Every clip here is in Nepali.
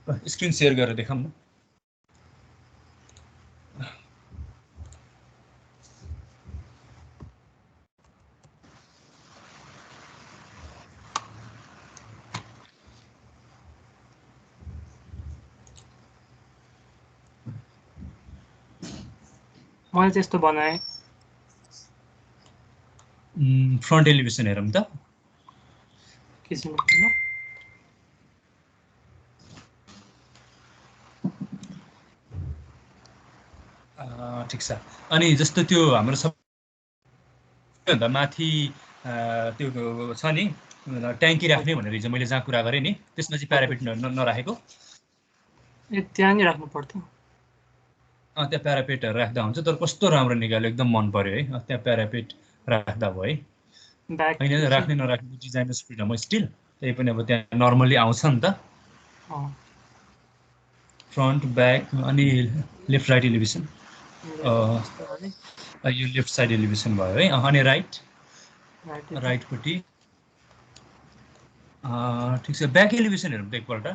स्क्रिन सेयर गरेर देखाउँ न। मैले त्यस्तो बनाएँ। फ्रन्ट एलिभेसन हेरौँ त। किसिम ठिक छ। अनि जस्तो त्यो हाम्रो सबैभन्दा माथि त्यो छ नि ट्याङ्की राख्ने भनेर हिजो मैले जहाँ कुरा गरेँ नि, त्यसमा चाहिँ प्यारापेट नराखेको। त्यहाँ नि राख्नु पर्थ्यो। त्यहाँ प्यारापेटहरू राख्दा हुन्छ, तर कस्तो राम्रो निकाल्यो, एकदम मन पर्यो है। त्यहाँ प्यारापेट राख्दा भयो है। होइन राख्ने नराख्ने डिजाइनर्स फ्रिडम हो स्टिल, त्यही पनि अब त्यहाँ नर्मली आउँछ नि त। फ्रन्ट ब्याक अनि लेफ्ट राइट एलिभेसन, यो लेफ्ट साइड एलिभेसन भयो है। अनि राइटपट्टि ठिक छ। ब्याक एलिभेसन हेरौँ त एकपल्ट।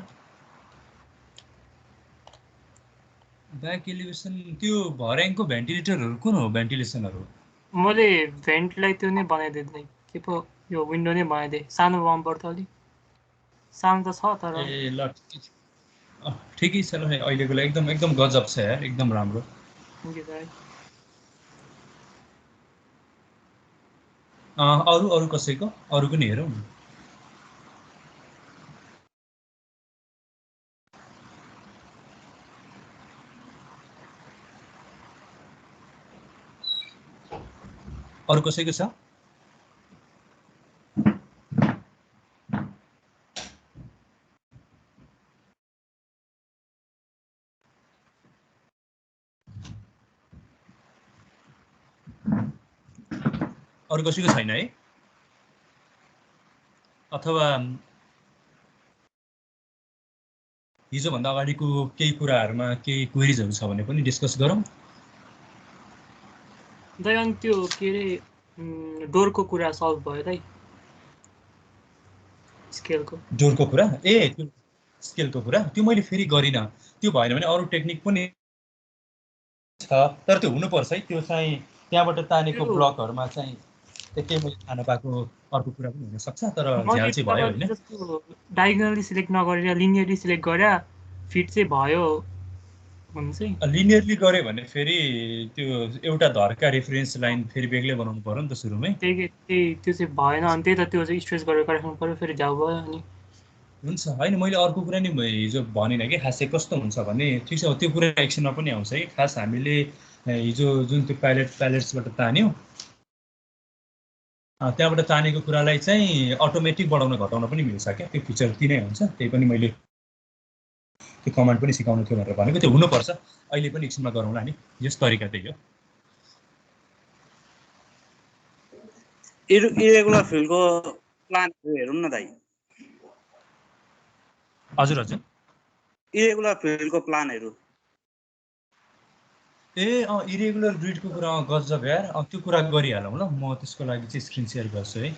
ब्याक एलिभेसन त्यो भर्याङको भेन्टिलेटरहरू कुन हो? भेन्टिलेसनहरू मैले भेन्टलाई त्यो नै बनाइदिएँ, के पो यो विन्डो नै बनाइदिएँ। सानो बम्पर त अलिक सानो त छ, तर ए ल ठिकै छ ल। अहिलेको लागि एकदम गजब छ यार, एकदम राम्रो। अरू कसैको अरू पनि हेरौँ। अरू कसैको छ? अरू कसैको छैन है? अथवा हिजोभन्दा अगाडिको केही कुराहरूमा केही क्वेरिजहरू छ भने पनि डिस्कस गरौँ। दयान त्यो के अरे डोरको कुरा सल्भ भयो दाइ? स्केलको डोरको कुरा? त्यो स्केलको कुरा त्यो मैले फेरि गरिनँ। त्यो भएन भने अरू टेक्निक पनि छ, तर त्यो हुनुपर्छ है। त्यो चाहिँ त्यहाँबाट तानेको ब्लकहरूमा चाहिँ केही मैले थाहा नपाएको अर्को कुरा पनि हुनसक्छ, तर झ्याल चाहिँ भयो होइन। जस्तो डायगनली सिलेक्ट नगरेर लिनियरली सिलेक्ट गरेर फिट चाहिँ भयो हुन्छ। लिनियरली गऱ्यो भने फेरि त्यो एउटा धर्का रेफरेन्स लाइन फेरि बेग्लै बनाउनु पर्यो नि त सुरुमै। त्यो चाहिँ भएन, अनि त्यही त त्यो चाहिँ स्ट्रेच गरेर राख्नु पर्यो, फेरि झ्याउ भयो। अनि हुन्छ होइन, मैले अर्को कुरा नि हिजो भनिनँ कि खासै कस्तो हुन्छ भने, ठिक छ त्यो कुरा एक्सनमा पनि आउँछ है। खास हामीले हिजो जुन त्यो प्यालेट्सबाट तान्यो, त्यहाँबाट तानेको कुरालाई चाहिँ अटोमेटिक बढाउन घटाउन पनि मिल्छ क्या। त्यो फिचर तिनै हुन्छ। त्यही पनि मैले त्यो कमान्ड पनि सिकाउनु थियो भनेर भनेको। त्यो हुनुपर्छ। अहिले पनि एकछिनमा गरौँला नि, यस तरिका त्यही हो। इरेगुलर फिल्डको प्लानहरू हेरौँ न दाइ। हजुर इरेगुलर फिल्डको प्लानहरू। इरेगुलर ग्रिडको कुरा गजब यार। त्यो कुरा गरिहालौँ ल। म त्यसको लागि चाहिँ स्क्रिन सेयर गर्छु है।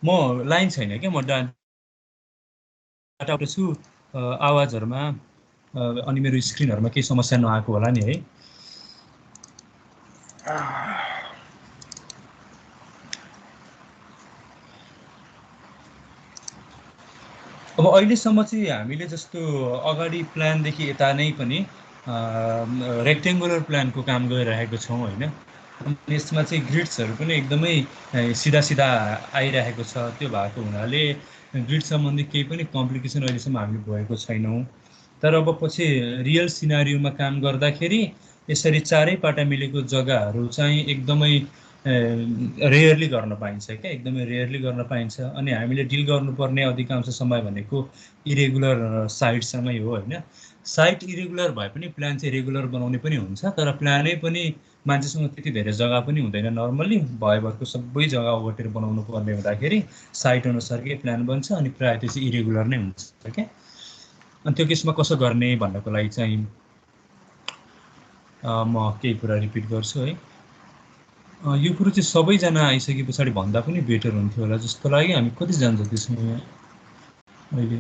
म लाइन छैन क्या, म डाटा छु आवाजहरूमा, अनि मेरो स्क्रिनहरूमा केही समस्या नआएको होला नि है। अब अहिलेसम्म चाहिँ हामीले जस्तो अगाडि प्लानदेखि यता नै पनि रेक्टेङ्गुलर प्लानको काम गरिरहेको छौँ होइन। यसमा चाहिँ ग्रिड्सहरू पनि एकदमै सिधा सिधा आइरहेको छ। त्यो भएको हुनाले ग्रिड सम्बन्धी केही पनि कम्प्लिकेसन अहिलेसम्म हामीले भएको छैनौँ। तर अब पछि रियल सिनारियोमा काम गर्दाखेरि यसरी चारै पाटा मिलेको जग्गाहरू चाहिँ एकदमै रेयरली गर्न पाइन्छ क्या, एकदमै रेयरली गर्न पाइन्छ। अनि हामीले डिल गर्नुपर्ने अधिकांश समय भनेको इरेगुलर साइटसँगै हो होइन। साइट इरेगुलर भए पनि प्लान चाहिँ रेगुलर बनाउने पनि हुन्छ, तर प्लानै पनि मान्छेसँग त्यति धेरै जग्गा पनि हुँदैन। नर्मल्ली भएभरको सबै जग्गा ओगटेर बनाउनु पर्ने हुँदाखेरि साइट अनुसारकै प्लान बन्छ, अनि प्रायः त्यो चाहिँ इरेगुलर नै हुन्छ क्या। अनि त्यो केसमा कसो गर्ने भन्नको लागि चाहिँ म केही कुरा रिपिट गर्छु है। यो कुरो चाहिँ सबैजना आइसके पछाडि भन्दा पनि बेटर हुन्थ्यो होला जस्तो लाग्यो। हामी कतिजना जति छौँ यहाँ अहिले?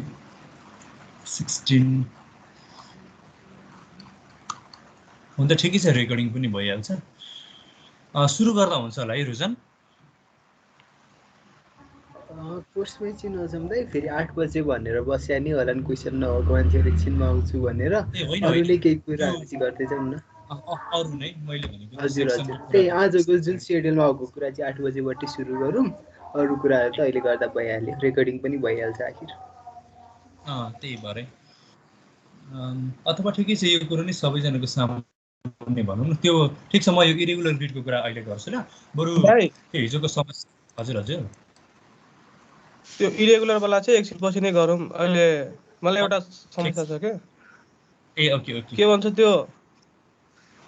16 हुन त ठिकै छ, रेकर्डिङ पनि भइहाल्छ। सुरु गर्दा हुन्छ होला है रुजन? कोर्समै चाहिँ नजाउँदै फेरि 8 बजे भनेर बस्या नि होला नि, क्वेसन नभएको मान्छेहरू एकछिनमा आउँछु भनेर। ए होइन अरूले केही त्यो कुराहरू चाहिँ गर्दै जाउँ न। अरू नै मैले भनेको त्यो हजुर सेक्सनको हजुर, कुरा त्यही आजको जुन सेड्युलमा भएको कुरा चाहिँ 8 बजेबाट सुरु गरौँ। अरू कुराहरू त अहिले गर्दा भइहाल्यो, रेकर्डिङ पनि भइहाल्छ आखिर। त्यही भरे अथवा ठिकै छ, यो कुरो नै सबैजनाको सामने भनौँ न। त्यो ठिक छ, म यो इरेगुलर ग्रिडको कुरा अहिले गर्छु ल। बरु भाइ त्यो हिजोको समस्या। हजुर हजुर, त्यो इरेगुलर वाला चाहिँ एकछिन पछि नै गरौँ। अहिले मलाई एउटा समस्या छ के ए ओके ओके। के भन्छ त्यो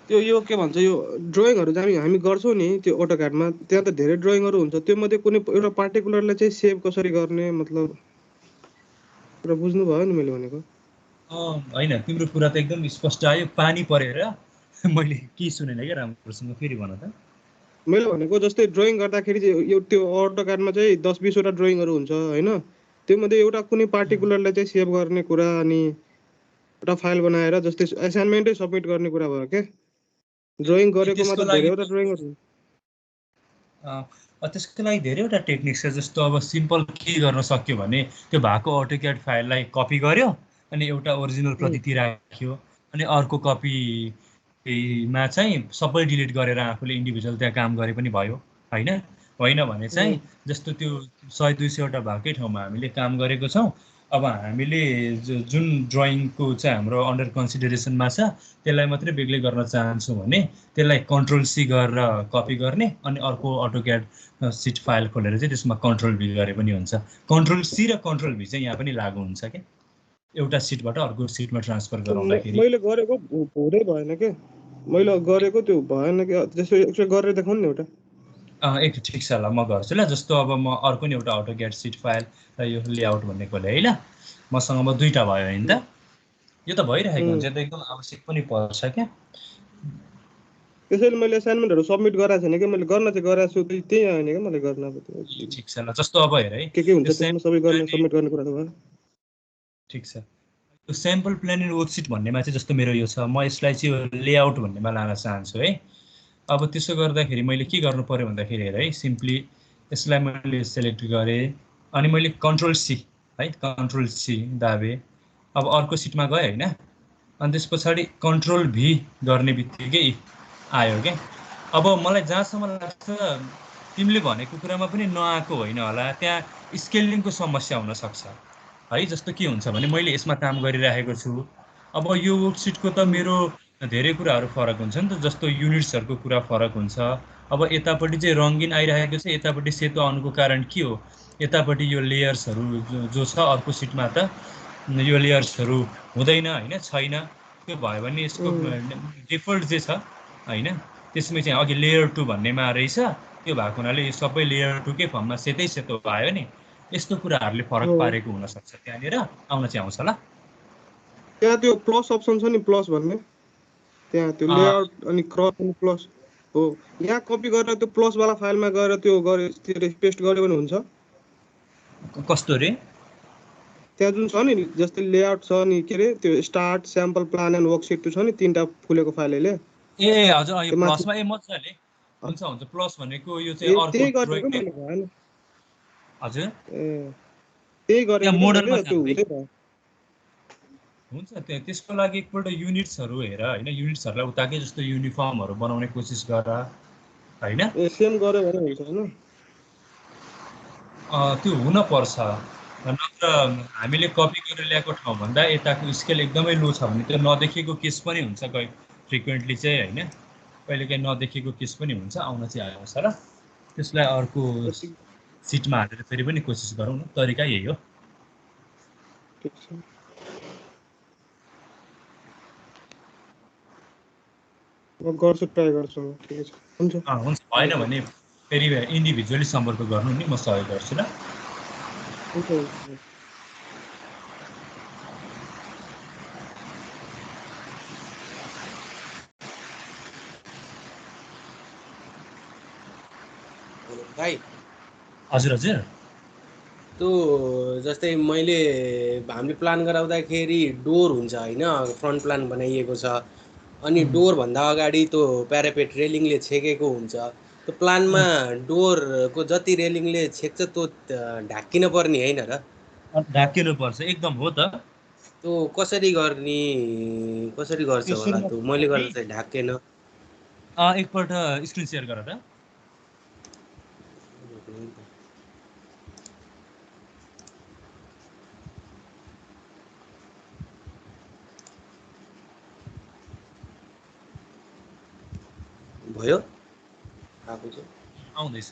त्यो यो के भन्छ यो ड्रइङहरू चाहिँ हामी गर्छौँ नि त्यो अटोक्याडमा, त्यहाँ त धेरै ड्रइङहरू हुन्छ। त्यो मध्ये कुनै एउटा पार्टिकुलरलाई चाहिँ सेभ कसरी गर्ने, मतलब कुरा बुझ्नु भयो नि मैले भनेको? होइन, तिम्रो कुरा त एकदम स्पष्ट आयो। पानी परेर मैले के सुनेन क्या राम्रोसँग, फेरि भन त। मैले भनेको जस्तै ड्रइङ गर्दाखेरि चाहिँ यो त्यो अटोक्याडमा चाहिँ 10-20वटा ड्रइङहरू हुन्छ होइन, त्यो मध्ये एउटा कुनै पार्टिकुलरलाई चाहिँ सेभ गर्ने कुरा अनि एउटा फाइल बनाएर जस्तै असाइनमेन्टै सब्मिट गर्ने कुरा भयो क्या। ड्रइङ गरेकोमा त्यसको त लागि धेरैवटा ड्रइङहरू हुन्छ। त्यसको लागि धेरैवटा टेक्निक छ। जस्तो अब सिम्पल के गर्न सक्यो भने त्यो भएको अटोक्याड फाइललाई कपी गर्यो अनि एउटा ओरिजिनल प्रति राख्यो, अनि अर्को कपीमा चाहिँ सबै डिलिट गरेर आफूले इन्डिभिजुअल त्यहाँ काम गरे पनि भयो होइन। होइन भने चाहिँ जस्तो त्यो 100-200वटा भएकै ठाउँमा हामीले काम गरेको छौँ। अब हामीले जुन ड्रइङको चाहिँ हाम्रो अन्डर कन्सिडरेसनमा छ त्यसलाई मात्रै बेग्लै गर्न चाहन्छौँ भने त्यसलाई कन्ट्रोल-C गरेर कपी गर्ने, अनि अर्को अटोक्याड सिट फाइल खोलेर चाहिँ त्यसमा कन्ट्रोल-V गरे पनि हुन्छ। कन्ट्रोल-C र कन्ट्रोल-V चाहिँ यहाँ पनि लागु हुन्छ क्या, एउटा सिटबाट अर्को सिटमा ट्रान्सफर गराउँदाखेरि। मैले गरेको हुँदै भएन के, मैले गरेको त्यो भएन कि, जस्तो एकचोटि गरेर देखाउनु नि एउटा। एक ठिक छ ल, म गर्छु ल। जस्तो अब म अर्को नि एउटा अटोक्याड सिट फाइल र यो लेआउट भन्ने खोलेँ है ल। मसँग अब दुईवटा भयो होइन त। यो त भइरहेको हुन्छ, त एकदम आवश्यक पनि पर्छ क्या। त्यसैले मैले असाइनमेन्टहरू सब्मिट गराएको छैन कि, मैले गर्न चाहिँ गराएको छु, त्यही आएन क्या मलाई गर्न। अब ठिक छ ल, जस्तो अब हेर है, के हुन्छ त्यसमा सबै गर्ने सब्मिट गर्ने कुरा त भयो। ठिक छ। यो स्याम्पल प्लान एन्ड वर्कसिट भन्नेमा चाहिँ जस्तो मेरो यो छ, म यसलाई चाहिँ लेआउट भन्नेमा लान चाहन्छु है। अब त्यसो गर्दाखेरि मैले के गर्नु पर्यो भन्दाखेरि हेर है, सिम्पली यसलाई मैले सेलेक्ट गरेँ अनि मैले कन्ट्रोल-C है, कन्ट्रोल-C दाबेँ। अब अर्को सिटमा गएँ होइन, अनि त्यस पछाडि कन्ट्रोल-V गर्ने बित्तिकै आयो क्या। अब मलाई जहाँसम्म लाग्छ तिमीले भनेको कुरामा पनि नआएको होइन होला, त्यहाँ स्केलिङको समस्या हुनसक्छ है। जस्तो के हुन्छ भने मैले यसमा काम गरिरहेको छु, अब यो वर्कसिटको त मेरो धेरै कुराहरू फरक हुन्छ नि त। जस्तो युनिट्सहरूको कुरा फरक हुन्छ। अब यतापट्टि चाहिँ रङ्गिन आइरहेको छ, यतापट्टि सेतो आउनुको कारण के हो? यतापट्टि यो लेयर्सहरू जो छ अर्को सिटमा त यो लेयर्सहरू हुँदैन होइन, छैन। त्यो भयो भने यसको डिफल्ट जे छ होइन, त्यसमै चाहिँ अघि लेयर 2 भन्नेमा रहेछ, त्यो भएको हुनाले यो सबै लेयर 2कै फर्ममा सेतै सेतो भयो नि। यस्तो कुराहरूले फरक पारेको हुनसक्छ, त्यहाँनिर आउन चाहिँ आउँछ ल। त्यहाँ त्यो प्लस अप्सन छ नि, प्लस भन्ने, त्यहाँ त्यो लेआउट अनि क्रस अनि प्लस हो। यहाँ कपी गरेर त्यो प्लसवाला फाइलमा गएर त्यो पेस्ट गर्यो भने हुन्छ। कस्तो रे? त्यहाँ जुन छ नि जस्तै लेआउट छ नि, के अरे त्यो start sample plan and worksheet छ नि, 3टा फुलेको फाइल अहिले। ए हजुर, यो प्लसमा ए मजाले हुन्छ हुन्छ। प्लस भनेको यो चाहिँ अर्को त्यही गरेको ड्रइङ मैले भएन। हजुर, त्यही गरेको मोडलमा मैले, त्यो हुँदै भयो। हुन्छ। त्यसको लागि एकपल्ट युनिट्सहरू हेर होइन, युनिट्सहरूलाई उताकै जस्तो युनिफर्महरू बनाउने कोसिस गर होइन। सेम गर्यो भने हुन्छ होइन, त्यो हुनपर्छ। नत्र हामीले कपी गरेर ल्याएको ठाउँभन्दा यताको स्केल एकदमै लो छ भने त्यो नदेखेको केस पनि हुन्छ फ्रिक्वेन्टली चाहिँ होइन, कहिलेकाहीँ नदेखेको केस पनि हुन्छ, आउन चाहिँ आउँछ र। त्यसलाई अर्को सिटमा हालेर फेरि पनि कोसिस गरौँ न, तरिका यही हो। म गर्छु, ट्राई गर्छु। ठिकै छ, हुन्छ। हुन्छ, भएन भने फेरि इन्डिभिजुअली सम्पर्क गर्नु नि, म सहयोग गर्छु ल। हुन्छ। भाइ हजुर हजुर त्यो जस्तै हामीले प्लान गराउँदाखेरि डोर हुन्छ होइन, फ्रन्ट प्लान बनाइएको छ, अनि डोरभन्दा अगाडि त्यो प्यारापेट रेलिङले छेकेको हुन्छ। त्यो प्लानमा डोरको जति रेलिङले छेक्छ त्यो ढाकिन पर्ने होइन र? ढाकिनु पर्छ, एकदम हो त। त्यो कसरी गर्छ त्यो होला? सुरुमा त्यो मैले गर्दा चाहिँ ढाकेन। एकपल्ट स्क्रिन सेयर गर त। भयो आएको छ। आउँदैछ।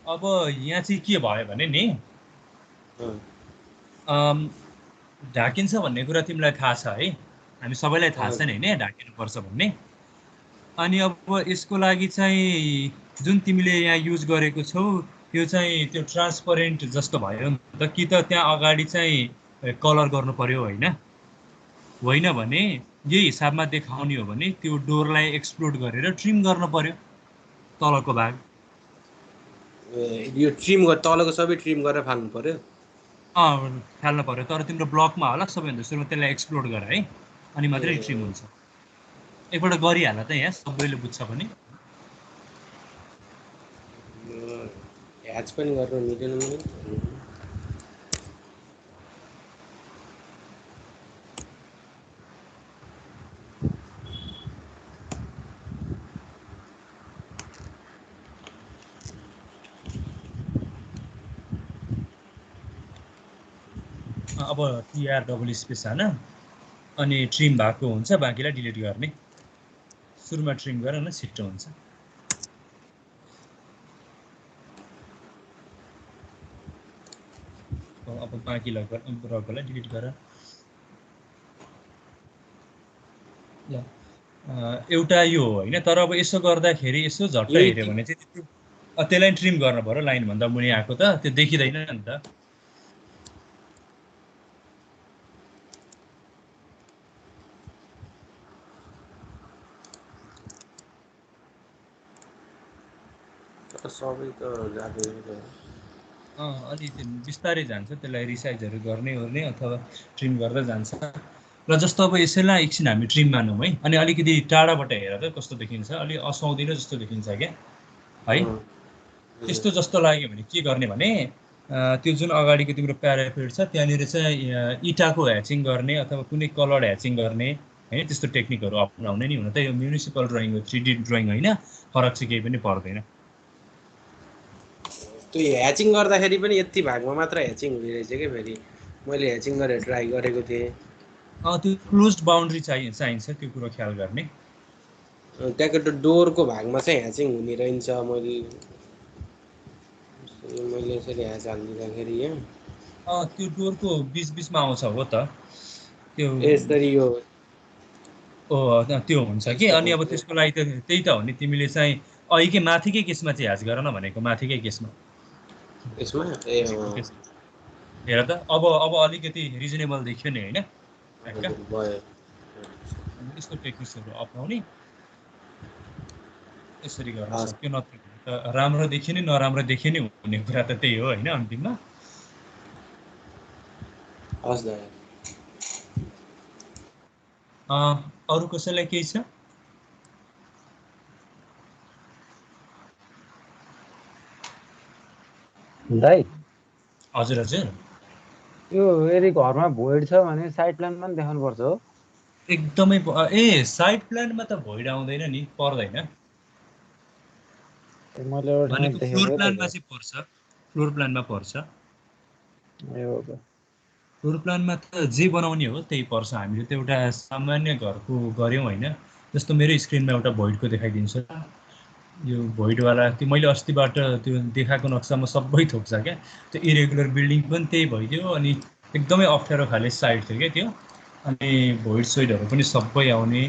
अब यहाँ चाहिँ के भयो भने नि ढाकिन्छ भन्ने कुरा तिमीलाई थाहा छ है, हामी सबैलाई थाहा छ नि होइन ढाकिनुपर्छ भन्ने। अनि अब यसको लागि चाहिँ जुन तिमीले यहाँ युज गरेको छौ त्यो चाहिँ त्यो ट्रान्सपरेन्ट जस्तो भयो नि त, कि त त्यहाँ अगाडि चाहिँ कलर गर्नु पर्यो होइन भने यही हिसाबमा देखाउने हो भने त्यो डोरलाई एक्सप्लोड गरेर ट्रिम गर्नु पर्यो तलको भाग। यो ट्रिम तलको सबै ट्रिम गरेर फाल्नु पर्यो। फाल्नु पर्यो, तर तिम्रो ब्लकमा होला सबैभन्दा सुरुमा त्यसलाई एक्सप्लोड गर है, अनि मात्रै ट्रिम हुन्छ। एकपल्ट गरिहाल त यहाँ सबैले बुझ्छ पनि। ह्याच पनि गर्नु मिलेन मैले। अब TR स्पेस हान अनि ट्रिम भएको हुन्छ, बाँकीलाई डिलिट गर्ने। सुरुमा ट्रिम गर न, छिट्टो हुन्छ। अब बाँकी रकलाई डिलिट गर। ल एउटा यो होइन, तर अब यसो गर्दाखेरि यसो झट्ट हेऱ्यो भने चाहिँ त्यसलाई ट्रिम गर्नु पर्यो। लाइनभन्दा मुनि आएको त त्यो देखिँदैन नि त। सबै त जाँदैन। अलि बिस्तारै जान्छ, त्यसलाई रिसाइजहरू गर्ने अथवा ट्रिम गर्दै जान्छ। र जस्तो अब यसैलाई एकछिन हामी ट्रिम मानौँ है, अनि अलिकति टाढाबाट हेर त कस्तो देखिन्छ, अलि असुहाउँदिलो जस्तो देखिन्छ क्या है। त्यस्तो जस्तो लाग्यो भने के गर्ने भने त्यो जुन अगाडिको तिम्रो प्यारापेट छ त्यहाँनिर चाहिँ इटाको ह्याचिङ गर्ने अथवा कुनै कलर ह्याचिङ गर्ने होइन, त्यस्तो टेक्निकहरू अपनाउने नि। हुन त यो म्युनिसिपल ड्रइङ हो, 3D ड्रइङ होइन, फरक चाहिँ केही पनि पर्दैन। त्यो ह्याचिङ गर्दाखेरि पनि यति भागमा मात्र ह्याचिङ हुने रहेछ क्या। फेरि मैले ह्याचिङ गरेर ट्राई गरेको थिएँ। त्यो क्लोज बााउन्ड्री चाहिन्छ, त्यो कुरो ख्याल गर्ने। त्यहाँको त्यो डोरको भागमा चाहिँ ह्याचिङ हुने रहन्छ। मैले यसरी ह्याच हालिदिँदाखेरि यहाँ त्यो डोरको बिचमा आउँछ हो त त्यो यसरी यो त्यो हुन्छ कि। अनि अब त्यसको लागि त त्यही त हो नि, तिमीले चाहिँ के माथिकै केसमा चाहिँ ह्याच गर न भनेको, माथिकै केसमा यसमा हेर त। अब अलिकति रिजनेबल देखियो नि होइन, यस्तो टेक्निक्सहरू अपनाउने, यसरी गर्न सक्यो। नत्र त राम्रो देखियो नि नराम्रो देखियो नि हुने कुरा त त्यही हो होइन अन्तिममा। अरू कसैलाई केही छ? दाइ हजुर हजुर। यो यदि घरमा भोइड छ भने साइड प्लानमा पनि देखाउनु पर्छ हो? एकदमै साइड प्लानमा त भोइड आउँदैन नि, पर्दैन। मैले एउटा ठाउँमा देखेको फ्लोर प्लानमा चाहिँ पर्छ, फ्लोर प्लानमा पर्छ। फ्लोर प्लानमा त जे बनाउने हो त्यही पर्छ। हामीले त एउटा सामान्य घरको गऱ्यौँ होइन, जस्तो मेरो स्क्रिनमा एउटा भोइडको देखाइदिन्छु। यो भोइडवाला त्यो मैले अस्तिबाट त्यो देखाएको नक्सामा सबै थोक्छ क्या। त्यो इरेगुलर बिल्डिङ पनि त्यही भइदियो, अनि एकदमै अप्ठ्यारो खाले साइड थियो क्या त्यो। अनि भोइड सोइडहरू पनि सबै आउने,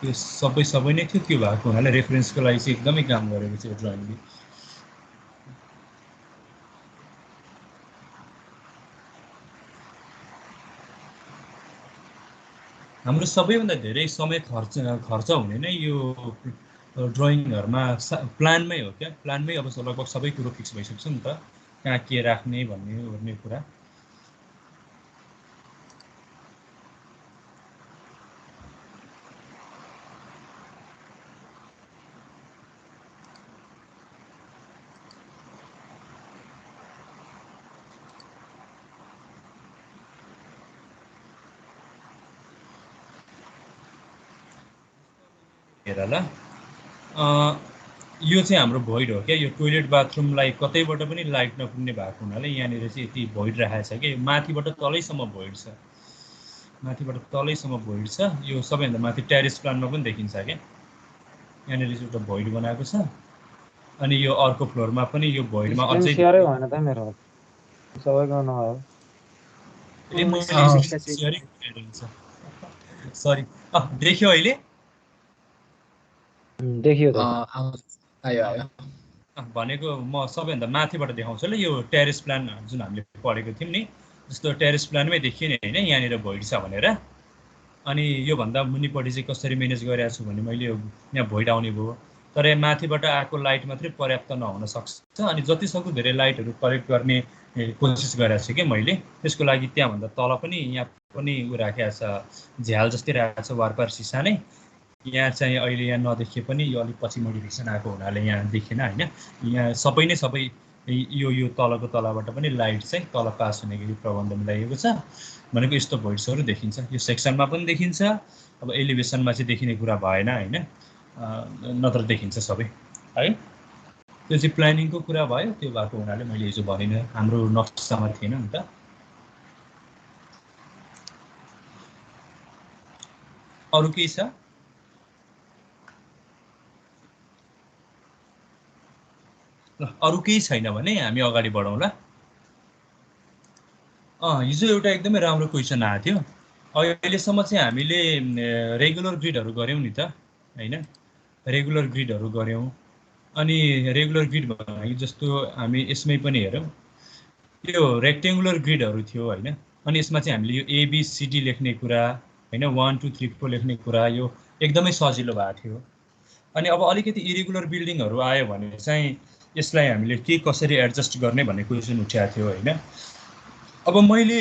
त्यो सबै नै थियो। त्यो भएको हुनाले रेफरेन्सको लागि चाहिँ एकदमै काम गरेको थियो ड्रइङले। हाम्रो सबैभन्दा धेरै समय खर्च हुने नै यो ड्रइङहरूमा प्लानमै हो क्या। प्लानमै अब लगभग सबै कुरो फिक्स भइसक्छ नि त, कहाँ के राख्ने भन्ने कुरा। हेर ल, यो चाहिँ हाम्रो भोइड हो क्या। यो टोइलेट बाथरुमलाई कतैबाट पनि लाइट नपुग्ने भएको हुनाले यहाँनिर चाहिँ यति भोइड राखेको छ कि माथिबाट तलैसम्म भोइड छ, माथिबाट तलैसम्म भोइड छ। यो सबैभन्दा माथि टेरेस प्लानमा पनि देखिन्छ क्या, यहाँनिर चाहिँ एउटा भोइड बनाएको छ। अनि यो अर्को फ्लोरमा पनि यो भोइडमा अझै सेयरै भएन त मेरो सबैको नभयो। ए मैले सरी देख्यो अहिले देखियो त आयो आयो भनेको म सबैभन्दा माथिबाट देखाउँछु ल। यो टेरेस प्लान जुन हामीले पढेको थियौँ नि, जस्तो टेरेस प्लानमै देखियो नि होइन, यहाँनिर भोइड छ भनेर। अनि योभन्दा मुनिपट्टि चाहिँ कसरी म्यानेज गरिरहेको छु भने मैले यहाँ भोइड आउने भयो, तर यहाँ माथिबाट आएको लाइट मात्रै पर्याप्त नहुन सक्छ। अनि जतिसक्दो धेरै लाइटहरू कलेक्ट गर्ने कोसिस गरिरहेको छु कि मैले। त्यसको लागि त्यहाँभन्दा तल पनि यहाँ पनि उ राखेको छ, झ्याल जस्तै राखेको छ वारपार सिसा नै। यहाँ चाहिँ अहिले यहाँ नदेखिए पनि यो अलिक पछि मोडिफिकेसन आएको हुनाले यहाँ देखिएन होइन। यहाँ सबै नै सबै यो तलको तलबाट पनि लाइट चाहिँ तल पास हुने गरी प्रबन्ध मिलाइएको छ भनेको। यस्तो भोइड्सहरू देखिन्छ, यो सेक्सनमा पनि देखिन्छ। अब एलिभेसनमा चाहिँ देखिने कुरा भएन होइन, नत्र देखिन्छ सबै है। त्यो चाहिँ प्लानिङको कुरा भयो, त्यो भएको हुनाले मैले हिजो भनिनँ, हाम्रो नक्सामा थिएन नि त। अरू केही छ? ल अरू केही छैन भने हामी अगाडि बढौँ ल। हिजो एउटा एकदमै राम्रो क्वेसन आएको थियो। अहिलेसम्म चाहिँ हामीले रेगुलर ग्रिडहरू गऱ्यौँ नि त होइन, रेगुलर ग्रिडहरू गऱ्यौँ। अनि रेगुलर ग्रिड भनेको जस्तो हामी यसमै पनि हेरौँ, यो रेक्टेङ्गुलर ग्रिडहरू थियो होइन। अनि यसमा चाहिँ हामीले यो एबिसिडी लेख्ने कुरा होइन, 1 2 3 4 लेख्ने कुरा, यो एकदमै सजिलो भएको थियो। अनि अब अलिकति इरेगुलर बिल्डिङहरू आयो भने चाहिँ यसलाई हामीले के कसरी एडजस्ट गर्ने भन्ने क्वेसन उठाएको थियो होइन। अब मैले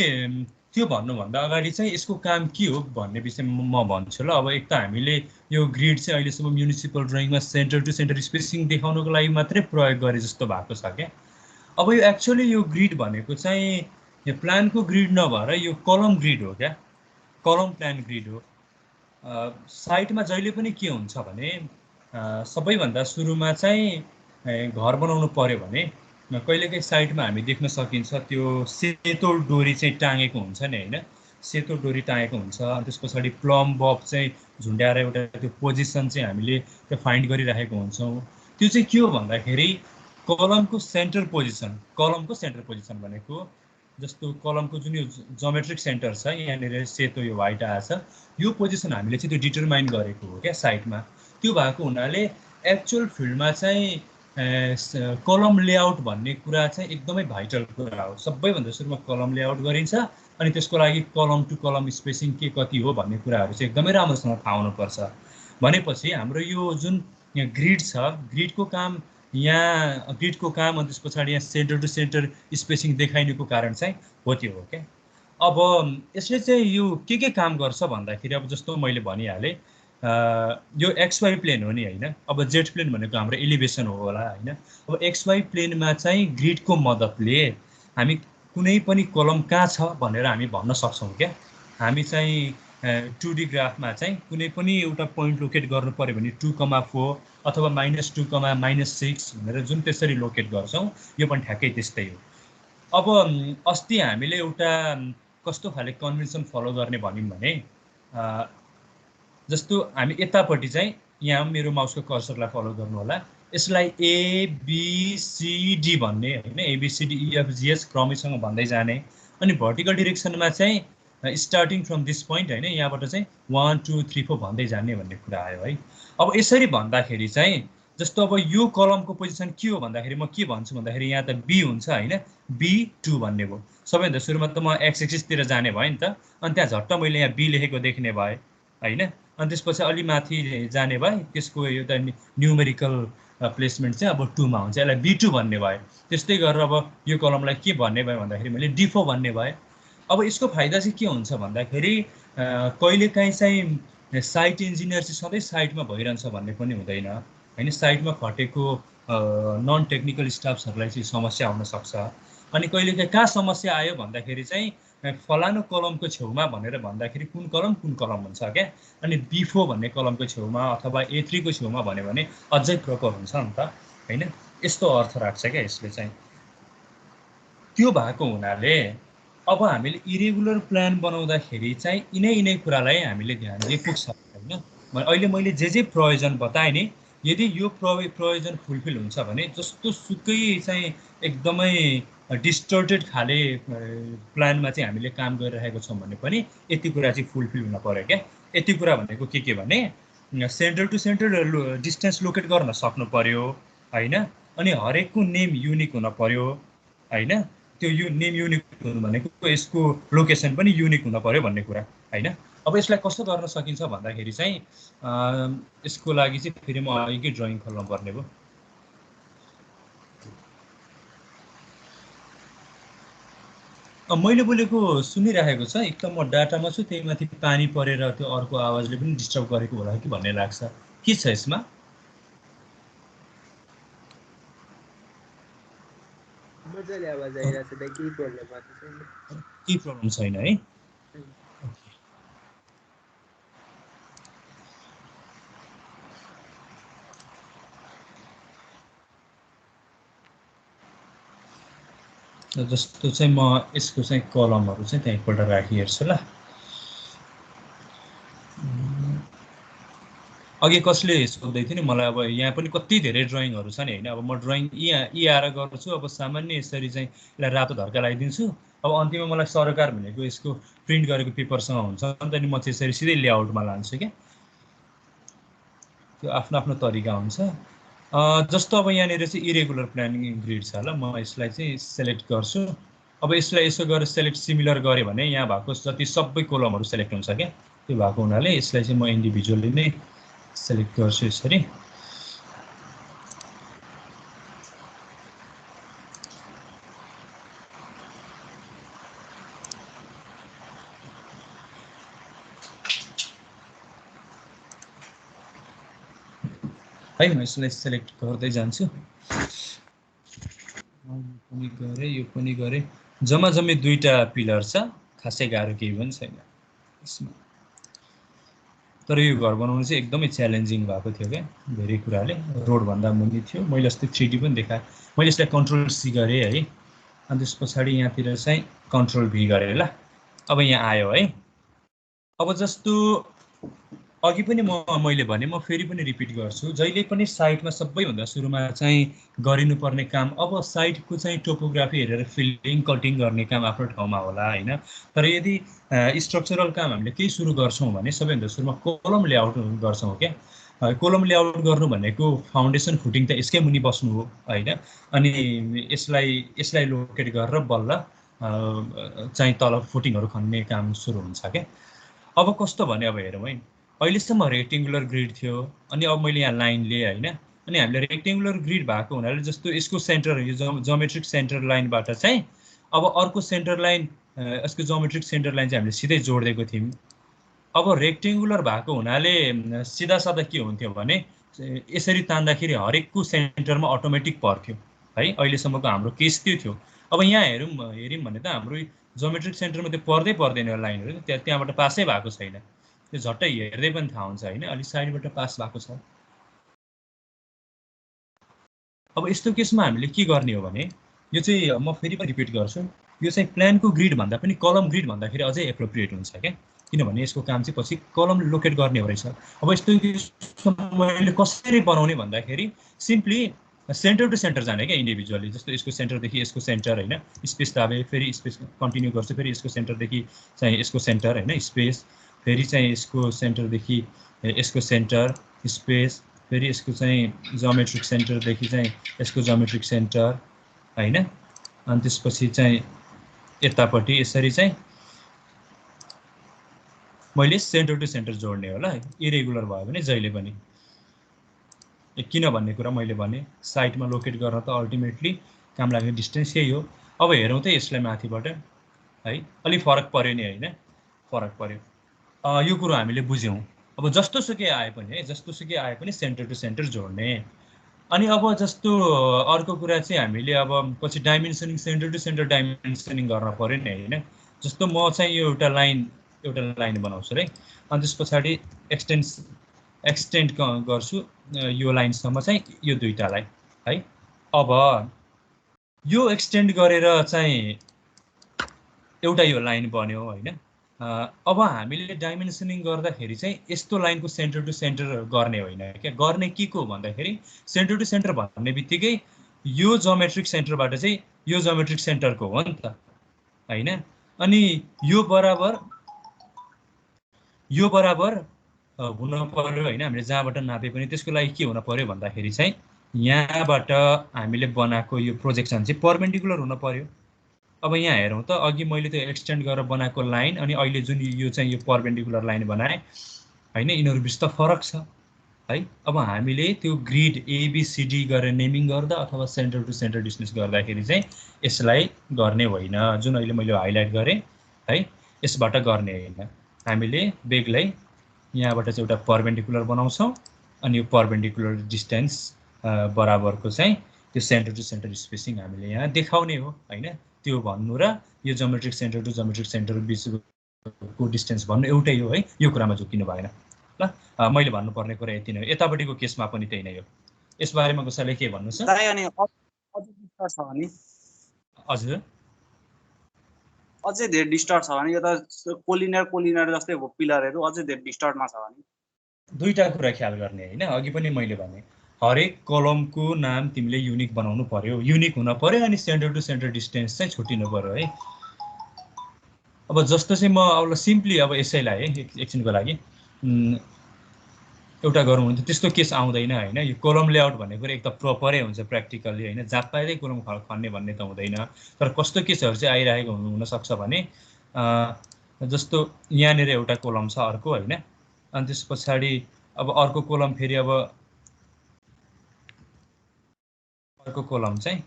त्यो भन्नुभन्दा अगाडि चाहिँ यसको काम के हो भन्ने विषयमा म भन्छु ल। अब एक त हामीले यो ग्रिड चाहिँ अहिलेसम्म म्युनिसिपल ड्रइङमा सेन्टर टु सेन्टर स्पेसिङ देखाउनको लागि मात्रै प्रयोग गरे जस्तो भएको छ क्या। अब यो एक्चुअली यो ग्रिड भनेको चाहिँ यो प्लानको ग्रिड नभएर यो कलम ग्रिड हो क्या, कलम प्लान ग्रिड हो। साइटमा जहिले पनि के हुन्छ भने सबैभन्दा सुरुमा चाहिँ घर बनाउनु पर्यो भने कहिलेकाहीँ साइटमा हामी देख्न सकिन्छ त्यो सेतो डोरी चाहिँ टाँगेको हुन्छ नि होइन, सेतो डोरी टाँगेको हुन्छ। अनि त्यस पछाडि प्लम बब चाहिँ झुन्ड्याएर एउटा त्यो पोजिसन चाहिँ हामीले त्यो फाइन्ड गरिराखेको हुन्छौँ। त्यो चाहिँ के हो भन्दाखेरि कलमको सेन्टर पोजिसन, कलमको सेन्टर पोजिसन भनेको जस्तो कलमको जुन यो जोमेट्रिक सेन्टर छ यहाँनिर सेतो यो व्हाइट आएछ, यो पोजिसन हामीले चाहिँ त्यो डिटरमाइन गरेको हो क्या साइटमा। त्यो भएको हुनाले एक्चुअल फिल्डमा चाहिँ कलम लेआउट भन्ने कुरा चाहिँ एकदमै भाइटल कुरा हो। सबैभन्दा सुरुमा कलम लेआउट गरिन्छ, अनि त्यसको लागि कलम टु कलम स्पेसिङ के कति हो भन्ने कुराहरू चाहिँ एकदमै राम्रोसँग थाहा हुनुपर्छ। भनेपछि हाम्रो यो जुन ग्रिड छ, ग्रिडको काम यहाँ ग्रिडको काम, अनि त्यस पछाडि यहाँ सेन्टर टु सेन्टर स्पेसिङ देखाइनुको कारण चाहिँ हो त्यो हो क्या। अब यसले चाहिँ यो के काम गर्छ भन्दाखेरि अब जस्तो मैले भनिहालेँ, यो XY प्लेन हो नि होइन। अब जेड प्लेन भनेको हाम्रो एलिभेसन हो होला होइन। अब XY प्लेनमा चाहिँ ग्रिडको मद्दतले हामी कुनै पनि कलम कहाँ छ भनेर हामी भन्न सक्छौँ क्या। हामी चाहिँ 2D ग्राफमा चाहिँ कुनै पनि एउटा पोइन्ट लोकेट गर्नु पऱ्यो भने 2,4 अथवा -2,-6 भनेर जुन त्यसरी लोकेट गर्छौँ, यो पनि ठ्याक्कै त्यस्तै हो। अब अस्ति हामीले एउटा कस्तो खाले कन्भेन्सन फलो गर्ने भन्यौँ भने जस्तो हामी यतापट्टि चाहिँ यहाँ मेरो माउसको कर्सरलाई फलो गर्नु होला, यसलाई ABCD भन्ने होइन, ABCDEFGH क्रमैसँग भन्दै जाने। अनि भर्टिकल डिरेक्सनमा चाहिँ स्टार्टिङ फ्रम दिस पोइन्ट होइन, यहाँबाट चाहिँ 1 2 3 4 भन्दै जाने भन्ने कुरा आयो है। अब यसरी भन्दाखेरि चाहिँ जस्तो अब यो कलमको पोजिसन के हो भन्दाखेरि म के भन्छु भन्दाखेरि यहाँ त B हुन्छ होइन, B2 भन्ने भयो। सबैभन्दा सुरुमा त म एक्स एक्सिसतिर जाने भयो नि त, अनि त्यहाँ झट्ट मैले यहाँ B लेखेको देख्ने भएँ हैन। अनि त्यसपछि अलि माथि जाने भए त्यसको एउटा न्युमेरिकल प्लेसमेन्ट चाहिँ अब 2 मा हुन्छ, यसलाई B2 भन्ने भयो। त्यस्तै गरेर अब यो कलमलाई के भन्ने भयो भन्दाखेरि मैले डिफो भन्ने भए। अब यसको फाइदा चाहिँ के हुन्छ भन्दाखेरि कहिलेकाहीँ चाहिँ साइट इन्जिनियर चाहिँ सधैँ साइटमा भइरहन्छ भन्ने पनि हुँदैन हैन। साइटमा खटेको नन टेक्निकल स्टाफ्सहरूलाई चाहिँ समस्या आउन सक्छ। अनि कहिलेकाहीँ कहाँ समस्या आयो भन्दाखेरि चाहिँ फलानु कलमको छेउमा भनेर भन्दाखेरि कुन कलम हुन्छ क्या। अनि B4 भन्ने कलमको छेउमा अथवा A3 को छेउमा भन्यो भने अझै प्रपर हुन्छ नि त हैन। यस्तो अर्थ राख्छ क्या यसले चाहिँ। त्यो भएको हुनाले अब हामीले इरेगुलर प्लान बनाउँदाखेरि चाहिँ यिनै कुरालाई हामीले ध्यान दिए पुग्छ हैन। अहिले मैले जे प्रयोजन बताएँ नि, यदि यो प्रयोजन फुलफिल हुन्छ भने जस्तो सुकै चाहिँ एकदमै डिस्टर्टेड खाले प्लानमा चाहिँ हामीले काम गरिरहेको छौँ भने पनि यति कुरा चाहिँ फुलफिल हुन पर्यो क्या। यति कुरा भनेको के भने centre to centre distance locate गर्न सक्नु पर्यो हैन। अनि हरेकको नेम युनिक हुन पर्यो हैन। त्यो नेम युनिक हुनु भनेको यसको लोकेसन पनि युनिक हुन पर्यो भन्ने कुरा हैन। अब यसलाई कस्तो गर्न सकिन्छ भन्दाखेरि चाहिँ यसको लागि चाहिँ फेरि म अघिकै ड्रइङ खोल्नु पर्ने भयो। मैले बोलेको सुनिरहेको छ एकदम, म डाटामा छु, त्यही माथि पानी परेर त्यो अर्को आवाजले पनि डिस्टर्ब गरेको होला कि भन्ने लाग्छ। के छ यसमा? मजाले आवाज आइरहेछ दाइ, केही प्रब्लम भएको छैन? केही प्रब्लम छैन है। जस्तो चाहिँ म यसको चाहिँ कलमहरू चाहिँ त्यहाँ एकपल्ट राखी हेर्छु ल। अघि कसले सोध्दै थियो नि मलाई, अब यहाँ पनि कति धेरै ड्रइङहरू छ नि हैन। अब म ड्रइङ यी आएर गर्छु, अब सामान्य यसरी चाहिँ यसलाई रातो धर्का लगाइदिन्छु। अब अन्तिममा मलाई सरकार भनेको यसको प्रिन्ट गरेको पेपरसँग हुन्छ नि त, अनि म चाहिँ यसरी सिधै लेआउटमा लान्छु क्या। त्यो आफ्नो तरिका हुन्छ। जस्तो अब यहाँनिर चाहिँ इरेगुलर प्लानिङ ग्रिड छ ल, म यसलाई चाहिँ सेलेक्ट गर्छु। अब यसलाई यसो गरेर सेलेक्ट सिमिलर गरेँ भने यहाँ भएको जति सबै कोलमहरू सेलेक्ट हुन्छ क्या। त्यो भएको हुनाले यसलाई चाहिँ म इन्डिभिजुअली नै सेलेक्ट गर्छु यसरी। है म यसलाई सेलेक्ट गर्दै जान्छु। यो पनि गरेँ। जम्मै दुईटा पिलर छ, खासै गाह्रो केही पनि छैन यसमा। तर यो घर बनाउनु चाहिँ एकदमै च्यालेन्जिङ भएको थियो क्या, धेरै कुराले। रोडभन्दा मुनि थियो। मैले अस्ति 3D पनि देखाएँ। मैले यसलाई कन्ट्रोल C गरेँ है। अनि त्यस पछाडि यहाँतिर चाहिँ कन्ट्रोल V गरेँ ल। अब यहाँ आयो है। अब जस्तो अघि पनि मैले भने, म फेरि पनि रिपिट गर्छु, जहिले पनि साइटमा सबैभन्दा सुरुमा चाहिँ गरिनुपर्ने काम, अब साइटको चाहिँ टोपोग्राफी हेरेर फिलिङ कटिङ गर्ने काम आफ्नो ठाउँमा होला हैन। तर यदि स्ट्रक्चरल काम हामीले केही सुरु गर्छौँ भने सबैभन्दा सुरुमा कोलम लेआउट गर्छौँ क्या। कोलम लेआउट गर्नु भनेको फाउन्डेसन फुटिङ त यसकै मुनि बस्नु हो हैन। अनि यसलाई लोकेट गरेर बल्ल चाहिँ तल फुटिङहरू खन्ने काम सुरु हुन्छ क्या। अब कस्तो भने अब हेरौँ है, अहिलेसम्म रेक्टेङ्गुलर ग्रिड थियो, अनि अब मैले यहाँ लाइन लिएँ हैन। अनि हामीले रेक्टेङ्गुलर ग्रिड भएको हुनाले जस्तो यसको सेन्टर, यो जोमेट्रिक सेन्टर लाइनबाट चाहिँ अब अर्को सेन्टर लाइन, यसको जोमेट्रिक सेन्टर लाइन चाहिँ हामीले सिधै जोडिदिएको थियौँ। अब रेक्टेङ्गुलर भएको हुनाले सिधा सादा के हुन्थ्यो भने यसरी तान्दाखेरि हरेकको सेन्टरमा अटोमेटिक पर्थ्यो है। अहिलेसम्मको हाम्रो केस त्यो थियो। अब यहाँ हेऱ्यौँ भने त हाम्रो जोमेट्रिक सेन्टरमा त्यो पर्दैन लाइनहरू, त्यहाँबाट पासै भएको छैन। त्यो झट्टै हेर्दै पनि थाहा हुन्छ हैन। अलि साइडबाट पास भएको छ। अब यस्तो केसमा हामीले के गर्ने हो भने, यो चाहिँ म फेरि पनि रिपिट गर्छु, यो चाहिँ प्लानको ग्रिड भन्दा पनि कलम ग्रिड भन्दाखेरि अझै एप्रोप्रिएट हुन्छ क्या। किनभने यसको काम चाहिँ पछि कलम लोकेट गर्ने हो रहेछ। अब यस्तो मैले कसरी बनाउने भन्दाखेरि सिम्पली सेन्टर टु सेन्टर जाने क्या इन्डिभिजुअली। जस्तो यसको सेन्टरदेखि यसको सेन्टर हैन, स्पेस दाबे, फेरि स्पेस कन्टिन्यू गर्छु, फेरि यसको सेन्टरदेखि चाहिँ यसको सेन्टर हैन, स्पेस, फेरि चाहिँ यसको सेन्टरदेखि यसको सेन्टर, स्पेस, फेरि यसको चाहिँ जोमेट्रिक सेन्टरदेखि चाहिँ यसको जोमेट्रिक सेन्टर हैन। अनि त्यसपछि चाहिँ यतापट्टि यसरी चाहिँ मैले सेन्टर टु सेन्टर जोड्ने होला, इरेगुलर भयो भने जहिले पनि। किन भन्ने कुरा मैले भने साइटमा लोकेट गर्न त अल्टिमेटली काम लाग्ने डिस्टेन्स यही हो। अब हेरौँ त यसलाई माथिबाट है, अलिक फरक पर्यो नि होइन, फरक पर्यो। यो कुरो हामीले बुझ्यौँ। अब जस्तोसुकै आए पनि है, जस्तोसुकै आए पनि सेन्टर टु सेन्टर जोड्ने। अनि अब जस्तो अर्को कुरा चाहिँ हामीले अब पछि डाइमेन्सनिङ, सेन्टर टु सेन्टर डाइमेन्सनिङ गर्न पर्यो नि होइन। जस्तो म चाहिँ यो एउटा लाइन बनाउँछु है, अनि त्यस पछाडि एक्सटेन्ड गर्छु यो लाइनसम्म चाहिँ यो दुईटालाई है। अब यो एक्सटेन्ड गरेर चाहिँ एउटा यो लाइन बन्यो होइन। अब हामीले डाइमेन्सनिङ गर्दाखेरि चाहिँ यस्तो लाइनको सेन्टर टु सेन्टर गर्ने होइन क्या, गर्ने के को भन्दाखेरि सेन्टर टु सेन्टर भन्ने बित्तिकै यो जियोमेट्रिक सेन्टरबाट चाहिँ यो जियोमेट्रिक सेन्टरको हो नि त होइन। अनि यो बराबर हुन पर्यो होइन। हामीले जहाँबाट नापे पनि त्यसको लागि के हुन पर्यो भन्दाखेरि चाहिँ यहाँबाट हामीले बनाएको यो प्रोजेक्सन चाहिँ परपेन्डिकुलर हुन पर्यो। अब यहाँ हेरौँ त, अघि मैले त्यो एक्सटेन्ड गरेर बनाएको लाइन अनि अहिले जुन यो चाहिँ यो परपेन्डिकुलर लाइन बनाएँ होइन, यिनीहरू बिच त फरक छ है। अब हामीले त्यो ग्रिड एबिसिडी गरेर नेमिङ गर्दा अथवा सेन्टर टु सेन्टर डिस्टेन्स गर्दाखेरि चाहिँ यसलाई गर्ने होइन, जुन अहिले मैले हाइलाइट गरेँ है, यसबाट गर्ने होइन। हामीले बेग्लै यहाँबाट चाहिँ एउटा परपेन्डिकुलर बनाउँछौँ अनि यो परपेन्डिकुलर डिस्टेन्स बराबरको चाहिँ त्यो सेन्टर टु सेन्टर स्पेसिङ हामीले यहाँ देखाउने हो होइन। त्यो भन्नु र यो geometric centre to geometric centre बिचको डिस्टेन्स भन्नु एउटै हो है, यो कुरामा झुकिनु भएन ल। मैले भन्नुपर्ने कुरा यति नै हो। यतापट्टिको केसमा पनि त्यही नै हो। यसबारेमा कसैले के भन्नु छ? हजुर अझै धेरै डिस्टर्ब छ भने यो त कोलिनर जस्तै हो, पिलरहरू अझै धेरै डिस्टर्बमा छ भने दुईटा कुरा ख्याल गर्ने होइन। अघि पनि मैले भने हरेक कलमको नाम तिमीले युनिक बनाउनु पर्यो, युनिक हुन पर्यो अनि सेन्टर टु सेन्टर डिस्टेन्स चाहिँ छुटिनु पर्यो है। अब जस्तो चाहिँ म अब सिम्पली अब यसैलाई है एकछिनको लागि एउटा गरौँ भने त्यस्तो केस आउँदैन होइन। यो कोलम लेआउट भन्ने कुरा एक त प्रपरै हुन्छ प्र्याक्टिकल्ली होइन, जहाँ पाएरै कोलम खन्ने भन्ने त हुँदैन। तर कस्तो केसहरू चाहिँ आइरहेको हुनसक्छ भने जस्तो यहाँनिर एउटा कोलम छ अर्को होइन, अनि त्यस पछाडि अब अर्को कोलम फेरि अब अर्को कोलम चाहिँ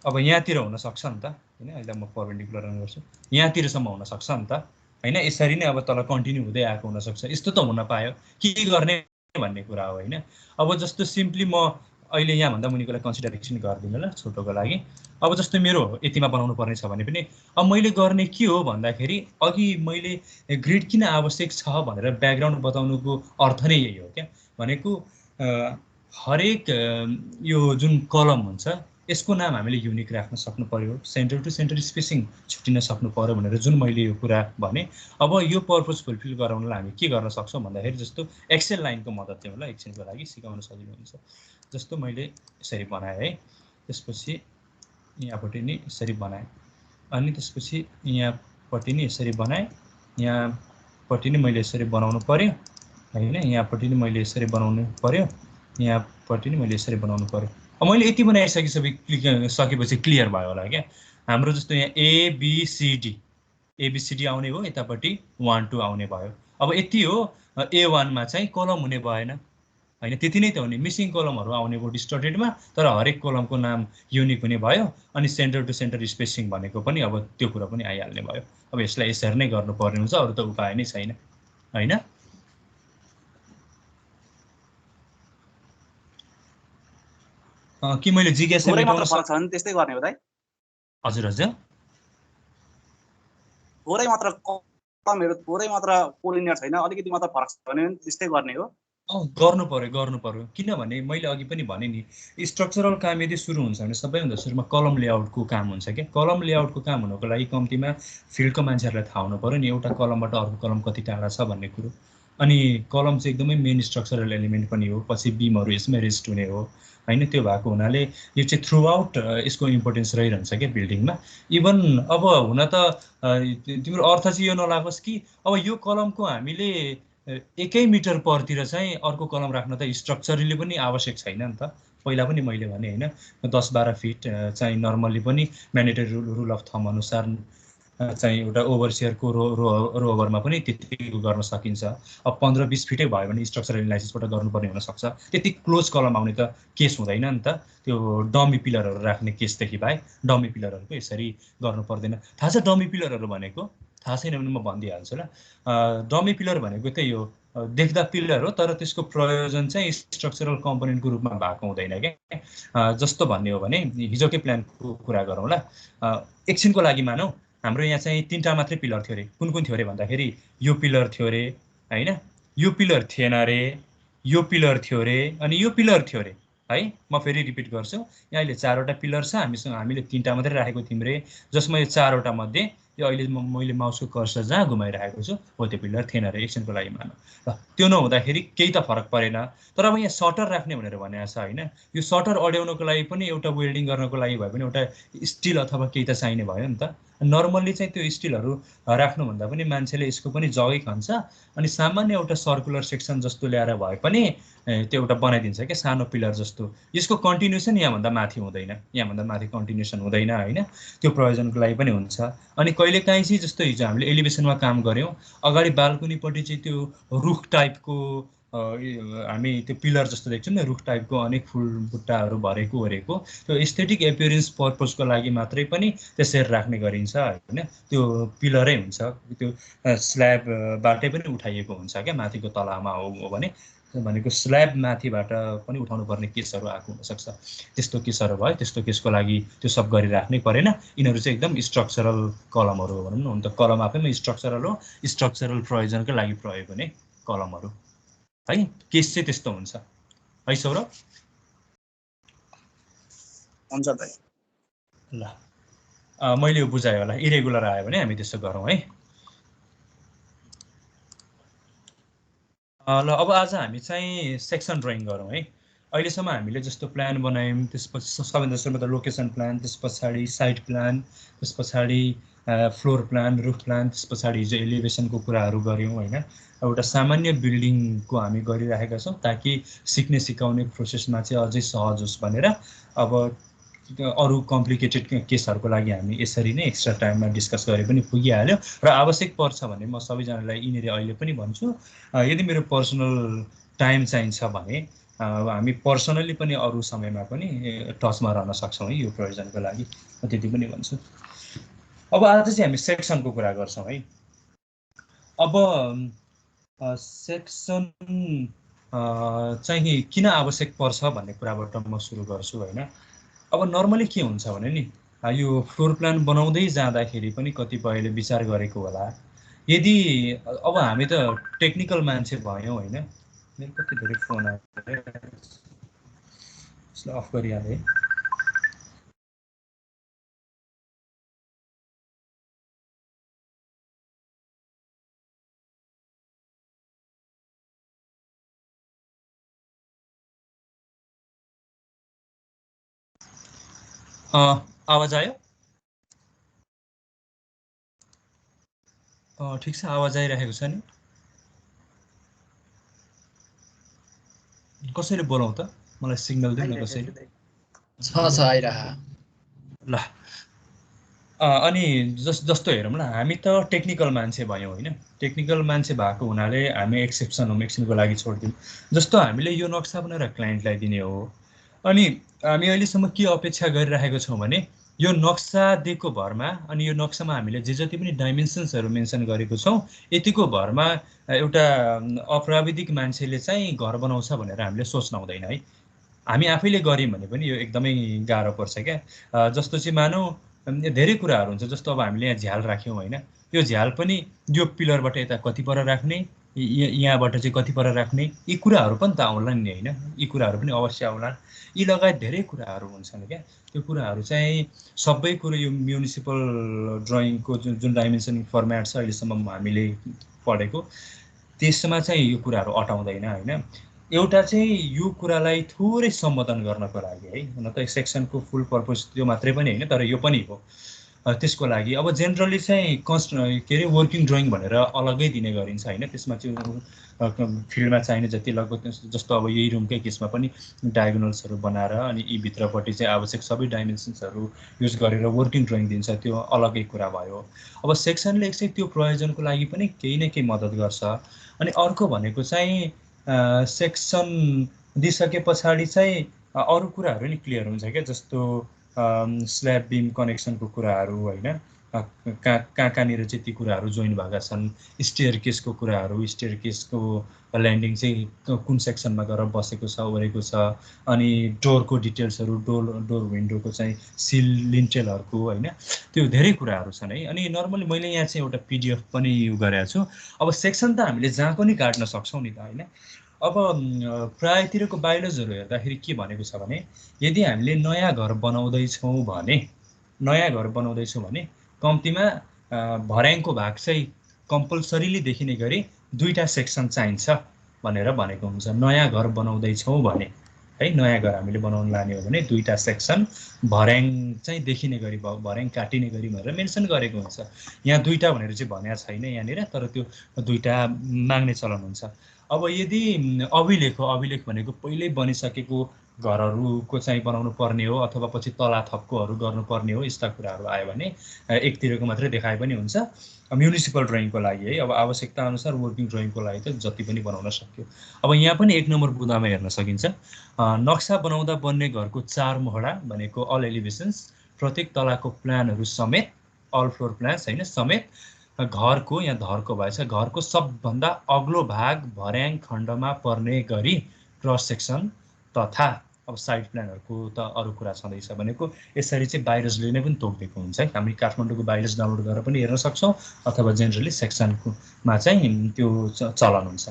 अब यहाँतिर हुनसक्छ नि त होइन। अहिले म परपेन्डिकुलर रन गर्छु, यहाँतिरसम्म हुनसक्छ नि त होइन। यसरी नै अब तल कन्टिन्यू हुँदै आएको हुनसक्छ, यस्तो त हुन पायो। के गर्ने भन्ने कुरा हो होइन। अब जस्तो सिम्पली म अहिले यहाँभन्दा मुनिकोलाई कन्सिडरेसन गरिदिनु ल छोटोको लागि। अब जस्तो मेरो यतिमा बनाउनु पर्ने छ भने पनि अब मैले गर्ने के हो भन्दाखेरि अघि मैले ग्रिड किन आवश्यक छ भनेर ब्याकग्राउन्ड बताउनुको अर्थ नै यही हो क्या। भनेको हरेक यो जुन कलम हुन्छ यसको नाम हामीले युनिक राख्न सक्नु पर्यो, सेन्टर टु सेन्टर स्पेसिङ छुटिन सक्नु पर्यो भनेर जुन मैले यो कुरा भने। अब यो पर्पज फुलफिल गराउनलाई हामी के गर्न सक्छौँ भन्दाखेरि जस्तो एक्सेल लाइनको मद्दत चाहिँ होला एकछिनको लागि सिकाउन सजिलो हुन्छ। जस्तो मैले यसरी बनाएँ है, त्यसपछि यहाँपट्टि नि यसरी बनाएँ, अनि त्यसपछि यहाँपट्टि नि यसरी बनाएँ, यहाँपट्टि नि मैले यसरी बनाउनु पर्यो होइन, यहाँपट्टि नि मैले यसरी बनाउनु पर्यो, यहाँपट्टि नि मैले यसरी बनाउनु पर्यो। अब मैले यति बनाइसकेपछि क्लियर भयो होला क्या। हाम्रो जस्तो यहाँ एबिसिडी आउने हो, यतापट्टि 1 2 आउने भयो। अब यति हो, A1मा चाहिँ कलम हुने भएन होइन, त्यति नै त हो नि। मिसिङ कलमहरू आउने भयो डिस्टर्टेडमा, तर हरेक कलमको नाम युनिक हुने भयो। अनि सेन्टर टु सेन्टर स्पेसिङ भनेको पनि अब त्यो कुरा पनि आइहाल्ने भयो। अब यसलाई यसरी नै गर्नुपर्ने हुन्छ, अरू त उपाय नै छैन होइन। कि मैले जिज्ञासा मेटाउन सक्छ भने त्यस्तै गर्ने हो दाइ? हजुर हजुर, थोरै मात्र कलमहरू थोरै मात्र कोलिनियर छैन, अलिकति मात्र फरक छ भने त्यस्तै गर्ने हो। गर्नु पर्यो। किनभने मैले अघि पनि भने नि, स्ट्रक्चरल काम यदि सुरु हुन्छ भने सबैभन्दा सुरुमा कलम लेआउटको काम हुन्छ क्या। कलम लेआउटको काम हुनको लागि कम्तीमा फिल्डको मान्छेहरूलाई थाहा हुनु पर्यो नि एउटा कलमबाट अर्को कलम कति टाढा छ भन्ने कुरो। अनि कलम चाहिँ एकदमै मेन स्ट्रक्चरल एलिमेन्ट पनि हो, पछि बिमहरू यसमै रेस्ट हुने हो होइन। त्यो भएको हुनाले यो चाहिँ थ्रु आउट यसको इम्पोर्टेन्स रहिरहन्छ क्या बिल्डिङमा। इभन अब हुन त तिम्रो अर्थ चाहिँ यो नलागोस् कि अब यो कलमको हामीले 1 मिटर परतिर चाहिँ अर्को कलम राख्न त स्ट्रक्चरली पनि आवश्यक छैन नि त। पहिला पनि मैले भने होइन, 10-12 फिट चाहिँ नर्मल्ली पनि म्यान्डेटरी रुल अफ थम अनुसार चाहिँ एउटा ओभरसियरको रो ओभरमा पनि त्यतिको गर्न सकिन्छ। अब 15-20 फिटै भयो भने स्ट्रक्चरल एनालाइसिसबाट गर्नुपर्ने हुनसक्छ। त्यति क्लोज कलम आउने त केस हुँदैन नि त, त्यो डमी पिलरहरू राख्ने केसदेखि बाहेक डमी पिलरहरूको यसरी गर्नु पर्दैन। थाहा छ डमी पिलरहरू भनेको? थाहा छैन भने म भनिदिइहाल्छु ल। डमी पिलर भनेको त्यही हो, देख्दा पिलर हो तर त्यसको प्रयोजन चाहिँ स्ट्रक्चरल कम्पोनेन्टको रूपमा भएको हुँदैन क्या। जस्तो भन्ने हो भने हिजोकै प्लानको कुरा गरौँ ल। एकछिनको लागि मानौँ हाम्रो यहाँ चाहिँ 3टा मात्रै पिलर थियो अरे। कुन कुन थियो अरे भन्दाखेरि यो पिलर थियो अरे होइन, यो पिलर थिएन अरे, यो पिलर थियो अरे, अनि यो पिलर थियो अरे है। म फेरि रिपिट गर्छु, यहाँ अहिले 4वटा पिलर छ, हामीले 3टा मात्रै राखेको थियौँ रे, जसमा यो 4वटा मध्ये यो अहिले मैले माउसको कर्सर जहाँ घुमाइरहेको छु हो त्यो पिलर थिएन अरे एकछिनको लागि मानौँ ल। त्यो नहुँदाखेरि केही त फरक परेन। तर अब यहाँ सटर राख्ने भनेर भनेको छ होइन, यो सटर अड्याउनको लागि पनि एउटा वेल्डिङ गर्नको लागि भए पनि एउटा स्टिल अथवा केही त चाहिने भयो नि त। नर्मल्ली चाहिँ त्यो स्टिलहरू राख्नुभन्दा पनि मान्छेले यसको पनि जग्गै खान्छ, अनि सामान्य एउटा सर्कुलर सेक्सन जस्तो ल्याएर भए पनि त्यो एउटा बनाइदिन्छ क्या सानो पिलर जस्तो। यसको कन्टिन्युसन यहाँभन्दा माथि हुँदैन, यहाँभन्दा माथि कन्टिन्युसन हुँदैन होइन, त्यो प्रयोजनको लागि पनि हुन्छ। अनि कहिलेकाहीँ चाहिँ जस्तो हिजो हामीले एलिभेसनमा काम गऱ्यौँ, अगाडि बाल्कुनीपट्टि चाहिँ त्यो रुख टाइपको हामी त्यो पिलर जस्तो देख्छौँ नि, रुख टाइपको अनेक फुल बुट्टाहरू भरेको ओरेको, त्यो एस्थेटिक एपियरेन्स पर्पजको लागि मात्रै पनि त्यसरी राख्ने गरिन्छ होइन। त्यो पिलरै हुन्छ, त्यो स्ल्याबबाटै पनि उठाइएको हुन्छ क्या, माथिको तलामा हो भने भनेको स्ल्याब माथिबाट पनि उठाउनु पर्ने केसहरू आएको हुनसक्छ। त्यस्तो केसहरू भयो, त्यस्तो केसको लागि त्यो सब गरिराख्नै परेन। यिनीहरू चाहिँ एकदम स्ट्रक्चरल कलमहरू हो भनौँ न, हुन त कलम आफैमा स्ट्रक्चरल हो, स्ट्रक्चरल प्रयोजनकै लागि प्रयोग हुने कलमहरू है। केस चाहिँ त्यस्तो हुन्छ है सौरभ? हुन्छ दाइ। ल मैले यो बुझाएँ होला। इरेगुलर आयो भने हामी त्यसो गरौँ है। ल अब आज हामी चाहिँ सेक्सन ड्रइङ गरौँ है। अहिलेसम्म हामीले जस्तो प्लान बनायौँ, त्यसपछि सबैभन्दा सुरुमा त लोकेसन प्लान, त्यस पछाडि साइट प्लान, त्यस पछाडि फ्लोर प्लान, रुफ प्लान, त्यस पछाडि हिजो एलिभेसनको कुराहरू गऱ्यौँ होइन। एउटा सामान्य बिल्डिङको हामी गरिराखेका छौँ ताकि सिक्ने सिकाउने प्रोसेसमा चाहिँ अझै सहज होस् भनेर। अब अरू कम्प्लिकेटेड केसहरूको लागि हामी यसरी नै एक्स्ट्रा टाइममा डिस्कस गरे पनि पुगिहाल्यो। र आवश्यक पर्छ भने म सबैजनालाई यिनीहरू अहिले पनि भन्छु, यदि मेरो पर्सनल टाइम चाहिन्छ भने हामी पर्सनली पनि अरू समयमा पनि टचमा रहन सक्छौँ है यो प्रयोजनको लागि, म त्यति पनि भन्छु। अब आज चाहिँ हामी सेक्सनको कुरा गर्छौँ है। अब सेक्सन चाहिँ किन आवश्यक पर्छ भन्ने कुराबाट म सुरु गर्छु होइन। अब नर्मली के हुन्छ भने नि, यो फ्लोर प्लान बनाउँदै जाँदाखेरि पनि कतिपयले विचार गरेको होला, यदि अब हामी त टेक्निकल मान्छे भयौँ होइन। मेरो कति धेरै फोन आयो, यसलाई अफ गरिहालेँ। आवाज आयो? ठिक छ, आवाज आइरहेको छ नि? कसरी बोलाउँ त? मलाई सिग्नल दिनु न कसरी। छ आइरह ल अनि जस्तो हेरौँ ल, हामी त टेक्निकल मान्छे भयौँ होइन। टेक्निकल मान्छे भएको हुनाले हामी एक्सेप्सन हो, एकछिनको लागि छोडिदिउँ। जस्तो हामीले यो नक्सा बनाएर क्लाइन्टलाई दिने हो, अनि हामी अहिलेसम्म के अपेक्षा गरिरहेको छौँ भने यो नक्सा दिएको भरमा, अनि यो नक्सामा हामीले जे जति पनि डाइमेन्सन्सहरू मेन्सन गरेको छौँ यतिको भरमा एउटा अप्राविधिक मान्छेले चाहिँ घर बनाउँछ भनेर हामीले सोच्न हुँदैन है। हामी आफैले गऱ्यौँ भने पनि यो एकदमै गाह्रो पर्छ क्या। जस्तो चाहिँ मानौँ धेरै कुराहरू हुन्छ, जस्तो अब हामीले यहाँ झ्याल राख्यौँ होइन, यो झ्याल पनि यो पिलरबाट यता कति पर राख्ने, यहाँबाट चाहिँ कति पर राख्ने, यी कुराहरू पनि त आउलान् नि होइन। यी कुराहरू पनि अवश्य आउलान्। यी लगायत धेरै कुराहरू हुन्छन् क्या। त्यो कुराहरू चाहिँ सबै कुरो यो म्युनिसिपल ड्रइङको जुन डाइमेन्सन फर्मेट छ अहिलेसम्म हामीले पढेको, त्यसमा चाहिँ यो कुराहरू अटाउँदैन होइन। एउटा चाहिँ यो कुरालाई थोरै सम्बोधन गर्नको लागि है, हुन त सेक्सनको फुल पर्पज त्यो मात्रै पनि होइन, तर यो पनि हो। त्यसको लागि अब जेनरली चाहिँ के अरे वर्किङ ड्रइङ भनेर अलग्गै दिने गरिन्छ होइन। त्यसमा चाहिँ फिल्डमा चाहिने जति लगभग जस्तो अब यही रुमकै केसमा पनि डायगोनल्सहरू बनाएर अनि यी भित्रपट्टि चाहिँ आवश्यक सबै डाइमेन्सन्सहरू युज गरेर वर्किङ ड्रइङ दिन्छ, त्यो अलग्गै कुरा भयो। अब सेक्सन लेख चाहिँ त्यो प्रयोजनको लागि पनि केही न केही मद्दत गर्छ। अनि अर्को भनेको चाहिँ सेक्सन दिइसके पछाडि चाहिँ अरू कुराहरू नि क्लियर हुन्छ क्या, जस्तो स्ल्याब बिम कनेक्सनको कुराहरू होइन, कहाँनिर चाहिँ ती कुराहरू जोइन भएका छन्, स्टेयर केसको कुराहरू, स्टेयर केसको ल्यान्डिङ चाहिँ कुन सेक्सनमा गएर बसेको छ ओरेको छ, अनि डोरको डिटेल्सहरू, डोर विन्डोको चाहिँ सिल लिन्टेलहरूको होइन, त्यो धेरै कुराहरू छन् है। अनि नर्मली मैले यहाँ चाहिँ एउटा पिडिएफ पनि युज गरेको छु। अब सेक्सन त हामीले जहाँ पनि काट्न सक्छौँ नि त होइन। अब प्रायतिरको बायोलोजहरू हेर्दाखेरि के भनेको छ भने यदि हामीले नयाँ घर बनाउँदैछौँ भने कम्तीमा भर्याङको भाग चाहिँ कम्पलसरीली देखिने गरी 2टा सेक्सन चाहिन्छ भनेर भनेको हुन्छ। नयाँ घर बनाउँदैछौँ भने है, नयाँ घर हामीले बनाउन लाने हो भने 2टा सेक्सन भर्याङ चाहिँ देखिने गरी, भर्याङ काटिने गरी भनेर मेन्सन गरेको हुन्छ। यहाँ 2टा भनेर चाहिँ भनेको छैन यहाँनिर, तर त्यो 2टा माग्ने चलन हुन्छ। अब यदि अभिलेख भनेको पहिल्यै बनिसकेको घरहरूको चाहिँ बनाउनु पर्ने हो अथवा पछि तलाथपकोहरू गर्नुपर्ने हो, यस्ता कुराहरू आयो भने एकतिरको मात्रै देखाए पनि हुन्छ। म्युनिसिपल ड्रइङको लागि है, अब आवश्यकता अनुसार वर्किङ ड्रइङको लागि त जति पनि बनाउन सक्यो। अब यहाँ पनि 1 नम्बर बुँदामा हेर्न सकिन्छ, नक्सा बनाउँदा बन्ने घरको 4 मोहडा भनेको अल एलिभेसन्स, प्रत्येक तलाको प्लानहरू समेत, अल फ्लोर प्लान्स होइन समेत, घरको यहाँ धरको भएछ, घरको सबभन्दा अग्लो भाग भर्याङ खण्डमा पर्ने गरी क्रस सेक्सन तथा अब साइड प्लानहरूको त अरू कुरा छँदैछ भनेको यसरी चाहिँ बायोलोजले नै पनि तोकिदिएको हुन्छ है। हामी काठमाडौँको बायोलोज डाउनलोड गरेर पनि हेर्न सक्छौँ अथवा जेनरली सेक्सनमा चाहिँ त्यो चलन हुन्छ।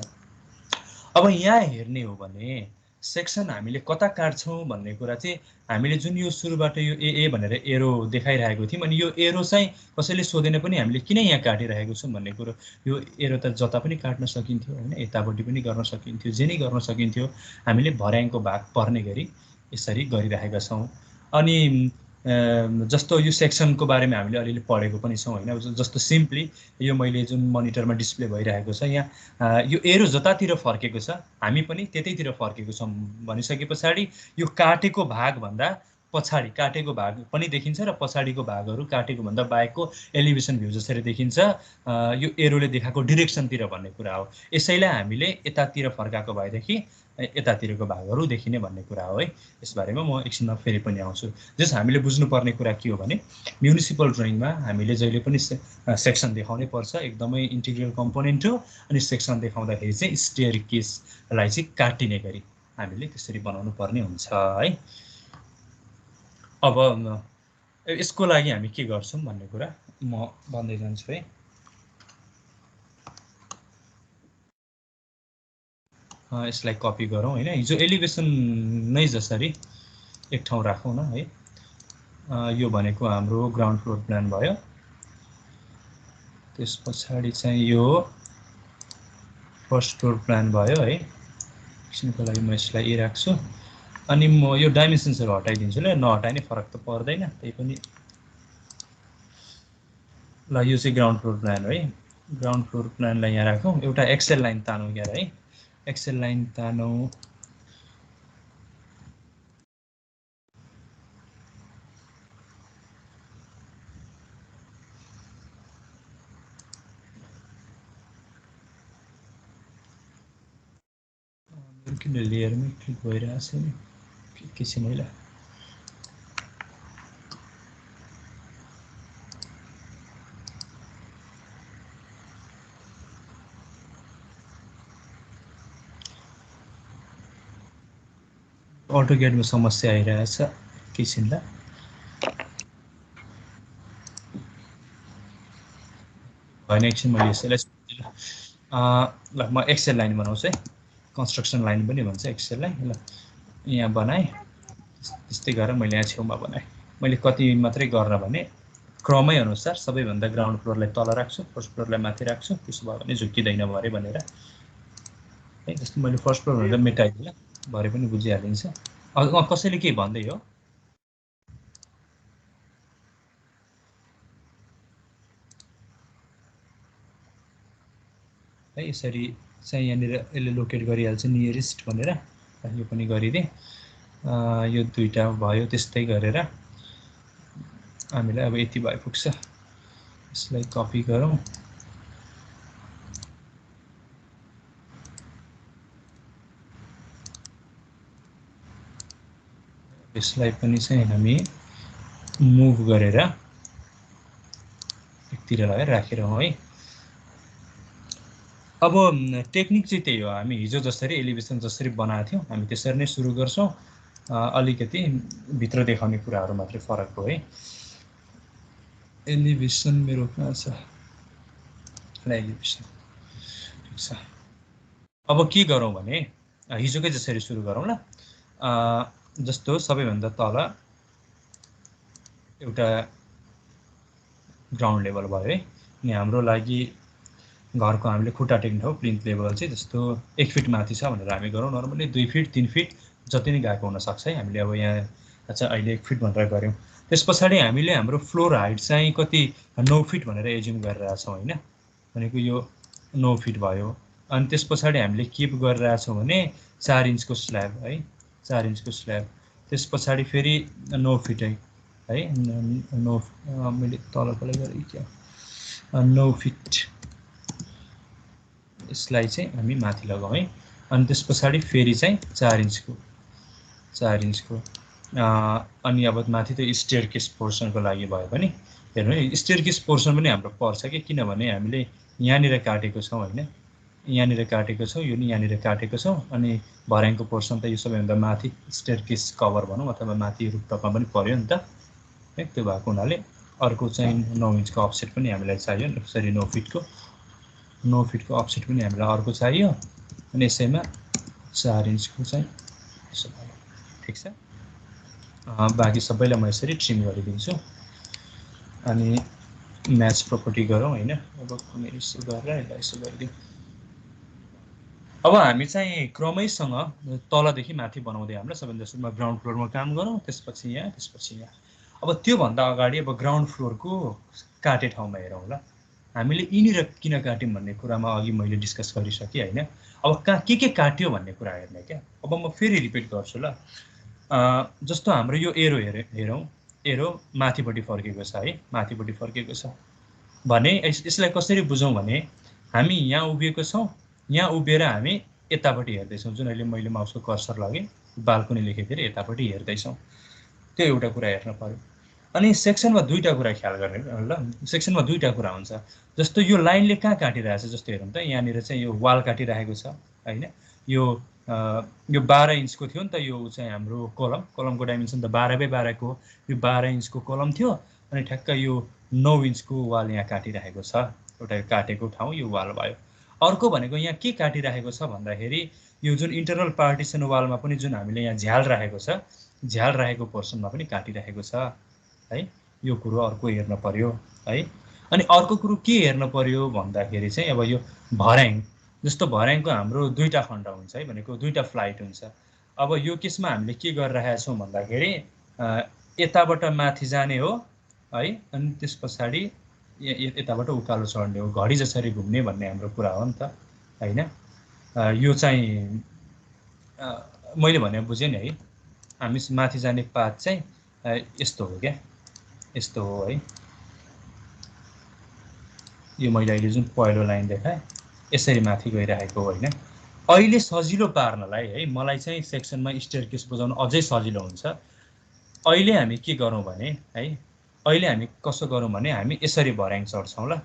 अब यहाँ हेर्ने हो भने सेक्सन हामीले कता काट्छौँ भन्ने कुरा चाहिँ हामीले जुन यो सुरुबाट यो ए भनेर एरो देखाइरहेको थियौँ, अनि यो एरो चाहिँ कसैले सोधेन पनि हामीले किन यहाँ काटिरहेको छौँ भन्ने कुरो, यो एरो त जता पनि काट्न सकिन्थ्यो होइन, यतापट्टि पनि गर्न सकिन्थ्यो, जे नै गर्न सकिन्थ्यो। हामीले भर्याङको भाग पर्ने गरी यसरी गरिरहेका छौँ। अनि जस्तो यो सेक्सनको बारेमा हामीले अलिअलि पढेको पनि छौँ होइन। जस्तो सिम्पली यो मैले जुन मनिटरमा डिस्प्ले भइरहेको छ यहाँ, यो एरो जतातिर फर्केको छ हामी पनि त्यतैतिर फर्केको छौँ भनिसके पछाडि यो काटेको भागभन्दा पछाडि काटेको भाग पनि देखिन्छ र पछाडिको भागहरू काटेको भन्दा बाहेकको एलिभेसन भ्यू जसरी देखिन्छ यो एरोले देखाएको डिरेक्सनतिर भन्ने कुरा हो। यसैलाई हामीले यतातिर फर्काएको भएदेखि यतातिरको भागहरू देखिने भन्ने कुरा हो है। यसबारेमा म एकछिनमा फेरि पनि आउँछु। जस हामीले बुझ्नुपर्ने कुरा के हो भने म्युनिसिपल ड्रइङमा हामीले जहिले पनि सेक्सन देखाउनै पर्छ, एकदमै इन्टिग्रल कम्पोनेन्ट हो। अनि सेक्सन देखाउँदाखेरि चाहिँ स्टेयर केसलाई चाहिँ काटिने गरी हामीले त्यसरी बनाउनु पर्ने हुन्छ है। अब यसको लागि हामी के गर्छौँ भन्ने कुरा म भन्दै जान्छु है। यसलाई कपी गरौँ होइन, हिजो एलिभेसन नै जसरी एक ठाउँ राखौँ न है। यो भनेको हाम्रो ग्राउन्ड फ्लोर प्लान भयो, त्यस पछाडि चाहिँ यो फर्स्ट फ्लोर प्लान भयो है। एकछिनको लागि म यसलाई ए राख्छु अनि म यो डाइमेन्सन्सहरू हटाइदिन्छु ल, नहटाइ नै फरक त पर्दैन त्यही पनि। ल यो चाहिँ ग्राउन्ड फ्लोर प्लान है। ग्राउन्ड फ्लोर प्लानलाई यहाँ राखौँ, एउटा एक्सेल लाइन तानौँ यहाँ है, एक्सेल लाइन तानौँ। किन लेयरमै क्लिक भइरहेको छ नि के छ मैले। अटोक्याडमा समस्या आइरहेछ एकैछिनलाई। भएन एकछिन मैले यसैलाई ल म एक्सेल लाइन बनाउँछु है, कन्स्ट्रक्सन लाइन पनि भन्छ एक्सेललाई। ल यहाँ बनाएँ, त्यस्तै गरेर मैले यहाँ छेउमा बनाएँ। मैले कति मात्रै गर्न भने क्रमै अनुसार सबैभन्दा ग्राउन्ड फ्लोरलाई तल राख्छु, फर्स्ट फ्लोरलाई माथि राख्छु, त्यसो भयो भने झुक्किँदैन भरे भनेर है। जस्तो मैले फर्स्ट फ्लोर भनेर मेटाइदिएँ, भरे पनि बुझिहालिन्छ। कसैले के भन्दै हो? है यसरी चाहिँ यहाँनिर यसले लोकेट गरिहाल्छ नियरेस्ट भनेर यो पनि गरिदिएँ यो दुईटा भयो त्यस्तै गरेर हामीलाई अब यति भइ पुग्छ यसलाई कपी गरौँ यसलाई पनि चाहिँ हामी मुभ गरेर एकतिर लगाएर राखिरहौँ है अब टेक्निक चाहिँ त्यही हो हामी हिजो जसरी एलिभेसन जसरी बनाएको थियौँ हामी त्यसरी नै सुरु गर्छौँ अलिकति भित्र देखाउने कुराहरू मात्रै फरक हो है एलिभेसन मेरो कहाँ छ एलिभेसन ठिक छ अब के गरौँ भने हिजोकै जसरी सुरु गरौँ ल जस्तो सबैभन्दा तल एउटा ग्राउन्ड लेभल भयो है अनि हाम्रो लागि घरको हामीले खुट्टा टेक्ने ठाउँ प्लिन्थ लेभल चाहिँ जस्तो 1 फिट माथि छ भनेर हामी गरौँ नर्मली 2 फिट 3 फिट जति नै गएको हुनसक्छ है हामीले अब यहाँ अच्छा अहिले 1 फिट भनेर गऱ्यौँ त्यस पछाडि हामीले हाम्रो फ्लोर हाइट चाहिँ कति 9 फिट भनेर एज्युम गरिरहेछौँ होइन भनेको यो 9 फिट भयो अनि त्यस पछाडि हामीले किप गरिरहेछौँ भने 4 इन्चको स्ल्याब है 4 इन्चको स्ल्याब त्यस पछाडि फेरि 9 फिट है 9 मैले तलकोलाई गरेँ क्या 9 फिट यसलाई चाहिँ हामी माथि लगाउँ है अनि त्यस पछाडि फेरि चाहिँ 4 इन्चको अनि अब माथि त स्टेयरकेस पोर्सनको लागि भयो भने हेर्नु है स्टेयरकेस पोर्सन पनि हाम्रो पर्छ कि किनभने हामीले यहाँनिर काटेको छौँ होइन यहाँनिर काटेको छौँ यो नि यहाँनिर काटेको छौँ अनि भर्याङको पोर्सन त यो सबैभन्दा माथि स्टेयरकेस कभर भनौँ अथवा माथि रुफटपमा पनि पर्यो नि त है त्यो भएको हुनाले अर्को चाहिँ 9 इन्चको अफसेट पनि हामीलाई चाहियो यसरी 9 फिटको अफसेट पनि हामीलाई अर्को चाहियो अनि यसैमा 4 इन्चको चाहिँ यसो भयो ठिक छ बाँकी सबैलाई म यसरी ट्रिम गरिदिन्छु अनि म्याच प्रोपर्टी गरौँ होइन अब मैले यसो गरेर यसलाई यसो गरिदिउँ अब हामी चाहिँ क्रमैसँग तलदेखि माथि बनाउँदै हामीलाई सबैभन्दा सुरुमा ग्राउन्ड फ्लोरमा काम गरौँ त्यसपछि यहाँ अब त्योभन्दा अगाडि अब ग्राउन्ड फ्लोरको काटे ठाउँमा हेरौँ ल हामीले यिनीहरू किन काट्यौँ भन्ने कुरामा अघि मैले डिस्कस गरिसकेँ होइन अब कहाँ के काट्यो भन्ने कुरा हेर्ने क्या अब म फेरि रिपिट गर्छु ल जस्तो हाम्रो यो एरो हेरौँ एरो माथिपट्टि फर्केको छ है माथिपट्टि फर्केको छ भने यसलाई कसरी बुझौँ भने हामी यहाँ उभिएको छौँ यहाँ उभिएर हामी यतापट्टि हेर्दैछौँ जुन अहिले मैले माउसको कर्सर लगेँ बाल्कुनी लेखेको यतापट्टि हेर्दैछौँ त्यो एउटा कुरा हेर्न पर्यो अनि सेक्सनमा दुईटा कुरा ख्याल गर्ने ल सेक्सनमा दुईटा कुरा हुन्छ जस्तो यो लाइनले कहाँ काटिरहेछ जस्तो हेरौँ त यहाँनिर चाहिँ यो वाल काटिरहेको छ होइन यो 12 इन्चको थियो नि त यो चाहिँ हाम्रो कलमको डाइमेन्सन त 12x12 को यो 12 इन्चको कलम थियो अनि ठ्याक्क यो 9 इन्चको वाल यहाँ काटिरहेको छ एउटा काटेको ठाउँ यो वाल भयो अर्को भनेको यहाँ के काटिरहेको छ भन्दाखेरि यो जुन इन्टरनल पार्टिसन वालमा पनि जुन हामीले यहाँ झ्याल राखेको छ झ्याल राखेको पोर्सनमा पनि काटिरहेको छ है यो कुरो अर्को हेर्न पर्यो है अनि अर्को कुरो के हेर्न पर्यो भन्दाखेरि चाहिँ अब यो भर्याङ जस्तो भर्याङको हाम्रो दुईटा खण्ड हुन्छ है भनेको दुईटा फ्लाइट हुन्छ अब यो केसमा हामीले के गरिरहेका छौँ भन्दाखेरि यताबाट माथि जाने हो है अनि त्यस पछाडि यताबाट उकालो चढ्ने हो घडी जसरी घुम्ने भन्ने हाम्रो कुरा हो नि त होइन यो चाहिँ मैले भने बुझेँ नि है हामी माथि जाने पाथ चाहिँ यस्तो हो क्या यस्तो हो है यो मैले अहिले जुन पहिलो लाइन देखाएँ यसरी माथि गइरहेको होइन अहिले सजिलो पार्नलाई है मलाई चाहिँ सेक्सनमा स्टेयरकेस बुझाउन अझै सजिलो हुन्छ अहिले हामी के गरौँ भने है अहिले हामी कसो गरौँ भने हामी यसरी भर्याङ चढ्छौँ ल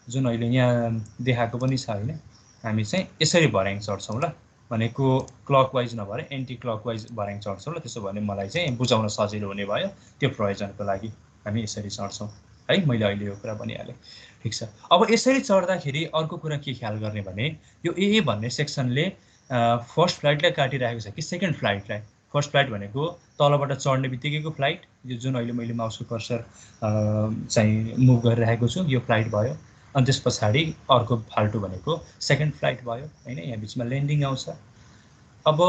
जुन अहिले यहाँ देखाएको पनि छ होइन हामी चाहिँ यसरी भर्याङ चढ्छौँ ल भनेको क्लकवाइज नभएर एन्टी क्लकवाइज भर्याङ चढ्छौँ ल त्यसो भने मलाई चाहिँ बुझाउन सजिलो हुने भयो त्यो प्रयोजनको लागि हामी यसरी चढ्छौँ है मैले अहिले यो कुरा भनिहालेँ ठिक छ अब यसरी चढ्दाखेरि अर्को कुरा के ख्याल गर्ने भने यो ए भन्ने सेक्सनले फर्स्ट फ्लाइटलाई काटिरहेको छ कि सेकेन्ड फ्लाइटलाई फर्स्ट फ्लाइट भनेको तलबाट चढ्ने बित्तिकैको फ्लाइट यो जुन अहिले मैले माउसको कर्सर चाहिँ मुभ गरिरहेको छु यो फ्लाइट भयो अनि त्यस पछाडि अर्को फाल्टु भनेको सेकेन्ड फ्लाइट भयो होइन यहाँ बिचमा ल्यान्डिङ आउँछ अब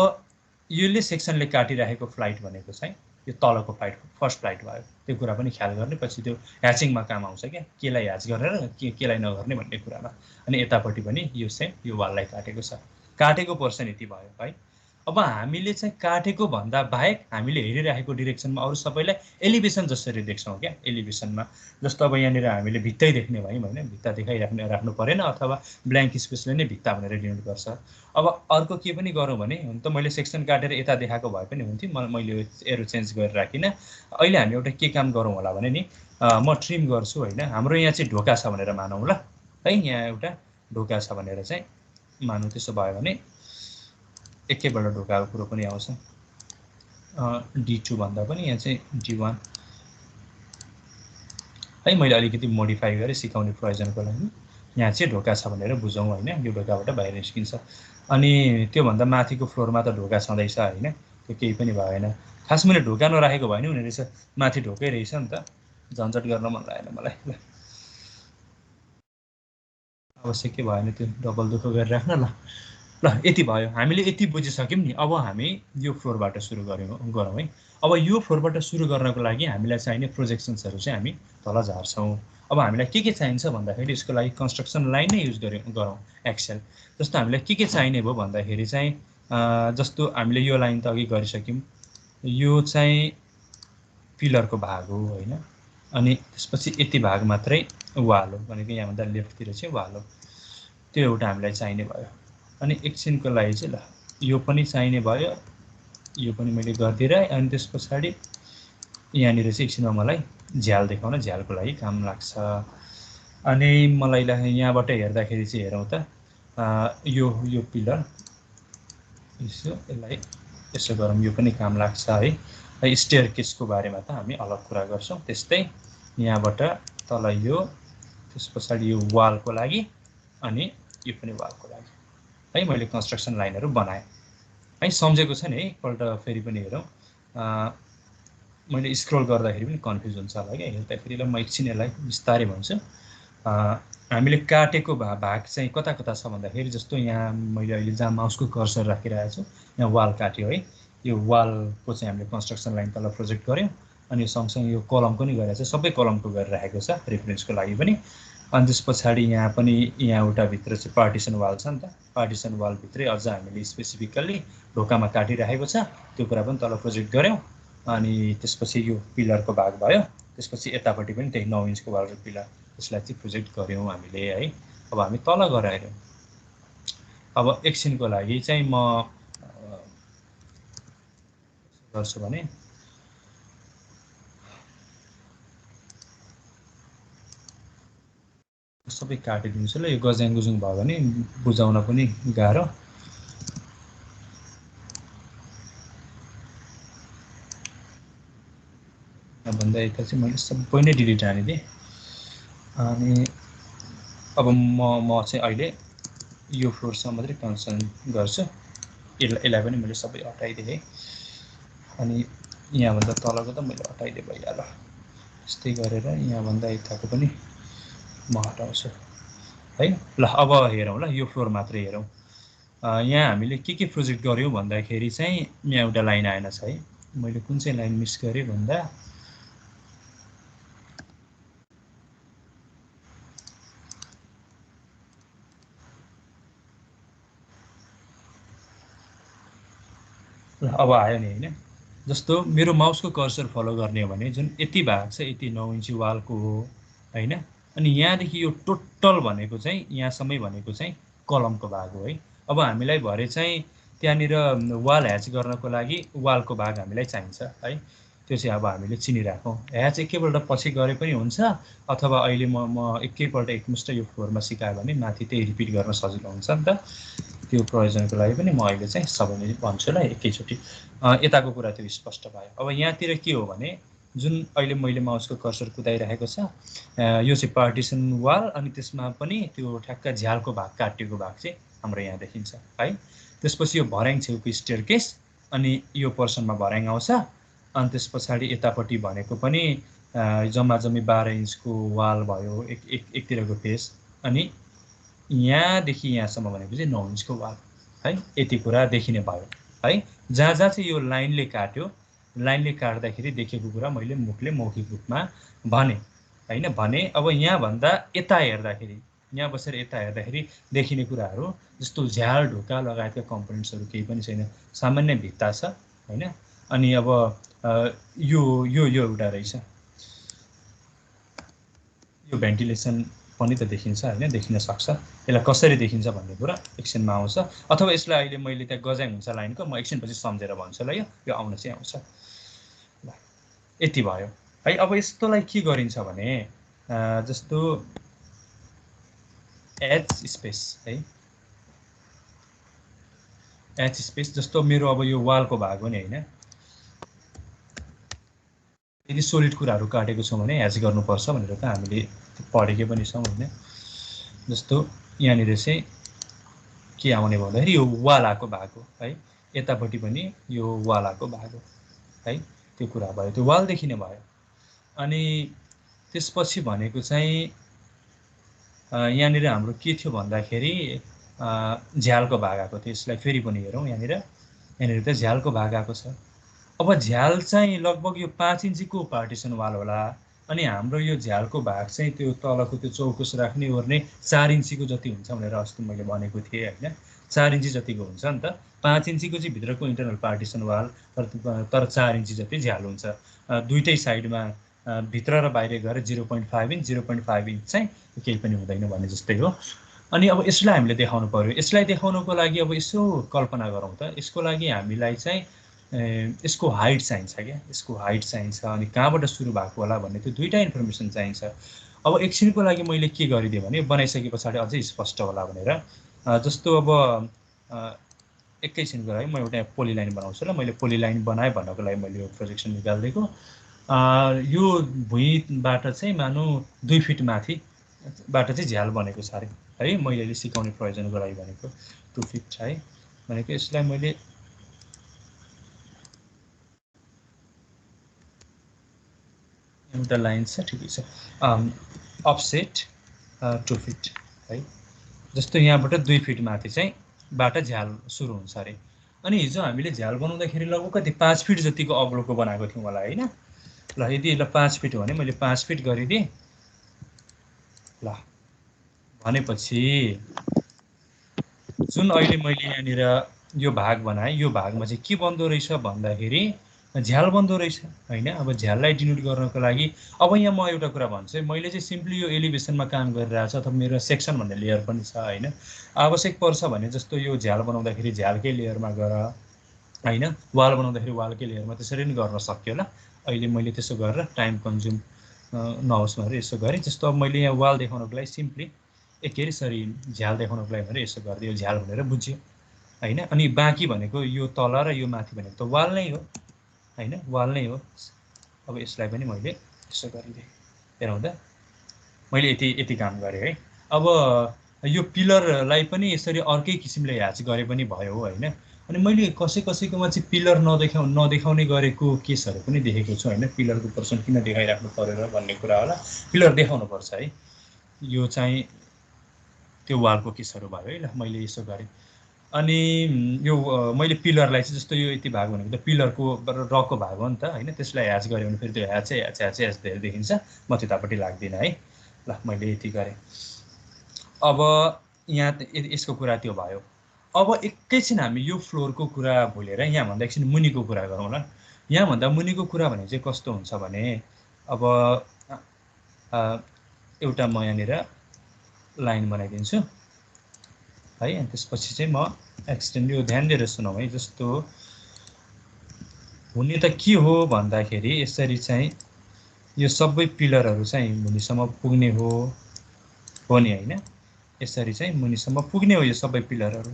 यसले सेक्सनले काटिरहेको फ्लाइट भनेको चाहिँ यो तलको फ्लाइट फर्स्ट फ्लाइट भयो त्यो कुरा पनि ख्याल गर्ने पछि त्यो ह्याचिङमा काम आउँछ क्या केलाई ह्याच गरेर केलाई नगर्ने भन्ने कुरामा अनि यतापट्टि पनि यो सेम यो वाललाई काटेको छ काटेको पोर्सन यति भयो है अब हामीले चाहिँ काटेको भन्दा बाहेक हामीले हेरिरहेको डिरेक्सनमा अरू सबैलाई एलिभेसन जसरी देख्छौँ क्या एलिभेसनमा जस्तो अब यहाँनिर हामीले भित्तै देख्ने भयौँ होइन भित्ता राख्नु परेन अथवा ब्ल्याङ्क स्पेसले नै भित्ता भनेर डिनोट गर्छ अब अर्को के पनि गरौँ भने हुन त मैले सेक्सन काटेर यता देखाएको भए पनि हुन्थ्यो मैले एरो चेन्ज गरेर राखिनँ अहिले हामी एउटा के काम गरौँ होला भने नि म ट्रिम गर्छु होइन हाम्रो यहाँ चाहिँ ढोका छ भनेर मानौँ ल है यहाँ एउटा ढोका छ भनेर चाहिँ मानौँ त्यसो भयो भने एकैपल्ट ढोकाको कुरो पनि आउँछ D2 भन्दा पनि यहाँ चाहिँ D1 है मैले अलिकति मोडिफाई गरेँ सिकाउने प्रयोजनको लागि यहाँ चाहिँ ढोका छ भनेर बुझौँ होइन यो ढोकाबाट बाहिर निस्किन्छ अनि त्योभन्दा माथिको फ्लोरमा त ढोका छँदैछ होइन त्यो केही पनि भएन खास मैले ढोका नराखेको भएन हुने रहेछ माथि ढोकै रहेछ नि त झन्झट गर्न मन लागेन मलाई ल आवश्यकै भएन त्यो डबल दुःख गरेर राख्न ल यति भयो हामीले यति बुझिसक्यौँ नि अब हामी यो फ्लोरबाट सुरु गरौँ है अब यो फ्लोरबाट सुरु गर्नको लागि हामीलाई चाहिने प्रोजेक्सन्सहरू चाहिँ हामी तल झार्छौँ अब हामीलाई के चाहिन्छ भन्दाखेरि यसको लागि कन्स्ट्रक्सन लाइन नै युज गरौँ एक्सेल जस्तो हामीलाई के चाहिने भयो भन्दाखेरि चाहिँ जस्तो हामीले यो लाइन त अघि गरिसक्यौँ यो चाहिँ पिलरको भाग हो होइन अनि त्यसपछि यति भाग मात्रै वाल हो भनेको यहाँभन्दा लेफ्टतिर चाहिँ वाल हो त्यो एउटा हामीलाई चाहिने भयो अनि एकछिनको लागि चाहिँ ल यो पनि चाहिने भयो यो पनि मैले गरिदिएँ अनि त्यस पछाडि यहाँनिर चाहिँ एकछिनमा मलाई झ्याल देखाउन झ्यालको लागि काम लाग्छ अनि मलाई यहाँबाट हेर्दाखेरि चाहिँ हेरौँ त यो पिलर यसलाई यसो गरौँ यो पनि काम लाग्छ है स्टेयर केसको बारेमा त हामी अलग कुरा गर्छौँ त्यस्तै यहाँबाट तल यो त्यस पछाडि यो वालको लागि अनि यो पनि वालको लागि है मैले कन्स्ट्रक्सन लाइनहरू बनाएँ है सम्झेको छ नि है एकपल्ट फेरि पनि हेरौँ मैले स्क्रोल गर्दाखेरि पनि कन्फ्युज हुन्छ होला क्या हेर्दाखेरि ल म एकछिन यसलाई बिस्तारै भन्छु हामीले काटेको भाग चाहिँ कता कता छ भन्दाखेरि जस्तो यहाँ मैले अहिले जहाँ माउसको कर्सर राखिरहेको छु यहाँ वाल काट्यो है यो वालको चाहिँ हामीले कन्स्ट्रक्सन लाइन तल प्रोजेक्ट गऱ्यौँ अनि सँगसँगै यो कलमको नि गरेको छ सबै कलमको गरिराखेको छ रेफरेन्सको लागि पनि अनि त्यस पछाडि यहाँ पनि यहाँ एउटा भित्र चाहिँ पार्टिसन वाल छ नि त पार्टिसन वालभित्रै अझ हामीले स्पेसिफिकल्ली ढोकामा काटिराखेको छ त्यो कुरा पनि तल प्रोजेक्ट गऱ्यौँ अनि त्यसपछि यो पिलरको भाग भयो त्यसपछि यतापट्टि पनि त्यही 9 इन्चको वाल र पिलर त्यसलाई चाहिँ प्रोजेक्ट गऱ्यौँ हामीले है अब हामी तल गएर हेऱ्यौँ अब एकछिनको लागि चाहिँ म गर्छु भने सबै काटिदिन्छु ल यो गज्याङ गुजुङ भयो भने बुझाउन पनि गाह्रो भन्दा यता चाहिँ मैले सबै नै डिलिट हानिदिएँ अनि अब म चाहिँ अहिले यो फ्लोरसम्म मात्रै कन्सर्न गर्छु यसलाई पनि मैले सबै हटाइदिएँ अनि यहाँभन्दा तलको त मैले हटाइदिएँ भइहाल्यो यस्तै गरेर यहाँभन्दा यताको पनि म हटाउँछु है ल अब हेरौँ ल यो फ्लोर मात्रै हेरौँ यहाँ हामीले के प्रोजेक्ट गऱ्यौँ भन्दाखेरि चाहिँ यहाँ एउटा लाइन आएन छ है मैले कुन चाहिँ लाइन मिस गरेँ भन्दा अब आयो नि होइन जस्तो मेरो माउसको कर्सर फलो गर्ने हो भने जुन यति भाग छ यति 9 इन्ची वालको हो होइन अनि यहाँदेखि यो टोटल भनेको चाहिँ यहाँसम्मै भनेको चाहिँ कलमको भाग हो है अब हामीलाई भरे चाहिँ त्यहाँनिर वाल ह्याच गर्नको लागि वालको भाग हामीलाई चाहिन्छ है त्यो चाहिँ अब हामीले चिनिराखौँ ह्याच एकैपल्ट पछि गरे पनि हुन्छ अथवा अहिले म एकैपल्ट एकमुष्ट यो फ्लोरमा सिकायो भने माथि त्यही रिपिट गर्न सजिलो हुन्छ नि त त्यो प्रयोजनको लागि पनि म अहिले चाहिँ सबै नै भन्छु ल एकैचोटि यताको कुरा त्यो स्पष्ट भयो अब यहाँतिर के हो भने जुन अहिले मैले माउसको कर्सर कुदाइरहेको छ यो चाहिँ पार्टिसन वाल अनि त्यसमा पनि त्यो ठ्याक्क झ्यालको भाग काटिएको भाग चाहिँ हाम्रो यहाँ देखिन्छ है त्यसपछि यो भर्याङ छेउको स्टेयरकेस अनि यो पोर्सनमा भर्याङ आउँछ अनि त्यस पछाडि यतापट्टि भनेको पनि जम्मा जम्मी 12 इन्चको वाल भयो एकतिरको फेस अनि यहाँदेखि यहाँसम्म भनेको चाहिँ 9 इन्चको वाल है यति कुरा देखिने भयो है जहाँ चाहिँ यो लाइनले काट्यो लाइनले काट्दाखेरि देखेको कुरा मैले मुखले मौखिक रूपमा भने हैन भने। अब यहाँभन्दा यता हेर्दाखेरि यहाँ बसेर यता हेर्दाखेरि देखिने कुराहरू जस्तो झ्याल ढोका लगायतका कम्पोनेन्ट्सहरू केही पनि छैन, सामान्य भित्ता छ हैन। अनि अब यो एउटा रहेछ, यो भेन्टिलेसन पनि त देखिन्छ हैन, देखिन सक्छ। यसलाई कसरी देखिन्छ भन्ने कुरा एकछिनमा आउँछ, अथवा यसलाई अहिले मैले त्यहाँ गजाङ हुन्छ लाइनको म एकछिनपछि सम्झेर भन्छु ल। यो आउन चाहिँ आउँछ। ल यति भयो है। अब यस्तोलाई के गरिन्छ भने जस्तो एच स्पेस है, एच स्पेस जस्तो मेरो अब यो वालको भाग हो नि हैन, यदि सोलिड कुराहरू काटेको छौँ भने ह्याच गर्नुपर्छ भनेर त हामीले पढेकै पनि छौँ हैन। जस्तो यहाँनिर चाहिँ के आउने भन्दाखेरि यो वालाको भाग हो है, यतापट्टि पनि यो वालाको भाग हो है, त्यो कुरा भयो, त्यो वालदेखि नै भयो। अनि त्यसपछि भनेको चाहिँ यहाँनिर हाम्रो के थियो भन्दाखेरि झ्यालको भाग आएको थियो। यसलाई फेरि पनि हेरौँ, यहाँनिर त झ्यालको भाग आएको छ। अब झ्याल चाहिँ लगभग यो 5 इन्चीको पार्टिसन वाल होला, अनि हाम्रो यो झ्यालको भाग चाहिँ त्यो तलको त्यो चौकुस राख्ने ओर्ने 4 इन्चीको जति हुन्छ भनेर अस्ति मैले भनेको थिएँ हैन। 4 इन्ची जतिको हुन्छ नि त। 5 इन्चीको चाहिँ भित्रको इन्टरनल पार्टिसन वाल, तर 4 इन्ची जति झ्याल हुन्छ। दुईटै साइडमा भित्र र बाहिर गएर 0.5 इन्च 0.5 इन्च चाहिँ केही पनि हुँदैन भने जस्तै हो। अनि अब यसलाई हामीले देखाउनु पर्यो। यसलाई देखाउनको लागि अब यसो कल्पना गरौँ त, यसको लागि हामीलाई चाहिँ यसको हाइट चाहिन्छ क्या, यसको हाइट चाहिन्छ, अनि कहाँबाट सुरु भएको होला भन्ने त्यो दुईटा इन्फर्मेसन चाहिन्छ। अब एकछिनको लागि मैले के गरिदिएँ भने बनाइसके पछाडि अझै स्पष्ट होला भनेर, जस्तो अब एकैछिनको लागि म एउटा पोलिलाइन बनाउँछु ल। मैले पोलिलाइन बनाएँ भन्नको लागि मैले यो प्रोजेक्सन निकालिदिएको। यो भुइँबाट चाहिँ मानौँ 2 फिट माथिबाट चाहिँ झ्याल बनेको छ अरे है, मैले अहिले सिकाउने प्रयोजनको लागि भनेको 2 फिट है भनेको। यसलाई मैले एउटा लाइन छ ठिकै छ, अफसेट 2 फिट है। जस्तो यहाँबाट 2 फिट माथि चाहिँ बाट झ्याल सुरु हुन्छ अरे। अनि हिजो हामीले झ्याल बनाउँदाखेरि लगभग कति 5 फिट जतिको अग्लोको बनाएको थियौँ होला हैन। ल यदि यसलाई 5 फिट हो भने मैले 5 फिट गरिदिएँ ल। भनेपछि जुन अहिले मैले यहाँनिर यो भाग बनाएँ, यो भागमा चाहिँ के बन्दो रहेछ भन्दाखेरि झ्याल बन्दो रहेछ हैन। अब झ्याललाई डिनोट गर्नको लागि अब यहाँ म एउटा कुरा भन्छु, मैले चाहिँ सिम्पली यो एलिभेसनमा काम गरिरहेको छु, अथवा मेरो सेक्सन भन्ने लेयर पनि छ हैन। आवश्यक पर्छ भने जस्तो यो झ्याल बनाउँदाखेरि झ्यालकै लेयरमा गएर हैन, वाल बनाउँदाखेरि वालकै लेयरमा त्यसरी नै गर्न सक्यो ल। अहिले मैले त्यसो गरेर टाइम कन्ज्युम नहोस् भनेर यसो गरेँ। जस्तो अब मैले यहाँ वाल देखाउनको लागि सिम्पली सरी झ्याल देखाउनको लागि भनेर यसो गरिदियो, झ्याल भनेर बुझ्यो हैन। अनि बाँकी भनेको यो तल र यो माथि भनेको त वाल नै हो हैन, वाल नै हो। अब यसलाई पनि मैले यसो गरिदिएँ, हेरौँ त मैले यति काम गरेँ है। अब यो पिलरलाई पनि यसरी अर्कै किसिमले ह्याच गरे पनि भयो हैन। अनि मैले कसैकोमा चाहिँ पिलर नदेखाउने गरेको केसहरू पनि देखेको छु हैन। पिलरको पर्सन किन देखाइराख्नु पर्यो र भन्ने कुरा होला, पिलर देखाउनु पर्छ है। यो चाहिँ त्यो वालको केसहरू भयो है। ल मैले यसो गरेँ। अनि यो मैले पिलरलाई चाहिँ जस्तो यो यति भाग भनेको त पिलरको रको भाग हो नि त हैन। त्यसलाई ह्याच गऱ्यो भने फेरि त्यो ह्याच धेरै देखिन्छ। म त्यतापट्टि लाग्दिनँ है। ल मैले यति गरेँ। अब यहाँ यसको कुरा त्यो भयो। अब एकैछिन हामी यो फ्लोरको कुरा भुलेर यहाँभन्दा एकछिन मुनिको कुरा गरौँ ल। यहाँभन्दा मुनिको कुरा भने चाहिँ कस्तो हुन्छ भने, अब एउटा म यहाँनिर लाइन बनाइदिन्छु है। अनि त्यसपछि चाहिँ म एक्सटेन्ड यो ध्यान दिएर सुनौँ है। जस्तो हुने त के हो भन्दाखेरि यसरी चाहिँ यो सबै पिलरहरू चाहिँ मुनिसम्म पुग्ने हो नि हैन। यसरी चाहिँ मुनिसम्म पुग्ने हो यो सबै पिलरहरू।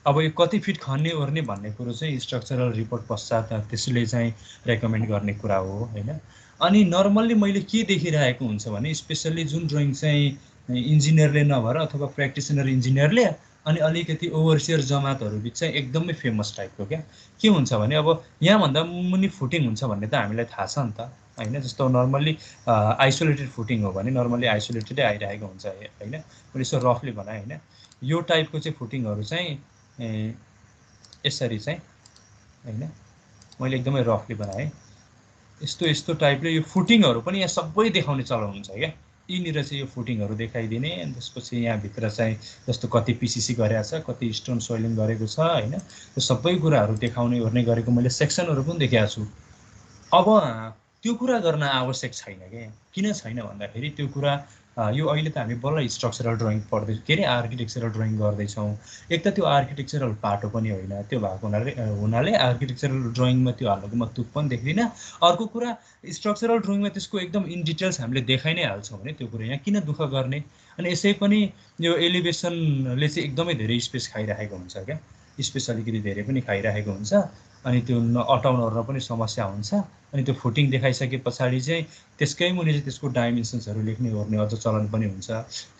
अब यो कति फिट खन्ने ओर्ने भन्ने कुरो चाहिँ स्ट्रक्चरल रिपोर्ट पश्चात त्यसले चाहिँ रेकमेन्ड गर्ने कुरा हो हैन। अनि नर्मल्ली मैले के देखिरहेको हुन्छ भने स्पेसल्ली जुन ड्रइङ चाहिँ इन्जिनियरले नभएर अथवा प्र्याक्टिसनर इन्जिनियरले अनि अलिकति ओभरसियर जमातहरू बिच चाहिँ एकदमै फेमस टाइपको क्या के हुन्छ भने, अब यहाँभन्दा मुनि फुटिङ हुन्छ भन्ने त हामीलाई थाहा छ नि त हैन। जस्तो नर्मल्ली आइसोलेटेड फुटिङ हो भने नर्मल्ली आइसोलेटेडै आइरहेको हुन्छ हैन। मैले यसो रफली बनाएँ हैन। यो टाइपको चाहिँ फुटिङहरू चाहिँ यसरी चाहिँ हैन मैले एकदमै रफली बनाएँ। यस्तो टाइपले यो फुटिङहरू पनि यहाँ सबै देखाउने चलन हुन्छ क्या। यिनीहरु चाहिँ यो फुटिङहरू देखाइदिने, अनि त्यसपछि यहाँभित्र चाहिँ जस्तो कति पिसिसी गरेको छ, कति स्टोन सोइलिङ गरेको छ हैन, त्यो सबै कुराहरू देखाउने ओर्ने गरेको मैले सेक्सनहरू पनि देखाएको छु। अब त्यो कुरा गर्न आवश्यक छैन क्या। किन छैन भन्दाखेरि त्यो कुरा यो अहिले त हामी बल्ल स्ट्रक्चरल ड्रइङ पढ्दै के अरे आर्किटेक्चरल ड्रइङ गर्दैछौँ। एक त त्यो आर्किटेक्चरल पाटो पनि होइन, त्यो भएको हुनाले आर्किटेक्चरल ड्रइङमा त्यो हाल्नुको म तुक पनि देख्दिनँ। अर्को कुरा स्ट्रक्चरल ड्रइङमा त्यसको एकदम इन डिटेल्स हामीले देखाइ नै हाल्छौँ भने त्यो कुरा यहाँ किन दुःख गर्ने। अनि यसै पनि यो एलिभेसनले चाहिँ एकदमै धेरै स्पेस खाइराखेको हुन्छ क्या, स्पेस अलिकति धेरै पनि खाइराखेको हुन्छ। अनि त्यो अटाउन ओर्न पनि समस्या हुन्छ। अनि त्यो फुटिङ देखाइसके पछाडि चाहिँ त्यसकै मुनि चाहिँ त्यसको डाइमेन्सन्सहरू लेख्ने ओर्ने अझ चलन पनि हुन्छ।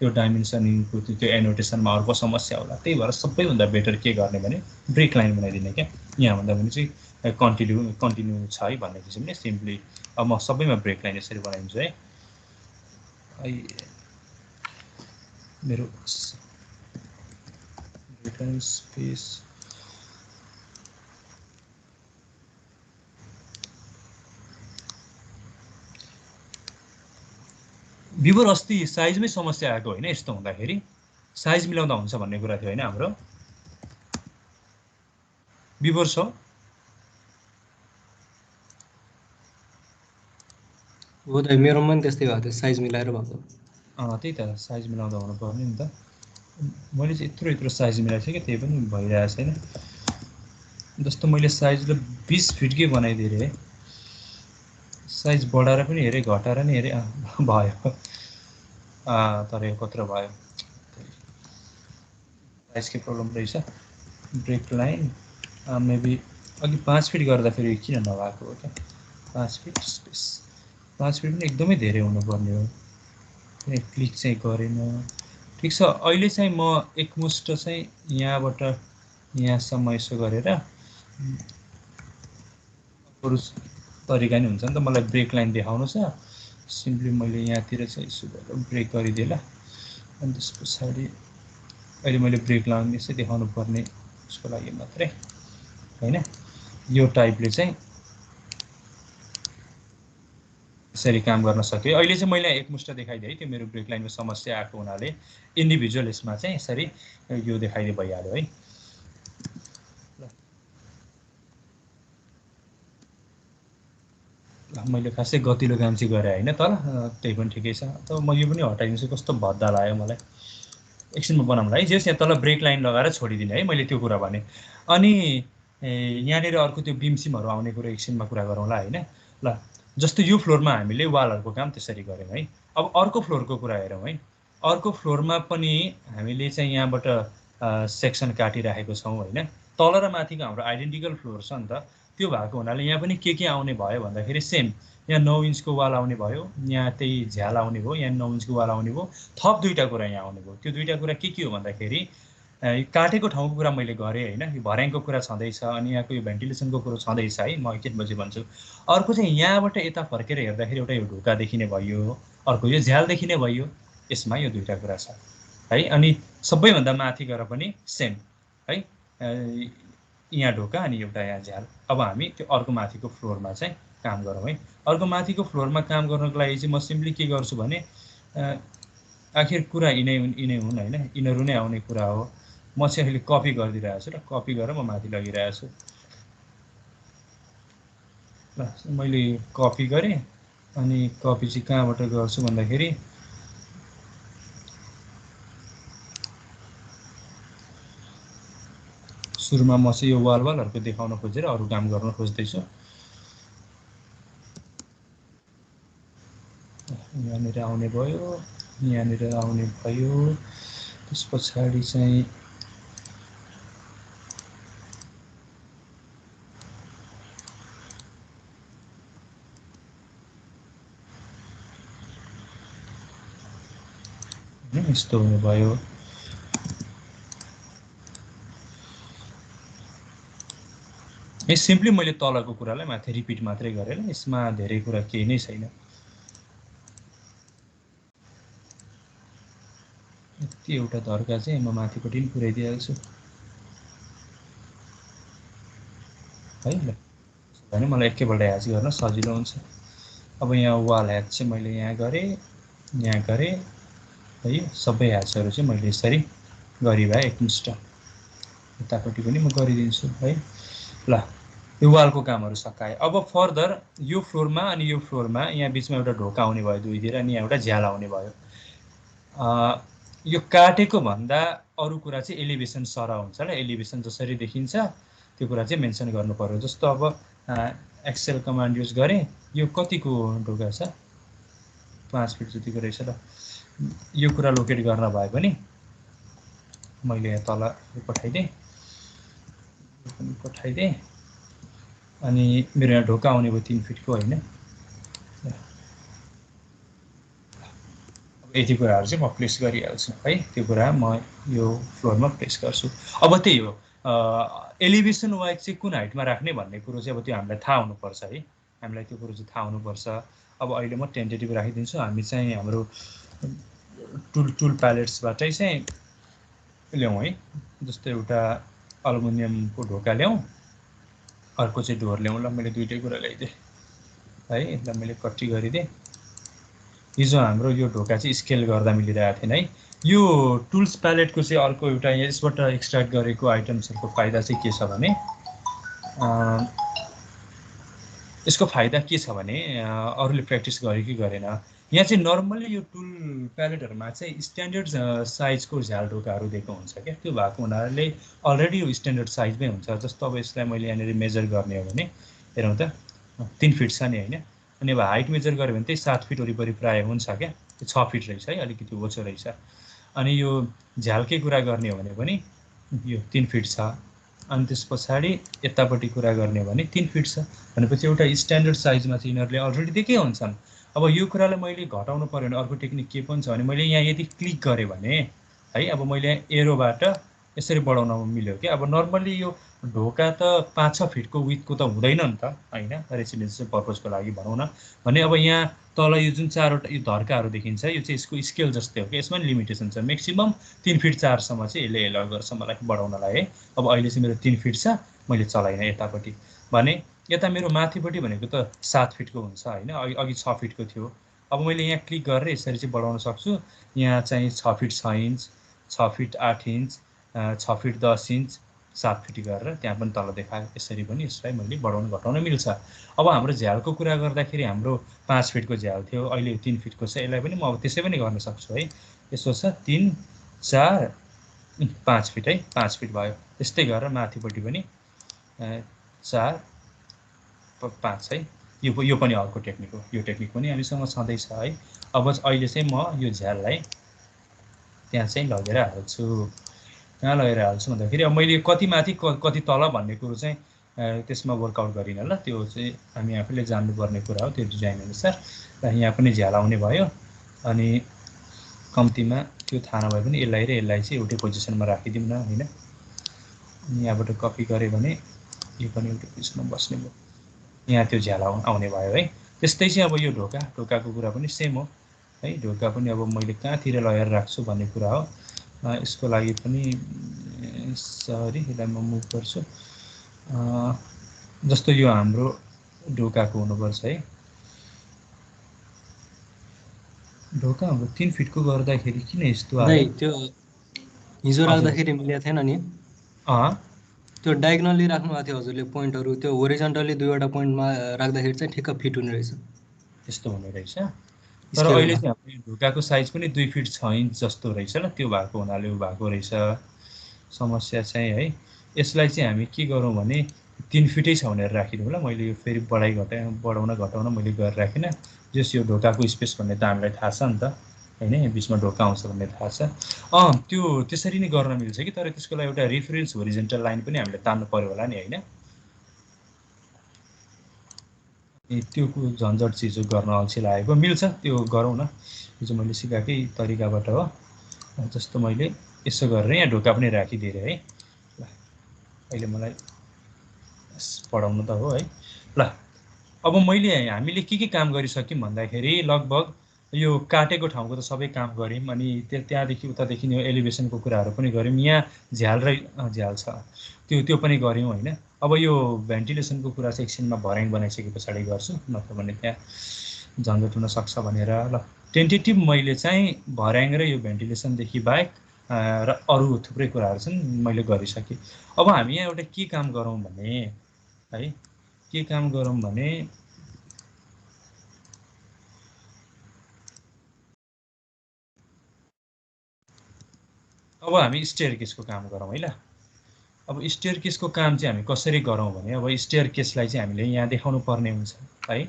त्यो डाइमेन्सनिङको त्यो एनोटेसनमा अर्को समस्या होला। त्यही भएर सबैभन्दा बेटर के गर्ने भने ब्रेक लाइन बनाइदिने क्या। यहाँभन्दा पनि चाहिँ कन्टिन्यू छ है भन्ने किसिमले सिम्पली अब म सबैमा ब्रेक लाइन यसरी बनाइदिन्छु है। मेरो ब्रेक लाइन स्पेस बिबर अस्ति साइजमै समस्या आएको होइन। यस्तो हुँदाखेरि साइज मिलाउँदा हुन्छ भन्ने कुरा थियो होइन हाम्रो। बिबर छ हो त, मेरोमा पनि त्यस्तै भएको थियो, साइज मिलाएर भएको। त्यही त साइज मिलाउँदा हुनुपर्ने नि त। मैले चाहिँ यत्रो साइज मिलाएको थिएँ कि त्यही पनि भइरहेको छैन। जस्तो मैले साइजले 20 फिटकै बनाइदिएँ है, साइज बढाएर पनि हेरेँ घटाएर नि हेरेँ भयो। तर यो कत्रो भयो, साइजकै प्रब्लम रहेछ। ब्रेक लाइन मेबी अघि 5 फिट गर्दाखेरि किन नभएको हो क्या। 5 फिट स्पेस, 5 फिट पनि एकदमै धेरै हुनुपर्ने हो। क्लिक चाहिँ गरेन। ठिक छ, अहिले चाहिँ म एकमुष्ट चाहिँ यहाँबाट यहाँसम्म यसो गरेर अरू तरिका नि हुन्छ नि त। मलाई ब्रेक लाइन देखाउनु छ, सिम्पली मैले यहाँतिर चाहिँ यसो गरेर ब्रेक गरिदिएँ ल। अनि त्यस पछाडि अहिले मैले ब्रेक लाइन यसै देखाउनु पर्ने उसको लागि मात्रै होइन। यो टाइपले चाहिँ यसरी काम गर्न सक्यो। अहिले चाहिँ मैले एकमुष्ट देखाइदिएँ है, त्यो मेरो ब्रेक लाइनमा समस्या आएको हुनाले इन्डिभिजुअल यसमा चाहिँ यसरी यो देखाइदिए भइहाल्यो है। मैले खासै गतिलो काम चाहिँ गरेँ होइन तर त्यही पनि ठिकै छ। त म यो पनि हटाइदिन्छु, कस्तो भद्दा लाग्यो मलाई। एकछिनमा बनाउँला है। जेस यहाँ तल ब्रेक लाइन लगाएर छोडिदिने है, मैले त्यो कुरा भने। अनि यहाँनिर अर्को त्यो बिमसिमहरू आउने कुरो एकछिनमा कुरा गरौँला होइन। ल जस्तो यो फ्लोरमा हामीले वालहरूको काम त्यसरी गऱ्यौँ है। अब अर्को फ्लोरको कुरा हेरौँ है। अर्को फ्लोरमा पनि हामीले चाहिँ यहाँबाट सेक्सन काटिराखेको छौँ होइन। तल र माथिको हाम्रो आइडेन्टिकल फ्लोर छ नि त। त्यो भएको हुनाले यहाँ पनि के आउने भयो भन्दाखेरि सेम यहाँ 9 इन्चको वाल आउने भयो, यहाँ त्यही झ्याल आउने भयो, यहाँ 9 इन्चको वाल आउने भयो। थप दुईवटा कुरा यहाँ आउने भयो। त्यो दुईवटा कुरा के हो भन्दाखेरि काटेको ठाउँको कुरा मैले गरेँ होइन। यो भर्याङको कुरा छँदैछ, अनि यहाँको यो भेन्टिलेसनको कुरो छँदैछ है। म एकैछिन पछि भन्छु। अर्को चाहिँ यहाँबाट यता फर्केर हेर्दाखेरि एउटा यो ढोका देखिने भयो, अर्को यो झ्याल देखिने भयो। यसमा यो दुईवटा कुरा छ है। अनि सबैभन्दा माथि गएर पनि सेम है, यहाँ ढोका अनि एउटा यहाँ झ्याल। अब हामी त्यो अर्को माथिको फ्लोरमा चाहिँ काम गरौँ है। अर्को माथिको फ्लोरमा काम गर्नको लागि चाहिँ म सिम्पली के गर्छु भने आखिर कुरा यिनै हुन् होइन, यिनीहरू नै आउने कुरा हो। म चाहिँ अहिले कपी गरिदिइरहेको छु र कपी गरेर म माथि लगिरहेको छु। ल मैले कपी गरेँ। अनि कपी चाहिँ कहाँबाट गर्छु भन्दाखेरि सुरुमा म चाहिँ यो वालहरूको देखाउन खोजेर अरू काम गर्न खोज्दैछु। यहाँनिर आउने भयो, यहाँनिर आउने भयो। त्यस पछाडि चाहिँ यस्तो हुने भयो। यो सिम्पली मैले तलको कुरालाई माथि रिपिट मात्रै गरेर, यसमा धेरै कुरा केही नै छैन। यति एउटा धर्का चाहिँ म माथिपट्टि पनि पुर्याइदिइहाल्छु है। ल भने मलाई एकैपल्ट ह्याच गर्न सजिलो हुन्छ। अब यहाँ वाल ह्याच चाहिँ मैले यहाँ गरेँ है, सबै ह्याचहरू चाहिँ मैले यसरी गरिभए एकमुष्ट यतापट्टि पनि म गरिदिन्छु है। ल यो वालको कामहरू सकाएँ। अब फर्दर यो फ्लोरमा अनि यो फ्लोरमा यहाँ बिचमा एउटा ढोका आउने भयो दुईतिर, अनि यहाँ एउटा झ्याल आउने भयो। यो काटेको भन्दा अरू कुरा चाहिँ एलिभेसन सरह हुन्छ ल, एलिभेसन जसरी देखिन्छ त्यो कुरा चाहिँ मेन्सन गर्नु पर्यो। जस्तो अब एक्सेल कमान्ड युज गरेँ, यो कतिको ढोका छ 5 फिट जतिको रहेछ ल। यो कुरा लोकेट गर्न भए पनि मैले यहाँ तल पठाइदिएँ अनि मेरो यहाँ ढोका आउने भयो 3 फिटको होइन। यति कुराहरू चाहिँ म प्लेस गरिहाल्छु है, त्यो कुरा म यो फ्लोरमा प्लेस गर्छु। अब त्यही हो एलिभेसन वाइज चाहिँ कुन हाइटमा राख्ने भन्ने कुरो चाहिँ अब त्यो हामीलाई थाहा हुनुपर्छ है, हामीलाई त्यो कुरो चाहिँ थाहा हुनुपर्छ। अब अहिले म टेन्टेटिभ राखिदिन्छु। हामी चाहिँ हाम्रो टुल प्यालेट्सबाटै चाहिँ ल्याउँ है। जस्तो एउटा एल्युमिनियमको ढोका ल्याउँ, अर्को चाहिँ डोर ल्याउँ। ल मैले दुईटै कुरा ल्याइदिएँ है। ल मैले कट्टी गरिदिएँ। हिजो हाम्रो यो ढोका चाहिँ स्केल गर्दा मिलिरहेको थिएन है। यो टुल्स प्यालेटको चाहिँ अर्को एउटा यसबाट एक्सट्र्याक्ट गरेको आइटम्सहरूको फाइदा चाहिँ के छ भने यसको फाइदा के छ भने अरूले प्र्याक्टिस गर्यो कि गरेन, यहाँ चाहिँ नर्मली यो टुल प्यालेटहरूमा चाहिँ स्ट्यान्डर्ड साइजको झ्याल ढोकाहरू दिएको हुन्छ क्या। त्यो भएको हुनाले अलरेडी यो स्ट्यान्डर्ड साइजमै हुन्छ। जस्तो अब यसलाई मैले यहाँनिर मेजर गर्ने हो भने हेरौँ त 3 फिट छ नि होइन। अनि अब हाइट मेजर गऱ्यो भने त्यही 7 फिट वरिपरि प्रायः हुन्छ क्या। त्यो 6 फिट रहेछ है, अलिकति ओछो रहेछ। अनि यो झ्यालकै कुरा गर्ने हो भने पनि यो 3 फिट छ। अनि त्यस पछाडि यतापट्टि कुरा गर्ने हो भने 3 फिट छ भनेपछि एउटा स्ट्यान्डर्ड साइजमा चाहिँ यिनीहरूले अलरेडी दिएकै हुन्छन्। अब यो कुरालाई मैले घटाउनु पर्यो भने अर्को टेक्निक के पनि छ भने मैले यहाँ यदि क्लिक गरेँ भने है, अब मैले एरोबाट यसरी बढाउन मिल्यो क्या। अब नर्मल्ली यो ढोका त 5-6 फिटको विथको त हुँदैन नि त होइन, रेसिडेन्सियल पर्पजको लागि भनौँ न भने। अब यहाँ तल यो जुन 4वटा यो धर्काहरू देखिन्छ यो चाहिँ यसको स्केल जस्तै हो कि, यसमा पनि लिमिटेसन छ। म्याक्सिमम् 3 फिट 4सम्म चाहिँ यसले एलाउ गर्छ मलाई बढाउनलाई है। अब अहिले चाहिँ मेरो 3 फिट छ, मैले चलाइनँ यतापट्टि भने यता मेरो माथिपट्टि भनेको त 7 फिटको हुन्छ होइन, अघि 6 फिटको थियो। अब मैले यहाँ क्लिक गरेर यसरी चाहिँ बढाउन सक्छु। यहाँ चाहिँ 6 fit 6 inch, 6 fit 8 inch, 6 fit 10 inch, 7 fit गरेर त्यहाँ पनि तल देखायो। यसरी पनि यसलाई मैले बढाउन घटाउन मिल्छ। अब हाम्रो झ्यालको कुरा गर्दाखेरि हाम्रो 5 फिटको झ्याल थियो, अहिले 3 फिटको छ। यसलाई पनि म अब त्यसै पनि गर्न सक्छु है। यसो छ 3 4 5 फिट है, 5 फिट भयो। त्यस्तै गरेर माथिपट्टि पनि 4 5 है। यो पनि अर्को टेक्निक हो। यो टेक्निक पनि हामीसँग छँदैछ है। अब अहिले चाहिँ म यो झ्याललाई त्यहाँ चाहिँ लगेर हाल्छु। कहाँ लगेर हाल्छु भन्दाखेरि अब मैले कति माथि कति तल भन्ने कुरो चाहिँ त्यसमा वर्कआउट गरिनँ ल। त्यो चाहिँ हामी आफैले जान्नुपर्ने कुरा हो त्यो डिजाइन अनुसार। र यहाँ पनि झ्याल आउने भयो। अनि कम्तीमा त्यो थाहा नभए पनि यसलाई चाहिँ एउटै पोजिसनमा राखिदिउँ न होइन। यहाँबाट कपी गरेँ भने यो पनि एउटै पोजिसनमा बस्ने भयो। यहाँ त्यो झ्याल आउने भयो है। त्यस्तै चाहिँ अब यो ढोकाको कुरा पनि सेम हो है। ढोका पनि अब मैले कहाँतिर लगेर राख्छु भन्ने कुरा हो। यसको लागि पनि सरी यसलाई म मुभ गर्छु। जस्तो यो हाम्रो ढोकाको हुनुपर्छ है। ढोका हाम्रो 3 फिटको गर्दाखेरि किन यस्तो आयो? त्यो हिजो राख्दाखेरि मिलेको थिएन नि। त्यो डायगनली राख्नु भएको थियो हजुरले पोइन्टहरू, त्यो होरिजन्टली दुईवटा पोइन्टमा राख्दाखेरि चाहिँ ठिक्क फिट हुने रहेछ। त्यस्तो हुने रहेछ। तर अहिले चाहिँ हाम्रो ढोकाको साइज पनि 2 फिट 6 इन्च जस्तो रहेछ ल। त्यो भएको हुनाले उ भएको रहेछ समस्या चाहिँ है। यसलाई चाहिँ हामी के गरौँ भने 3 फिटै छ भनेर राखिदिउँ ल। मैले यो फेरि बढाउन घटाउन मैले गरेर राखिनँ। जस यो ढोकाको स्पेस भन्ने त हामीलाई थाहा छ नि त होइन, बिचमा ढोका आउँछ भन्ने थाहा छ। त्यो त्यसरी नै गर्न मिल्छ कि, तर त्यसको लागि एउटा रेफरेन्स होरिजेन्टल लाइन पनि हामीले तान्नु पर्यो होला नि होइन। त्यो झन्झट चिज गर्न अल्छी लागेको मिल्छ, त्यो गरौँ न। हिजो मैले सिकाएकै तरिकाबाट हो। जस्तो मैले यसो गरेर यहाँ ढोका पनि राखिदिएँ है। ल अहिले मलाई पढाउनु त हो है। ल अब हामीले के काम गरिसक्यौँ भन्दाखेरि लगभग यो काटेको ठाउँको त सबै काम गऱ्यौँ। अनि त्यहाँदेखि उतादेखि यो एलिभेसनको कुराहरू पनि गऱ्यौँ। यहाँ झ्याल छ त्यो पनि गऱ्यौँ होइन। अब यो भेन्टिलेसनको कुरा चाहिँ एकछिनमा भर्याङ बनाइसके पछाडि गर्छु, नत्र भने त्यहाँ झन्झट हुन सक्छ भनेर। ल टेन्टेटिभ मैले चाहिँ भर्याङ र यो भेन्टिलेसनदेखि बाहेक र अरू थुप्रै कुराहरू छन् मैले गरिसकेँ। अब हामी यहाँ एउटा के काम गरौँ भने है, के काम गरौँ भने अब हामी स्टेयरकेसको काम गरौँ है। ल अब स्टेयरकेसको काम चाहिँ हामी कसरी गरौँ भने अब स्टेयरकेसलाई चाहिँ हामीले यहाँ देखाउनु पर्ने हुन्छ है।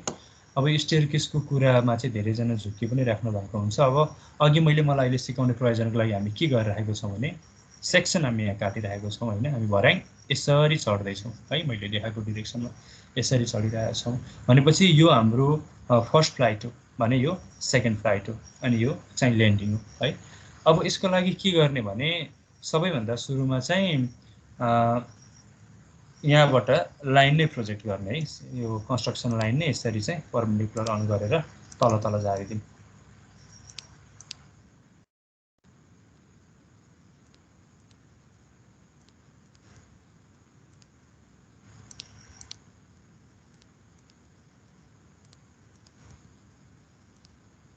अब स्टेयरकेसको कुरामा चाहिँ धेरैजना झुक्की पनि राख्नु भएको हुन्छ। अब अघि मलाई अहिले सिकाउने प्रयोजनको लागि हामी के गरिरहेको छौँ भने सेक्सन हामी यहाँ काटिरहेको छौँ होइन। हामी भर्याङ यसरी चढ्दैछौँ है, मैले देखाएको डिरेक्सनमा यसरी चढिरहेका छौँ भनेपछि यो हाम्रो फर्स्ट फ्लाइट हो भने यो सेकेन्ड फ्लाइट हो अनि यो चाहिँ ल्यान्डिङ हो है। अब यसको लागि के गर्ने भने सबैभन्दा सुरुमा चाहिँ यहाँबाट लाइन नै प्रोजेक्ट गर्ने है। यो कन्स्ट्रक्सन लाइन नै यसरी चाहिँ परपेन्डिकुलर अन गरेर तल तल झारिदिउँ।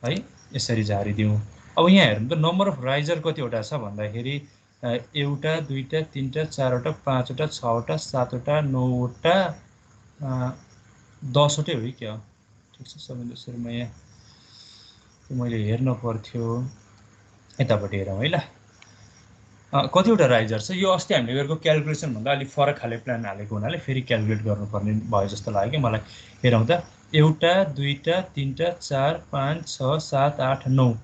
है यसरी झारिदिउँ। अब यहाँ हेर्नु त नम्बर अफ राइजर कतिवटा छ भन्दाखेरि एउटा दुईटा तीनटा चारवटा पाँचवटा छवटा सातवटा नौवटा 10वटै हो क्या? ठिक छ, सबैभन्दा सुरुमा यहाँ मैले हेर्न पर्थ्यो, यतापट्टि हेरौँ है। ल कतिवटा राइजर छ यो अस्ति हामीले गरेको क्यालकुलेसन भन्दा अलिक फरक खाले प्लान हालेको हुनाले फेरि क्यालकुलेट गर्नुपर्ने भयो जस्तो लाग्यो कि मलाई। हेरौँ त एउटा दुईटा तीनटा चार पाँच छ सात आठ नौ,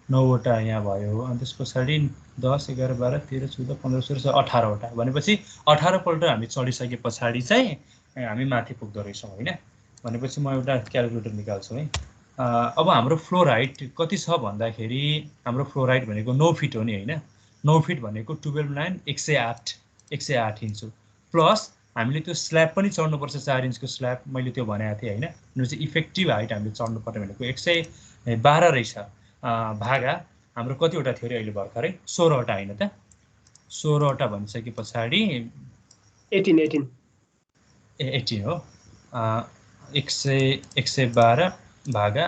9वटा यहाँ भयो। अनि त्यस पछाडि 10 11 12 13 14 15 16 18वटा भनेपछि 18पल्ट हामी चढिसके पछाडि चाहिँ हामी माथि पुग्दो रहेछौँ होइन। भनेपछि म एउटा क्यालकुलेटर निकाल्छु है। अब हाम्रो फ्लोर हाइट कति छ भन्दाखेरि हाम्रो फ्लोर हाइट भनेको 9 फिट हो नि होइन। 9 फिट भनेको 12 9 108 इन्च हो। प्लस हामीले त्यो स्ल्याब पनि चढ्नुपर्छ 4 इन्चको स्ल्याब, मैले त्यो भनेको थिएँ होइन। जुन चाहिँ इफेक्टिभ हाइट हामीले चढ्नुपर्ने भनेको 112 रहेछ। भागा हाम्रो कतिवटा थियो अरे अहिले भर्खरै 16वटा होइन त? 16वटा भनिसके पछाडि 18 हो। 112 भागा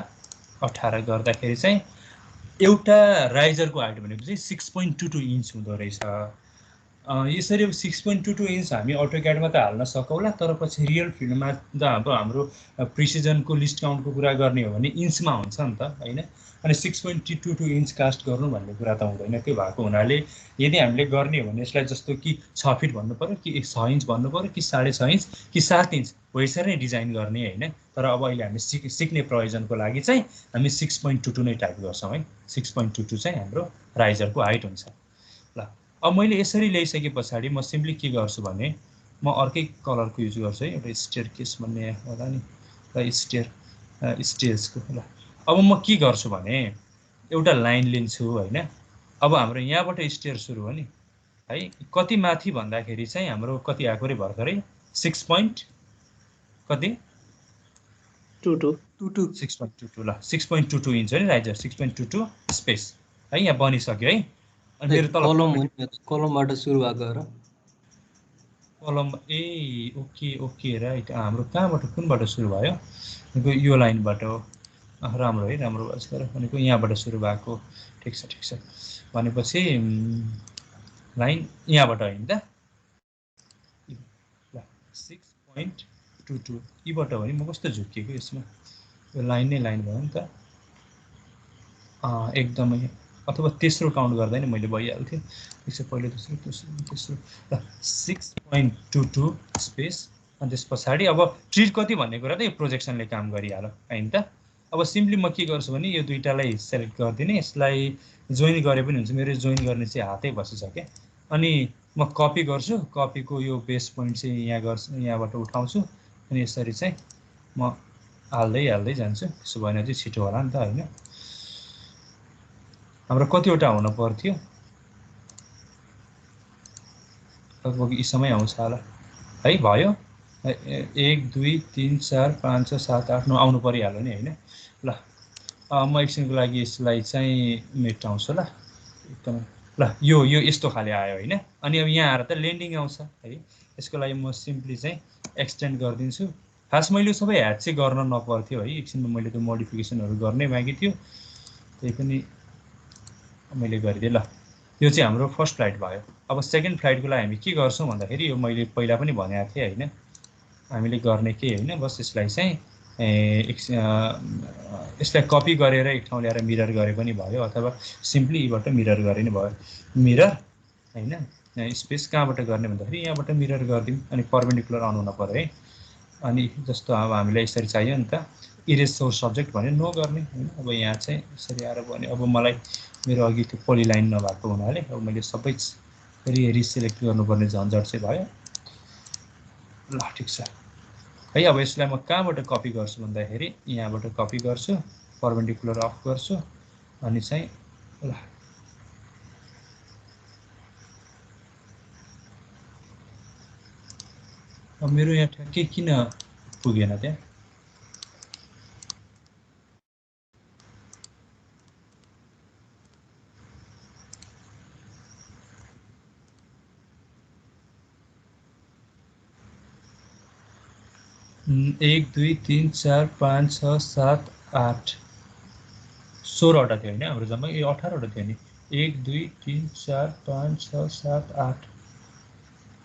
18 गर्दाखेरि चाहिँ एउटा राइजरको हाइट भनेको चाहिँ 6.22 इन्च हुँदो रहेछ। यसरी अब 6.22 इन्च हामी अटोक्याडमा त हाल्न सकौँला, तर पछि रियल फिल्डमा त अब हाम्रो प्रिसिजनको लिस्ट काउन्टको कुरा गर्ने हो भने इन्चमा हुन्छ नि त होइन। अनि 6.22 इन्च कास्ट गर्नु भन्ने कुरा त हुँदैन। त्यो भएको हुनाले यदि हामीले गर्ने हो भने यसलाई जस्तो कि 6 फिट भन्नु पऱ्यो कि 6 इन्च भन्नु पऱ्यो कि 6.5 इन्च कि 7 इन्च हो यसरी नै डिजाइन गर्ने होइन। तर अब अहिले हामी सिक्ने प्रयोजनको लागि चाहिँ हामी 6.22 नै टाइप गर्छौँ है। 6.22 चाहिँ हाम्रो राइजरको हाइट हुन्छ। ल अब मैले यसरी ल्याइसके पछाडि म सिम्पली के गर्छु भने म अर्कै कलरको युज गर्छु है। एउटा स्टेयरकेस भन्ने होला नि, र स्टेयर्सको। ल अब म के गर्छु भने एउटा लाइन लिन्छु होइन। अब हाम्रो यहाँबाट स्टेयर सुरु हो नि है। कति माथि भन्दाखेरि चाहिँ हाम्रो कति आएको रे भर्खरै 6.22 ल 6.22 इन्च हो नि राइजर। 6.22 स्पेस है यहाँ बनिसक्यो है। अनि मेरो तल कलमबाट सुरु भएको र कलम ओके राइट। हाम्रो कहाँबाट कुनबाट सुरु भयो? यो लाइनबाट हो। राम्रो है, राम्रो भयो सर। भनेको यहाँबाट सुरु भएको। ठिक छ भनेपछि लाइन यहाँबाट होइन त? ल 6.22 यीबाट हो नि। म कस्तो झुक्किएको यसमा? यो लाइन नै लाइन भयो नि त एकदमै। अथवा तेस्रो काउन्ट गर्दा नि मैले भइहाल्थ्यो। ठिक छ, पहिलो दोस्रो तेस्रो। ल 6.22 स्पेस। अनि त्यस पछाडि अब ट्रिट कति भन्ने कुरा त यो प्रोजेक्सनले काम गरिहाल्यो होइन त? अब सिम्पली म के गर्छु भने यो दुईटालाई सेलेक्ट गरिदिने, यसलाई जोइन गरे पनि हुन्छ। मेरो जोइन गर्ने चाहिँ हातै बसिसक्यो। अनि म कपी गर्छु, कपीको यो बेस पोइन्ट चाहिँ यहाँ गर्छु, यहाँबाट उठाउँछु अनि यसरी चाहिँ म हाल्दै जान्छु। त्यसो भएन चाहिँ छिटो होला नि त होइन। हाम्रो कतिवटा हुन पर्थ्यो? लगभग यी समय आउँछ होला है। भयो 1 2 3 4 5 6 7 8 9 आउनु परिहाल्यो नि होइन। ल म एकछिनको लागि यसलाई चाहिँ मेटाउँछु ल एकदमै। ल यो यस्तो खाले आयो होइन। अनि अब यहाँ आएर त ल्यान्डिङ आउँछ है। यसको लागि म सिम्पली चाहिँ एक्सटेन्ड गरिदिन्छु। खास मैले सबै ह्याड चाहिँ गर्न नपर्थ्यो है, एकछिनमा मैले त्यो मोडिफिकेसनहरू गर्नै बाँकी थियो, त्यही पनि मैले गरिदिएँ। ल यो चाहिँ हाम्रो फर्स्ट फ्लाइट भयो। अब सेकेन्ड फ्लाइटको लागि हामी के गर्छौँ भन्दाखेरि यो मैले पहिला पनि भनेको थिएँ होइन, हामीले गर्ने केही होइन, बस यसलाई चाहिँ यसलाई कपी गरेर एक ठाउँ ल्याएर मिरर गरे पनि भयो, अथवा सिम्पली यीबाट मिरर गरे नि भयो। मिरर होइन स्पेस कहाँबाट गर्ने भन्दाखेरि यहाँबाट मिरर गरिदिउँ, अनि परपेन्डिकुलर अन हुन पर्यो है। अनि जस्तो अब हामीलाई यसरी चाहियो नि त, इरेज सोर्स सब्जेक्ट भन्यो नो गर्ने होइन। अब यहाँ चाहिँ यसरी आएर भने अब मलाई मेरो अघि त्यो पोलिलाइन नभएको हुनाले अब मैले सबै फेरि रिसेलेक्ट गर्नुपर्ने झन्झट चाहिँ भयो। ल ठिक छ है। अब यसलाई म कहाँबाट कपी गर्छु भन्दाखेरि यहाँबाट कपी गर्छु, परपेन्डिकुलर अफ गर्छु, अनि चाहिँ ल अब मेरो यहाँ ठ्याक्कै किन पुगेन त्यहाँ, एक दुई तिन चार पाँच छ सात आठ 16वटा थियो होइन हाम्रो जम्मा, यो 18वटा थियो नि। 1 2 3 4 5 6 7 8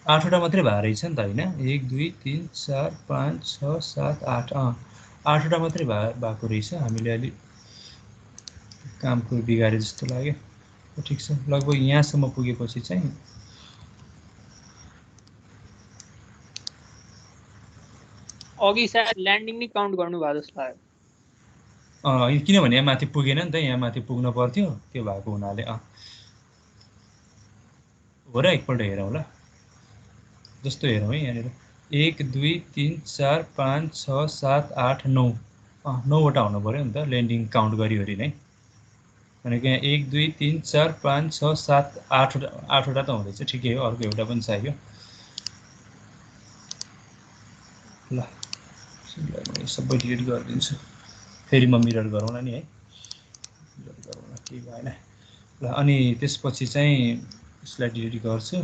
8वटा मात्रै भए रहेछ नि त होइन। 1 2 3 4 5 6 7 8 8वटा मात्रै भएको रहेछ। हामीले अलि कामको बिगारे जस्तो लाग्यो। ठिक छ, लगभग यहाँसम्म पुगेपछि चाहिँ अघि सायद ल्यान्डिङ नै काउन्ट गर्नु भयो जस्तो लाग्यो। किनभने यहाँ माथि पुगेन नि त, यहाँ माथि पुग्न पर्थ्यो, त्यो भएको हुनाले हो र। एकपल्ट हेरौँ ल, जस्तो हेरौँ है यहाँनिर 1 2 3 4 5 6 7 8 9 9वटा हुनु पऱ्यो नि त ल्यान्डिङ काउन्ट गरिवरी नै। भनेको यहाँ 1 2 3 4 5 6 7 8वटा त हुँदैछ, ठिकै हो। अर्को एउटा पनि चाहियो। ल सबै डिलिट गरिदिन्छु, फेरि म मिरर गरौँला नि है, मिरर गरौँला, केही भएन। ल अनि त्यसपछि चाहिँ यसलाई डिलिट गर्छु।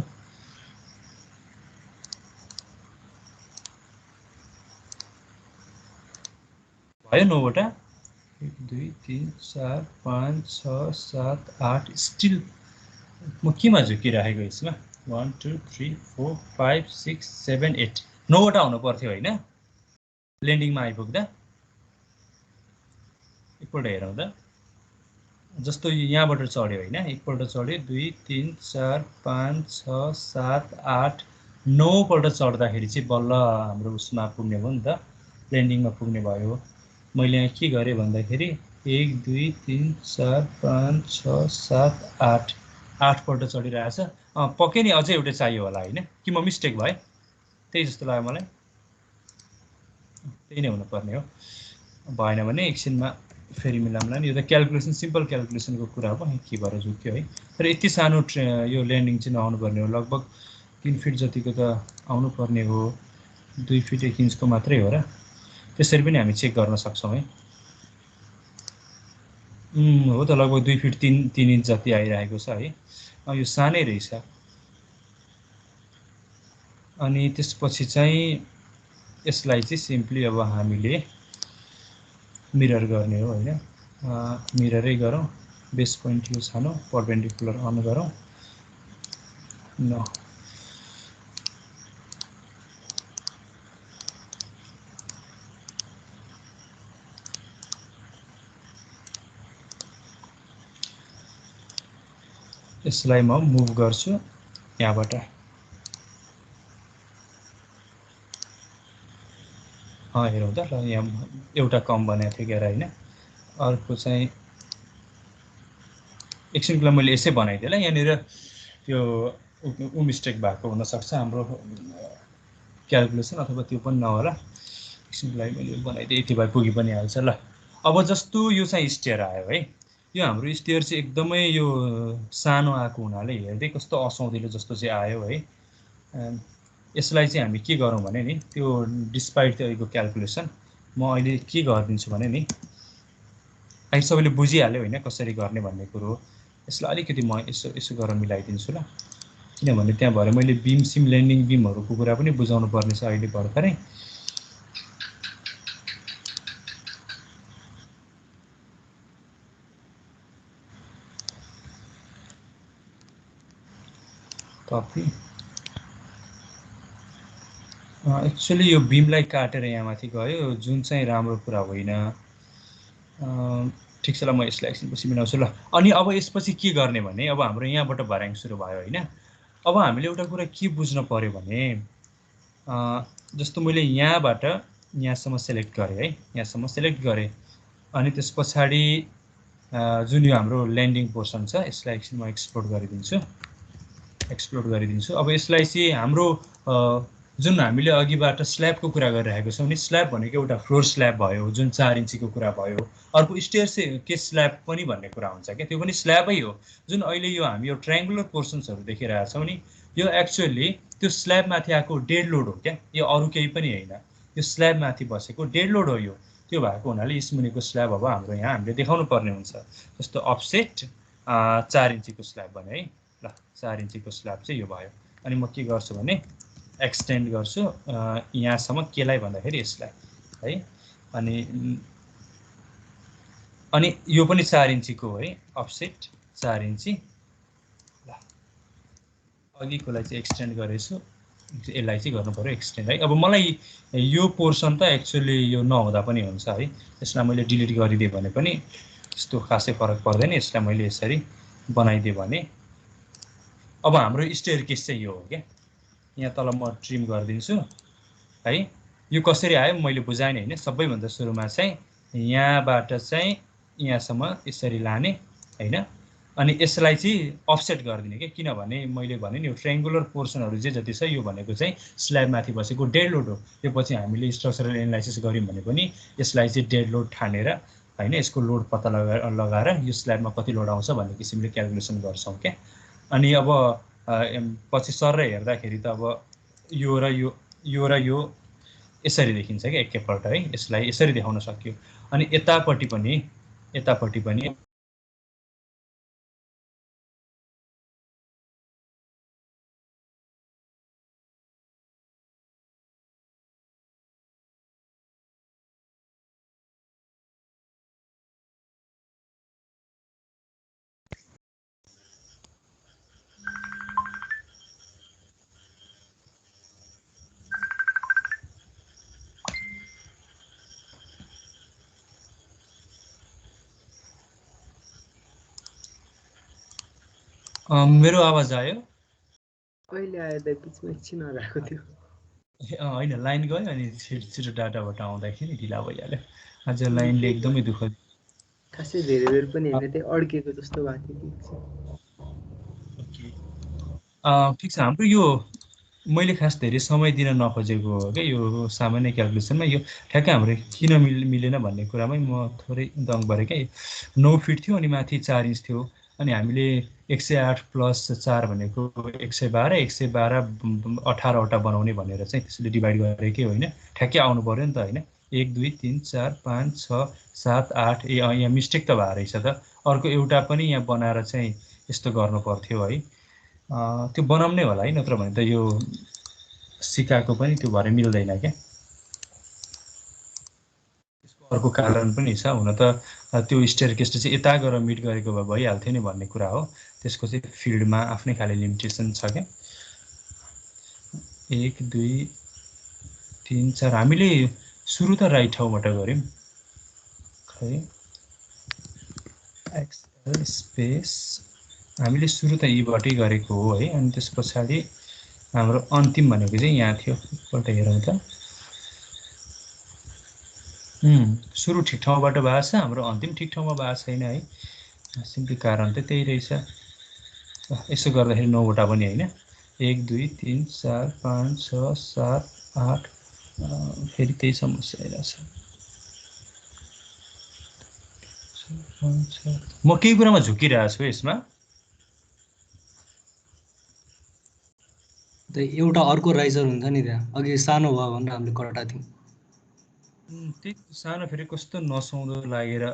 भयो 9वटा, 1 2 3 4 5 6 7 8 स्टिल म केमा झुकिराखेको यसमा 1 2 3 4 5 6 7 8 9वटा हुनु पर्थ्यो होइन ल्यान्डिङमा आइपुग्दा। एकपल्ट हेरौँ त, जस्तो यहाँबाट चढ्यो होइन, एकपल्ट चढ्यो 2 3 4 5 6 7 8 9पल्ट चढ्दाखेरि चाहिँ बल्ल हाम्रो उसमा पुग्ने भयो नि त, ल्यान्डिङमा पुग्ने भयो। मैले यहाँ के गरेँ भन्दाखेरि 1 2 3 4 5 6 7 8 8पल्ट चढिरहेछ। पक्कै नि अझै एउटा चाहियो होला होइन, कि म मिस्टेक भएँ? त्यही जस्तो लाग्यो मलाई, त्यही नै हुनुपर्ने हो। भएन भने एकछिनमा फेरि मिलाउँला नि। यो त क्यालकुलेसन, सिम्पल क्यालकुलेसनको कुरा हो, के भएर झुक्यो है। तर यति सानो यो ल्यान्डिङ चाहिँ नआउनुपर्ने हो, लगभग 3 फिट जतिको त आउनुपर्ने हो, 2 फिट 1 इन्चको मात्रै हो र। त्यसरी पनि हामी चेक गर्न सक्छौँ है। हो त, लगभग 2 फिट 3 इन्च जति आइरहेको छ है। यो सानै रहेछ। अनि त्यसपछि चाहिँ यसलाई चाहिँ सिम्पली अब हामीले मिरर गर्ने हो होइन। मिररै गरौँ, बेस पोइन्ट यो छानौँ, परपेन्डिकुलर अन गरौँ न। यसलाई म मुभ गर्छु यहाँबाट। हेरौँ त, ल यहाँ एउटा कम बनाएको थियो क्यारा होइन। अर्को चाहिँ एकछिनको लागि मैले यसै बनाइदिएँ ल, यहाँनिर त्यो मिस्टेक भएको हुनसक्छ हाम्रो क्यालकुलेसन, अथवा त्यो पनि नहोला। एकछिनको लागि मैले बनाइदिएँ, यति भए पुगी पनि हाल्छ। ल अब जस्तो यो चाहिँ स्टेयर आयो है, यो हाम्रो स्टेयर चाहिँ एकदमै यो सानो आएको हुनाले हेर्दै कस्तो असुहाउँदिलो जस्तो चाहिँ आयो है। यसलाई चाहिँ हामी के गरौँ भने नि, त्यो डिस्पाइट त्यो क्यालकुलेसन म अहिले के गरिदिन्छु भने नि, अहिले सबैले बुझिहाल्यो होइन कसरी गर्ने भन्ने कुरो। यसलाई अलिकति म यसो गरेर मिलाइदिन्छु ल। किनभने त्यहाँ भएर मैले बिम सिम ल्यान्डिङ बिमहरूको कुरा पनि बुझाउनु पर्ने छ अहिले भर्खरै। कपी एक्चुअली यो बिमलाई काटेर यहाँ माथि गयो, जुन चाहिँ राम्रो कुरा होइन। ठिक छ ल, म यसलाई एकछिनपछि मिलाउँछु ल। अनि अब यसपछि के गर्ने भने अब हाम्रो यहाँबाट भर्याङ सुरु भयो होइन। अब हामीले एउटा कुरा के बुझ्न पर्यो भने जस्तो मैले यहाँबाट यहाँसम्म सेलेक्ट गरेँ है, यहाँसम्म सेलेक्ट गरेँ। अनि त्यस पछाडि जुन यो हाम्रो ल्यान्डिङ पोर्सन छ यसलाई एकछिन म एक्सप्लोर गरिदिन्छु। अब यसलाई चाहिँ हाम्रो जुन हामीले अघिबाट स्ल्याबको कुरा गरिरहेको छौँ नि, स्ल्याब भनेको एउटा फ्लोर स्ल्याब भयो जुन 4 इन्चीको कुरा भयो। अर्को स्टेयर के स्ल्याब पनि भन्ने कुरा हुन्छ क्या, त्यो पनि स्ल्याबै हो। जुन अहिले यो हामी यो ट्रायङ्गुलर पोर्सन्सहरू देखिरहेछौँ नि, यो एक्चुअली त्यो स्ल्याब माथि आएको डेड लोड हो क्या, यो अरू केही पनि होइन। यो स्ल्याब माथि बसेको डेड लोड हो यो। त्यो भएको हुनाले यस मुनिको स्ल्याब अब हाम्रो यहाँ हामीले देखाउनु पर्ने हुन्छ। जस्तो अफसेट 4 इन्चीको स्ल्याब भने है, ल 4 इन्चीको स्ल्याब चाहिँ यो भयो। अनि म के गर्छु भने एक्सटेन्ड गर्छु यहाँसम्म, केलाई भन्दाखेरि यसलाई है। अनि यो पनि 4 इन्चीको हो है, अफसेट 4 इन्ची। ल अघिकोलाई चाहिँ एक्सटेन्ड गरेछु, यसलाई चाहिँ गर्नु पर्यो एक्सटेन्ड है। अब मलाई यो पोर्सन त एक्चुअली यो नहुँदा पनि हुन्छ है, यसलाई मैले डिलिट गरिदिएँ भने पनि त्यस्तो खासै फरक पर्दैन। यसलाई मैले यसरी बनाइदिएँ भने अब हाम्रो स्टेयरकेस चाहिँ यो हो क्या। यहाँ तल म ट्रिम गरिदिन्छु है। यो कसरी आयो मैले बुझाएँ होइन। सबैभन्दा सुरुमा चाहिँ यहाँबाट चाहिँ यहाँसम्म यसरी लाने होइन। अनि यसलाई चाहिँ अफसेट गरिदिने क्या, किनभने मैले भने नि यो ट्रायङ्गुलर पोर्सनहरू जे जति छ यो भनेको चाहिँ स्ल्याब माथि बसेको डेड लोड हो। यो पछि हामीले स्ट्रक्चरल एनालाइसिस गऱ्यौँ भने पनि यसलाई चाहिँ डेड लोड ठानेर होइन, यसको लोड पत्ता लगाएर यो स्ल्याबमा कति लोड आउँछ भन्ने किसिमले क्यालकुलेसन गर्छौँ क्या। अनि अब पछि सर हेर्दाखेरि त अब यो र यो यसरी देखिन्छ क्या एकैपल्ट है। यसलाई यसरी देखाउन सक्यो। अनि यतापट्टि पनि मेरो आवाज आयो? अहिले आयो त, बिचमा एकछिन हराएको थियो। होइन, लाइन गयो अनि छिटो डाटाबाट आउँदाखेरि ढिला भइहाल्यो। आज लाइनले एकदमै दुःख खासै धेरै बेर पनि होइन, त्यही अड्केको जस्तो भएको थियो। ठिक छ। हाम्रो यो मैले खास धेरै समय दिन नखोजेको हो क्या यो सामान्य क्यालकुलेसनमा। यो ठ्याक्कै हाम्रो किन मिलेन भन्ने कुरामै म थोरै दङ भरेँ क्या। 9 फिट थियो अनि माथि 4 इन्च थियो। अनि हामीले 108 प्लस 4 भनेको 112, 112 18वटा बनाउने भनेर चाहिँ त्यसले डिभाइड गरेकै होइन। ठ्याक्कै आउनु पऱ्यो नि त होइन। 1 2 3 4 5 6 7 8 यहाँ मिस्टेक त भएर रहेछ त। अर्को एउटा पनि यहाँ बनाएर चाहिँ यस्तो गर्नु पर्थ्यो है। त्यो बनाउने होला है, नत्र भने त यो सिकाएको पनि त्यो भएर मिल्दैन क्या। अर्को कारण पनि छ, हुन त त्यो स्टेयरकेस चाहिँ यता गएर मिट गरेको भए भइहाल्थ्यो नि भन्ने कुरा हो। त्यसको चाहिँ फिल्डमा आफ्नै खाले लिमिटेसन छ क्या। 1 2 3 4 हामीले सुरु त राइट ठाउँबाट गऱ्यौँ खै। एक्सएल स्पेस हामीले सुरु त यीबाटै गरेको हो है। अनि त्यस पछाडि हाम्रो अन्तिम भनेको चाहिँ यहाँ थियो। एकपल्ट हेरौँ त। सुरु ठिक ठाउँबाट भएको छ, हाम्रो अन्तिम ठिक ठाउँमा भएको छैन है। सिम्पली कारण त त्यही रहेछ। यसो गर्दाखेरि 9वटा पनि होइन। 1 2 3 4 5 6 7 8 फेरि त्यही समस्या आइरहेछ। म केही कुरामा झुकिरहेको छु यसमा। एउटा अर्को राइजर हुन्छ नि त्यहाँ, अघि सानो भयो भनेर हामीले कटा थियौँ। त्यही सानो फेरि कस्तो नसुहाउँदो लागेर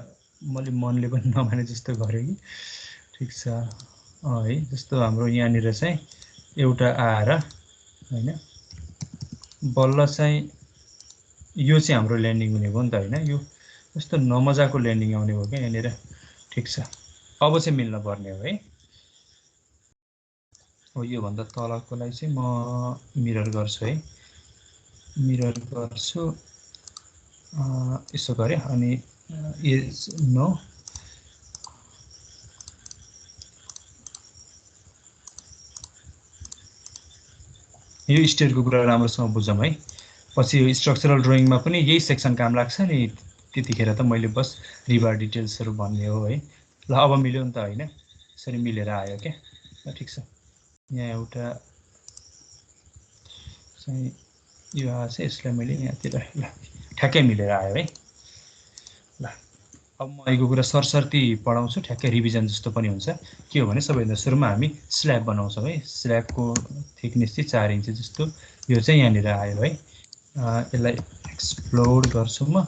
मैले मनले पनि नमाने जस्तो गरेँ कि। ठिक छ है। जस्तो हाम्रो यहाँनिर चाहिँ एउटा आएर हैन बल्ल चाहिँ यो चाहिँ हाम्रो ल्यान्डिङ हुने भयो नि त हैन यो यस्तो नमजाको ल्यान्डिङ आउने भयो क्या यहाँनिर ठिक छ अब चाहिँ मिल्न पर्ने हो है हो यो भन्दा तलकोलाई चाहिँ म मिरर गर्छु है मिरर गर्छु यसो गरे अनि एज नो यो स्टेयरको कुरा राम्रोसँग बुझौँ है पछि यो स्ट्रक्चरल ड्रइङमा पनि यही सेक्सन काम लाग्छ नि त्यतिखेर त मैले बस रिबार डिटेल्सहरू भन्ने हो है ल अब मिल्यो नि त हैन यसरी मिलेर आयो क्या ल ठिक छ यहाँ एउटा चाहिँ यो आछ यसलाई मैले यहाँतिर ल ठ्याक्कै मिलेर आयो है ल अब म यो कुरा सरसर्ती पढाउँछु ठ्याक्कै रिभिजन जस्तो पनि हुन्छ के हो भने सबैभन्दा सुरुमा हामी स्ल्याब बनाउँछौँ है स्ल्याबको थिकनेस चाहिँ 4 इन्च जस्तो यो चाहिँ यहाँनिर आयो है यसलाई एक्सप्लोड गर्छु म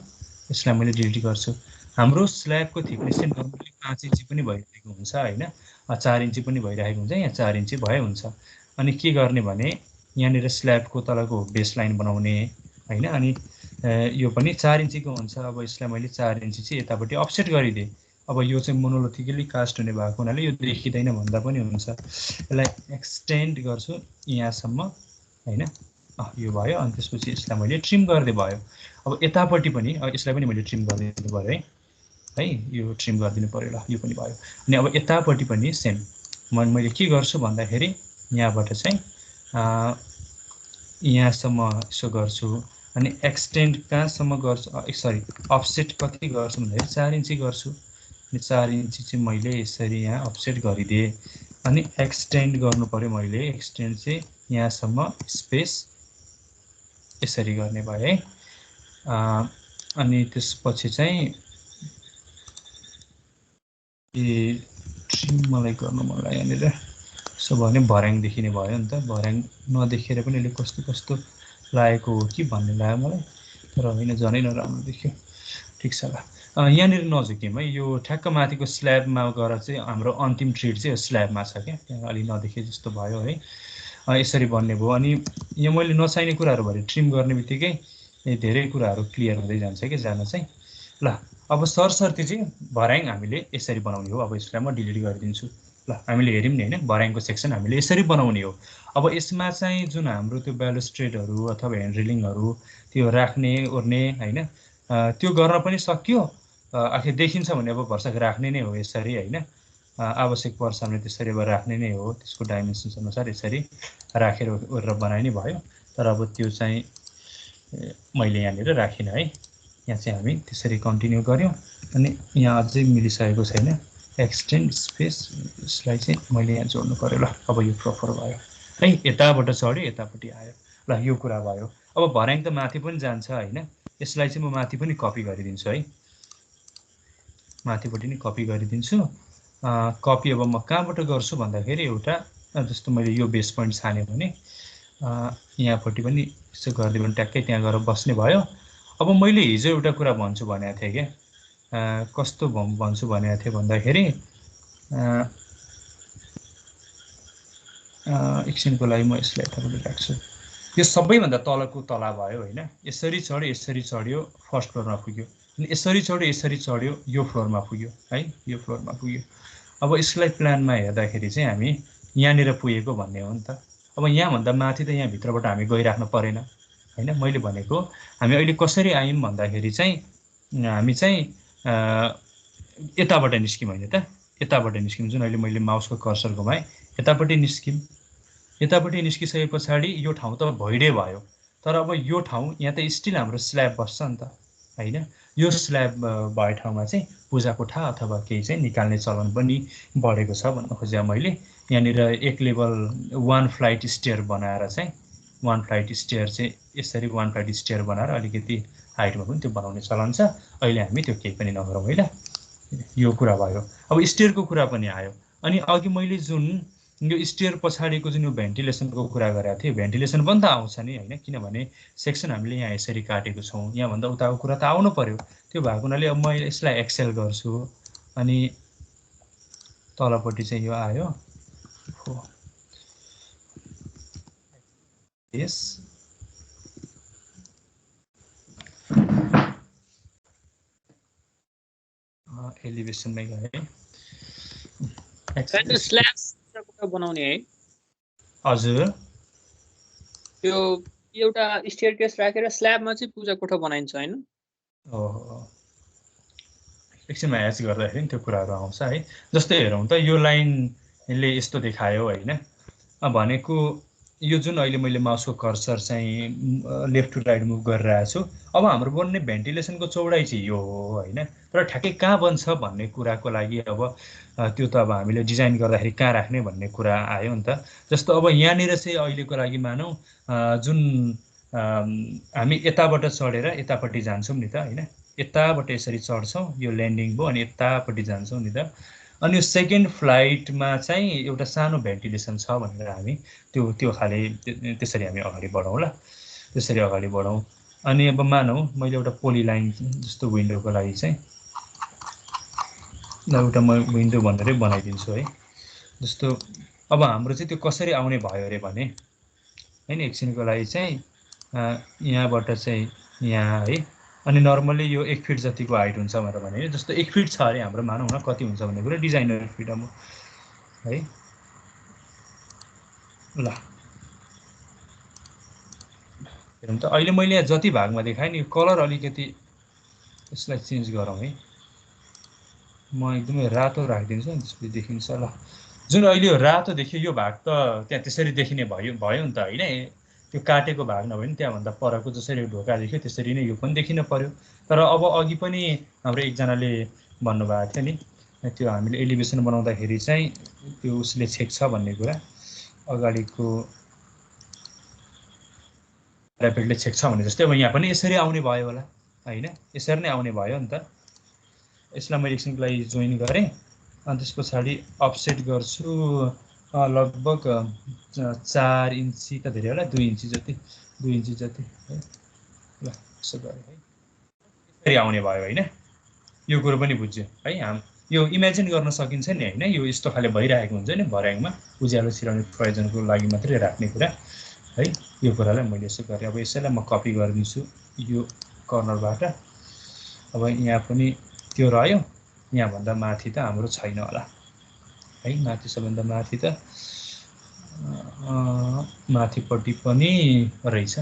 यसलाई मैले डिलिट गर्छु हाम्रो स्ल्याबको थिकनेस चाहिँ नर्मली 5 इन्च पनि भइरहेको हुन्छ हैन 4 इन्च पनि भइरहेको हुन्छ यहाँ 4 इन्च भए हुन्छ अनि के गर्ने भने यहाँनिर स्ल्याबको तलको बेस लाइन बनाउने हैन अनि यो पनि 4 इन्चको हुन्छ अब यसलाई मैले 4 इन्च चाहिँ यतापट्टि अफसेट गरिदिएँ अब यो चाहिँ मोनोलिथिकली कास्ट हुने भएको हुनाले यो देखिँदैन भन्दा पनि हुन्छ यसलाई एक्सटेन्ड गर्छु यहाँसम्म हैन यो भयो अनि त्यसपछि यसलाई मैले ट्रिम गर्दै भयो अब यतापट्टि पनि यसलाई पनि मैले ट्रिम गरिदिनु पर्यो है यो ट्रिम गरिदिनु पर्यो ल यो पनि भयो अनि अब यतापट्टि पनि सेम मैले के गर्छु भन्दाखेरि यहाँबाट चाहिँ यहाँसम्म यसो गर्छु अनि एक्सटेन्ड कहाँसम्म गर्छु सरी अफसेट कति गर्छु भन्दाखेरि 4 इन्च गर्छु अनि 4 इन्च चाहिँ मैले यसरी यहाँ अफसेट गरिदिएँ अनि एक्सटेन्ड गर्नु पर्यो मैले एक्सटेन्ड चाहिँ यहाँसम्म स्पेस यसरी गर्ने भयो है अनि त्यसपछि चाहिँ ट्रिम मलाई गर्नु मन लाग्यो यहाँनिर सो भने भर्याङ देखिने भयो नि त भर्याङ नदेखेर पनि यसले कस्तो कस्तो लागेको हो कि भन्ने लाग्यो मलाई तर होइन झनै नराम्रो देखियो ठिक छ ल यहाँनिर नझुक्यौँ है यो ठ्याक्क माथिको स्ल्याबमा गएर चाहिँ हाम्रो अन्तिम ट्रिट चाहिँ स्ल्याबमा छ क्या त्यहाँ अलि नदेखे जस्तो भयो है यसरी बन्ने भयो अनि यो मैले नचाहिने कुराहरू भरे ट्रिम गर्ने बित्तिकै धेरै कुराहरू क्लियर हुँदै जान्छ कि जान चाहिँ ल अब सरसर्ती चाहिँ भर्याङ हामीले यसरी बनाउने हो अब यसलाई म डिलिट गरिदिन्छु ल हामीले हेर्यौँ नि हैन भर्याङको सेक्सन हामीले यसरी बनाउने हो अब यसमा चाहिँ जुन हाम्रो त्यो ब्यालुस्ट्रेडहरू अथवा ह्यान्ड रेलिङहरू त्यो राख्ने ओर्ने हैन त्यो गर्न पनि सकियो आखिर देखिन्छ भने अब भरसक राख्ने नै हो यसरी हैन आवश्यक पर्छ भने त्यसरी अब राख्ने नै हो त्यसको डाइमेन्सन्स अनुसार यसरी राखेर ओरेर बनाइ नै भयो तर अब त्यो चाहिँ मैले यहाँनिर राखिनँ है यहाँ चाहिँ हामी त्यसरी कन्टिन्यू गर्यौँ अनि यहाँ अझै मिलिसकेको छैन एक्सटेन्ड स्पेस यसलाई चाहिँ मैले यहाँ जोड्नु पर्यो ल अब यो प्रपर भयो है यताबाट चढ्यो यतापट्टि आयो ल यो कुरा भयो अब भर्याङ त माथि पनि जान्छ हैन यसलाई चाहिँ म माथि पनि कपी गरिदिन्छु है माथिपट्टि नै कपी गरिदिन्छु कपी अब म कहाँबाट गर्छु भन्दाखेरि एउटा जस्तो मैले यो बेस पोइन्ट छाने भने यहाँपट्टि पनि यसो गरिदियो भने ट्याक्कै त्यहाँ गएर बस्ने भयो अब मैले हिजो एउटा कुरा भन्छु भनेको थिएँ क्या कस्तो भन्छु भनेको थिएँ भन्दाखेरि एकछिनको लागि म यसलाई यतापट्टि राख्छु यो सबैभन्दा तलको तला भयो हैन यसरी चढ्यो फर्स्ट फ्लोरमा पुग्यो अनि यसरी चढ्यो यो फ्लोरमा पुग्यो है यो फ्लोरमा पुग्यो अब यसलाई प्लानमा हेर्दाखेरि चाहिँ हामी यहाँनिर पुगेको भन्ने हो नि त अब यहाँभन्दा माथि त यहाँ भित्रबाट हामी गइराख्नु परेन हैन मैले भनेको हामी अहिले कसरी आयौँ भन्दाखेरि चाहिँ हामी चाहिँ यताबाट निस्क्यौँ हैन त यताबाट निस्क्यौँ जुन अहिले मैले माउसको कर्सर घुमाएँ यतापट्टि निस्क्यौँ यतापट्टि निस्किसके पछाडि यो ठाउँ त भइडे भयो तर अब यो ठाउँ यहाँ त स्टिल हाम्रो स्ल्याब बस्छ नि त हैन यो स्ल्याब भए ठाउँमा चाहिँ पूजा कोठा अथवा केही चाहिँ निकाल्ने चलन पनि बढेको छ भन्न खोजेँ मैले यहाँनिर एक लेभल 1 फ्लाइट स्टेयर बनाएर चाहिँ 1 फ्लाइट स्टेयर चाहिँ यसरी 1 फ्लाइट स्टेयर बनाएर अलिकति हाइटमा पनि त्यो बनाउने चलन छ अहिले हामी त्यो केही पनि नगरौँ है ल यो कुरा भयो अब स्टेयरको कुरा पनि आयो अनि अघि मैले जुन यो स्टेयर पछाडिको जुन यो भेन्टिलेसनको कुरा गरेको थिएँ भेन्टिलेसन पनि त आउँछ नि हैन किनभने सेक्सन हामीले यहाँ यसरी काटेको छौँ यहाँभन्दा उताको कुरा त आउनु पर्यो त्यो भएको हुनाले अब मैले यसलाई एक्सेल गर्छु अनि तलपट्टि चाहिँ यो आयो यस एलिभेसनमै गए स्ल्याब कोठा बनाउने है हजुर त्यो एउटा स्टेयरकेस राखेर स्ल्याबमा चाहिँ पूजा कोठा बनाइन्छ हैन एकछिनमा ह्याच गर्दाखेरि त्यो कुराहरू आउँछ है जस्तै हेरौँ त यो लाइनले यस्तो देखायो होइन भनेको यो जुन अहिले मैले माउसको कर्सर चाहिँ लेफ्ट टु राइट मुभ गरिरहेको छु अब हाम्रो बन्ने भेन्टिलेसनको चौडाइ चाहिँ यो हो होइन तर ठ्याक्कै कहाँ बन्छ भन्ने कुराको लागि अब त्यो त अब हामीले डिजाइन गर्दाखेरि कहाँ राख्ने भन्ने कुरा आयो नि त जस्तो अब यहाँनिर चाहिँ अहिलेको लागि मानौँ जुन हामी यताबाट चढेर यतापट्टि जान्छौँ नि त होइन यताबाट यसरी चढ्छौँ यो ल्यान्डिङ भयो अनि यतापट्टि जान्छौँ नि त अनि यो सेकेन्ड फ्लाइटमा चाहिँ एउटा सानो भेन्टिलेसन छ भनेर हामी त्यो खाले त्यसरी हामी अगाडि बढौँ ल त्यसरी अगाडि बढौँ अनि अब मानौँ मैले एउटा पोली लाइन जस्तो विन्डोको लागि चाहिँ एउटा म विन्डो भनेरै बनाइदिन्छु है जस्तो अब हाम्रो चाहिँ त्यो कसरी आउने भयो अरे भने हैन एकछिनको लागि चाहिँ यहाँबाट चाहिँ यहाँ है अनि नर्मली यो 1 फिट जतिको हाइट हुन्छ भनेर भने जस्तो 1 फिट छ अरे हाम्रो मानौँ न कति हुन्छ भन्ने कुरा डिजाइनर फ्रिडम है ल हेरौँ त अहिले मैले यहाँ जति भागमा देखाएँ नि कलर अलिकति यसलाई चेन्ज गरौँ है म एकदमै रातो राखिदिन्छु नि त्यसपछि देखिन्छ ल जुन अहिले यो रातो देखियो यो भाग त त्यहाँ त्यसरी देखिने भयो नि त होइन त्यो काटेको भाग नभए नि त्यहाँभन्दा परको जसरी ढोका देख्यो त्यसरी नै यो पनि देखिन पर्यो तर अब अघि पनि हाम्रो एकजनाले भन्नुभएको थियो नि त्यो हामीले एलिभेसन बनाउँदाखेरि चाहिँ त्यो उसले छेक्छ भन्ने कुरा अगाडिको प्यारापेटले छेक्छ भने जस्तै अब यहाँ पनि यसरी आउने भयो होला होइन यसरी नै आउने भयो नि त यसलाई मैले एकछिनको लागि जोइन गरेँ अनि त्यस पछाडि अफसेट गर्छु लगभग 4 इन्ची त धेरै होला 2 इन्ची जति 2 इन्ची जति है ल यसो गरेँ है यसरी आउने भयो होइन यो कुरो पनि बुझ्यो है यो इमेजिन गर्न सकिन्छ नि होइन यो यस्तो खाले भइरहेको हुन्छ नि भर्याङमा उज्यालो छिराउने प्रयोजनको लागि मात्रै राख्ने कुरा है यो कुरालाई मैले यसो गरेँ अब यसैलाई म कपी गरिदिन्छु यो कर्नरबाट अब यहाँ पनि त्यो रह्यो यहाँभन्दा माथि त हाम्रो छैन होला है माथि सबभन्दा माथि त माथिपट्टि पनि रहेछ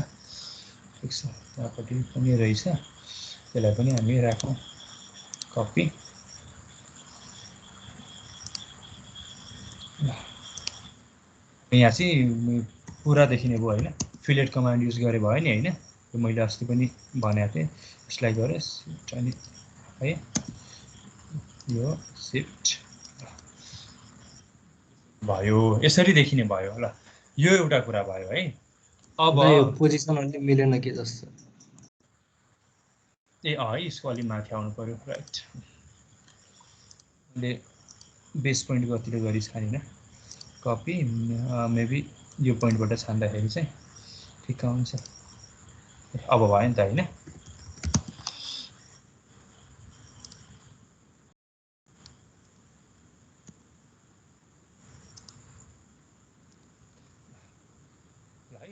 ठिक छ त्यहाँपट्टि पनि रहेछ त्यसलाई पनि हामी राखौँ कपी यहाँ चाहिँ पुरा देखिने भयो होइन फिलेट कमान्ड युज गरे भयो नि होइन त्यो मैले अस्ति पनि भनेको थिएँ यसलाई गरेँ अनि है यो सिफ्ट भयो यसरी देखिने भयो ल यो एउटा कुरा भयो है अब यो पोजिसन अलि मिलेन के जस्तो ए यसको अलि माथि आउनु पर्यो राइट ले बेस पोइन्ट कतिले गरी छानिन कपी मेबी यो पोइन्टबाट छान्दाखेरि चाहिँ ठिक हुन्छ अब भयो नि त होइन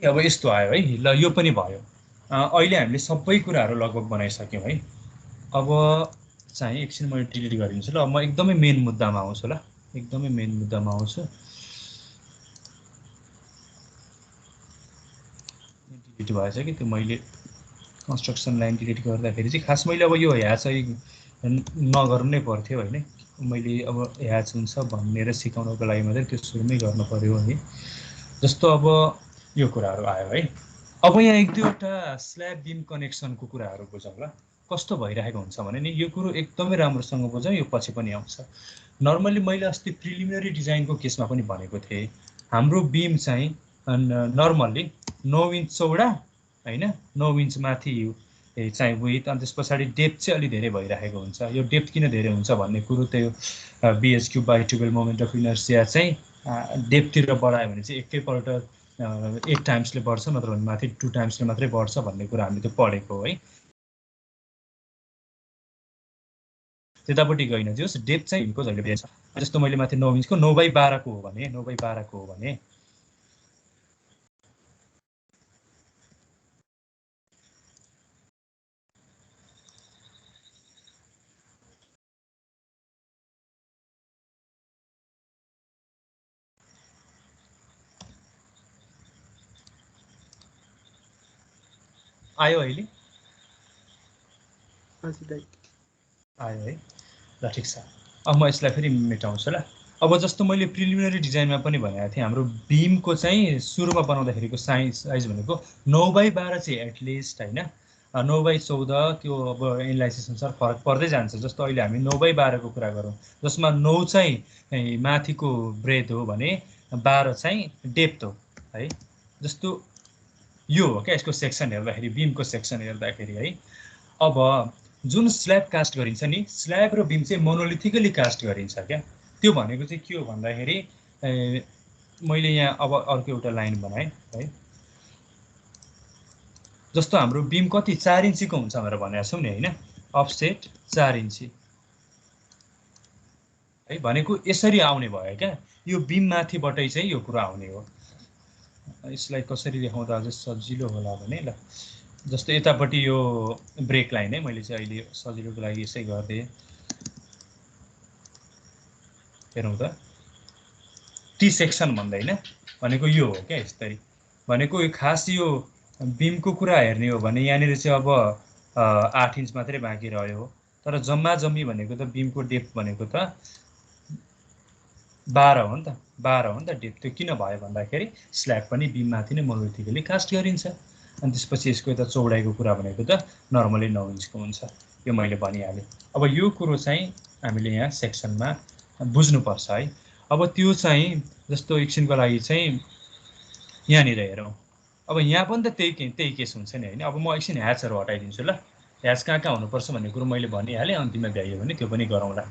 अब यस्तो आयो है ल यो पनि भयो अहिले हामीले सबै कुराहरू लगभग बनाइसक्यौँ है अब चाहिँ एकछिन मैले डिलिट गरिदिन्छु ल म एकदमै मेन मुद्दामा आउँछु ल एकदमै मेन मुद्दामा आउँछु डिलिट भएछ कि त्यो मैले कन्स्ट्रक्सन लाइन डिलिट गर्दाखेरि चाहिँ खास मैले अब यो ह्याच नगर्नु नै पर्थ्यो होइन मैले अब ह्याच हुन्छ भनेर सिकाउनको लागि मात्रै त्यो सुरुमै गर्नु पर्यो है जस्तो अब यो कुराहरू आयो है अब यहाँ एक दुईवटा स्ल्याब बिम कनेक्सनको कुराहरू बुझौँ ल कस्तो भइरहेको हुन्छ भने नि यो कुरो एकदमै राम्रोसँग बुझौँ यो पछि पनि आउँछ नर्मली मैले अस्ति प्रिलिमिनरी डिजाइनको केसमा पनि भनेको थिएँ हाम्रो बिम चाहिँ नर्मल्ली 9 इन्च चौडा होइन 9 इन्च माथि चाहिँ विथ अनि त्यस पछाडि डेप्थ चाहिँ अलि धेरै भइरहेको हुन्छ यो डेप्थ किन धेरै हुन्छ भन्ने कुरो त्यो BH³ by 12 moment of inertia चाहिँ डेप्थतिर बढायो भने चाहिँ एकैपल्ट 8 टाइम्सले बढ्छ नत्र भने माथि 2 टाइम्सले मात्रै बढ्छ भन्ने कुरा हामीले त्यो पढेको है त्यतापट्टि गइन जोस् डेप्थ चाहिँ हिमको जहिले पनि छ जस्तो मैले माथि 9 इन्चको 9/12 को हो भने 9/12 को हो भने आयो अहिले हजुर दाइ आयो है ल ठिक छ अब म यसलाई फेरि मेटाउँछु ल अब जस्तो मैले प्रिलिमिनरी डिजाइनमा पनि भनेको थिएँ हाम्रो बिमको चाहिँ सुरुमा बनाउँदाखेरिको साइज भनेको 9x12 चाहिँ एटलिस्ट होइन 9x14 त्यो अब एनालाइसिस अनुसार फरक पर्दै जान्छ जस्तो अहिले हामी 9x12 को कुरा गरौँ जसमा 9 चाहिँ माथिको ब्रेथ हो भने 12 चाहिँ डेप्थ हो है जस्तो यो हो क्या यसको सेक्सन हेर्दाखेरि बिमको सेक्सन हेर्दाखेरि है अब जुन स्ल्याब कास्ट गरिन्छ नि स्ल्याब र बिम चाहिँ मोनोलिथिकली कास्ट गरिन्छ क्या त्यो भनेको चाहिँ के हो भन्दाखेरि मैले यहाँ अब अर्को एउटा लाइन बनाएँ है जस्तो हाम्रो बिम कति 4 इन्चीको हुन्छ भनेर भनेको छौँ नि होइन अफसेट 4 इन्ची है भनेको यसरी आउने भयो क्या यो बिम माथिबाटै चाहिँ यो कुरा आउने हो यसलाई कसरी देखाउँदा अझै सजिलो होला भने ल जस्तो यतापट्टि यो ब्रेक लाइन है मैले चाहिँ अहिले सजिलोको लागि यसै गरिदिएँ हेरौँ त टी सेक्सन भन्दैन भनेको यो हो क्या यस्तरी भनेको यो खास यो बिमको कुरा हेर्ने हो भने यहाँनिर चाहिँ अब 8 इन्च मात्रै बाँकी रह्यो हो तर जम्मा जम्मी भनेको त बिमको डेप्थ भनेको त 12 हो नि त 12 हो नि त डेप्थ त्यो किन भयो भन्दाखेरि स्ल्याब पनि बिममाथि नै मोनोलिथिकली कास्ट गरिन्छ अनि त्यसपछि यसको यता चौडाइको कुरा भनेको त नर्मली 9 इन्चको हुन्छ यो मैले भनिहालेँ अब यो कुरो चाहिँ हामीले यहाँ सेक्सनमा बुझ्नुपर्छ है अब त्यो चाहिँ जस्तो एकछिनको लागि चाहिँ यहाँनिर हेरौँ अब यहाँ पनि त त्यही केस हुन्छ नि होइन अब म एकछिन ह्याचहरू हटाइदिन्छु ल ह्याच कहाँ कहाँ हुनुपर्छ भन्ने कुरो मैले भनिहालेँ अन्तिममा भ्याइयो भने त्यो पनि गरौँला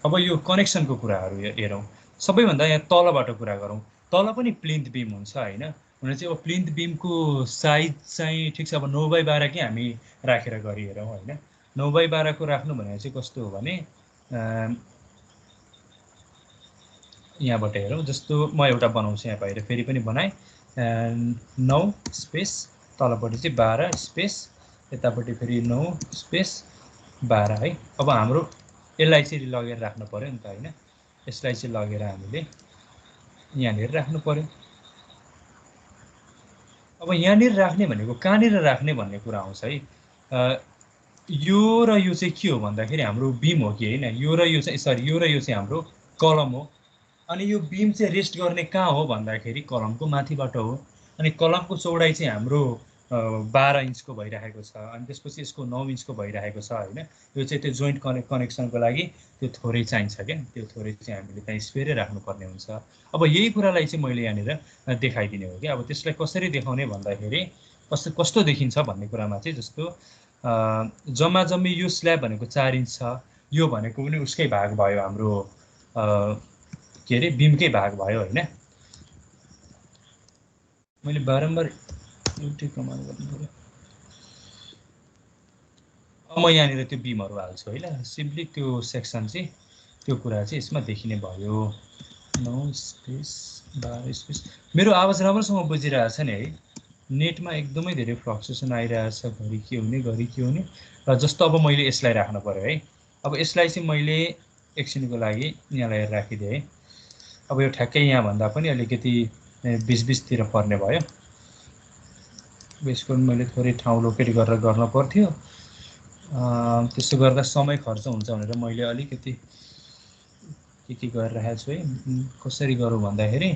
अब यो कनेक्सनको कुराहरू हेरौँ सबैभन्दा यहाँ तलबाट कुरा गरौँ तल पनि प्लिन्थ बिम हुन्छ होइन हुन चाहिँ अब प्लिन्थ बिमको साइज चाहिँ ठिक छ अब 9x12 कै हामी राखेर गरिहेरौँ होइन 9x12 को राख्नु भनेको चाहिँ कस्तो हो भने यहाँबाट हेरौँ जस्तो म एउटा बनाउँछु यहाँ बाहिर फेरि पनि बनाएँ 9 स्पेस तलपट्टि चाहिँ 12 स्पेस यतापट्टि फेरि 9 स्पेस 12 है अब हाम्रो यसलाई चाहिँ लगेर राख्नु पर्यो नि त होइन यसलाई चाहिँ लगेर हामीले यहाँनिर राख्नु पर्यो अब यहाँनिर राख्ने भनेको कहाँनिर राख्ने भन्ने कुरा आउँछ है यो र यो चाहिँ के हो भन्दाखेरि हाम्रो बिम हो कि होइन यो र यो चाहिँ सरी यो र यो चाहिँ हाम्रो कलम हो अनि यो बिम चाहिँ रेस्ट गर्ने कहाँ हो भन्दाखेरि कलमको माथिबाट हो अनि कलमको चौडाइ चाहिँ हाम्रो 12 इन्चको भइरहेको छ अनि त्यसपछि यसको 9 इन्चको भइरहेको छ होइन यो चाहिँ त्यो जोइन्ट कनेक्सनको लागि त्यो थोरै चाहिन्छ क्या त्यो थोरै चाहिँ हामीले त्यहाँ स्पेयरै राख्नुपर्ने हुन्छ अब यही कुरालाई चाहिँ मैले यहाँनिर देखाइदिने हो कि अब त्यसलाई कसरी देखाउने भन्दाखेरि कस्तो देखिन्छ भन्ने कुरामा चाहिँ जस्तो जम्मा जम्मी यो स्ल्याब भनेको 4 इन्च छ यो भनेको पनि उसकै भाग भयो हाम्रो के अरे बिमकै भाग भयो होइन मैले बारम्बार एउटै कमाल गर्नु पर्यो अब म यहाँनिर त्यो बिमहरू हाल्छु है ल सिम्पली त्यो सेक्सन चाहिँ त्यो कुरा चाहिँ यसमा देखिने भयो 9 स्पेस 12 स्पेस मेरो आवाज राम्रोसँग बुझिरहेछ नि है नेटमा एकदमै धेरै फ्लक्चुएसन आइरहेछ घरि के हुने र जस्तो अब मैले यसलाई राख्नु पर्यो है अब यसलाई चाहिँ मैले एकछिनको लागि यहाँलाई राखिदिएँ है अब यो ठ्याक्कै यहाँ भन्दा पनि अलिकति 20-20 पर्ने भयो यसको मैले थोरै ठाउँ लोकेट गरेर गर्न पर्थ्यो त्यसो गर्दा समय खर्च हुन्छ भनेर मैले अलिकति के गरिरहेको छु है कसरी गरौँ भन्दाखेरि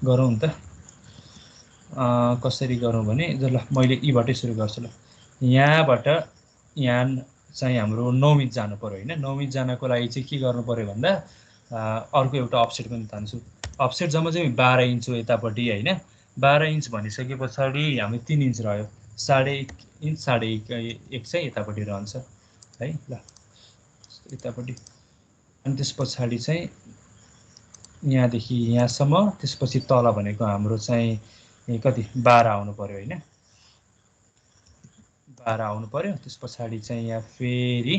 गरौँ त कसरी गरौँ भने ल मैले यीबाटै सुरु गर्छु ल यहाँबाट यहाँ चाहिँ हाम्रो 9 इन्च जानु पर्यो होइन 9 इन्च जानको लागि चाहिँ के गर्नु पर्यो भन्दा अर्को एउटा अफसेट पनि तान्छु अफसेट जम्मा चाहिँ 12 इन्च हो यतापट्टि होइन 12 इन्च भनिसके पछाडि हाम्रो 3 इन्च रह्यो 1.5 इन्च 1.5 चाहिँ यतापट्टि रहन्छ है ल यतापट्टि अनि त्यस पछाडि चाहिँ यहाँदेखि यहाँसम्म त्यसपछि तल भनेको हाम्रो चाहिँ कति 12 आउनु पर्यो होइन 12 आउनु पर्यो त्यस पछाडि चाहिँ यहाँ फेरि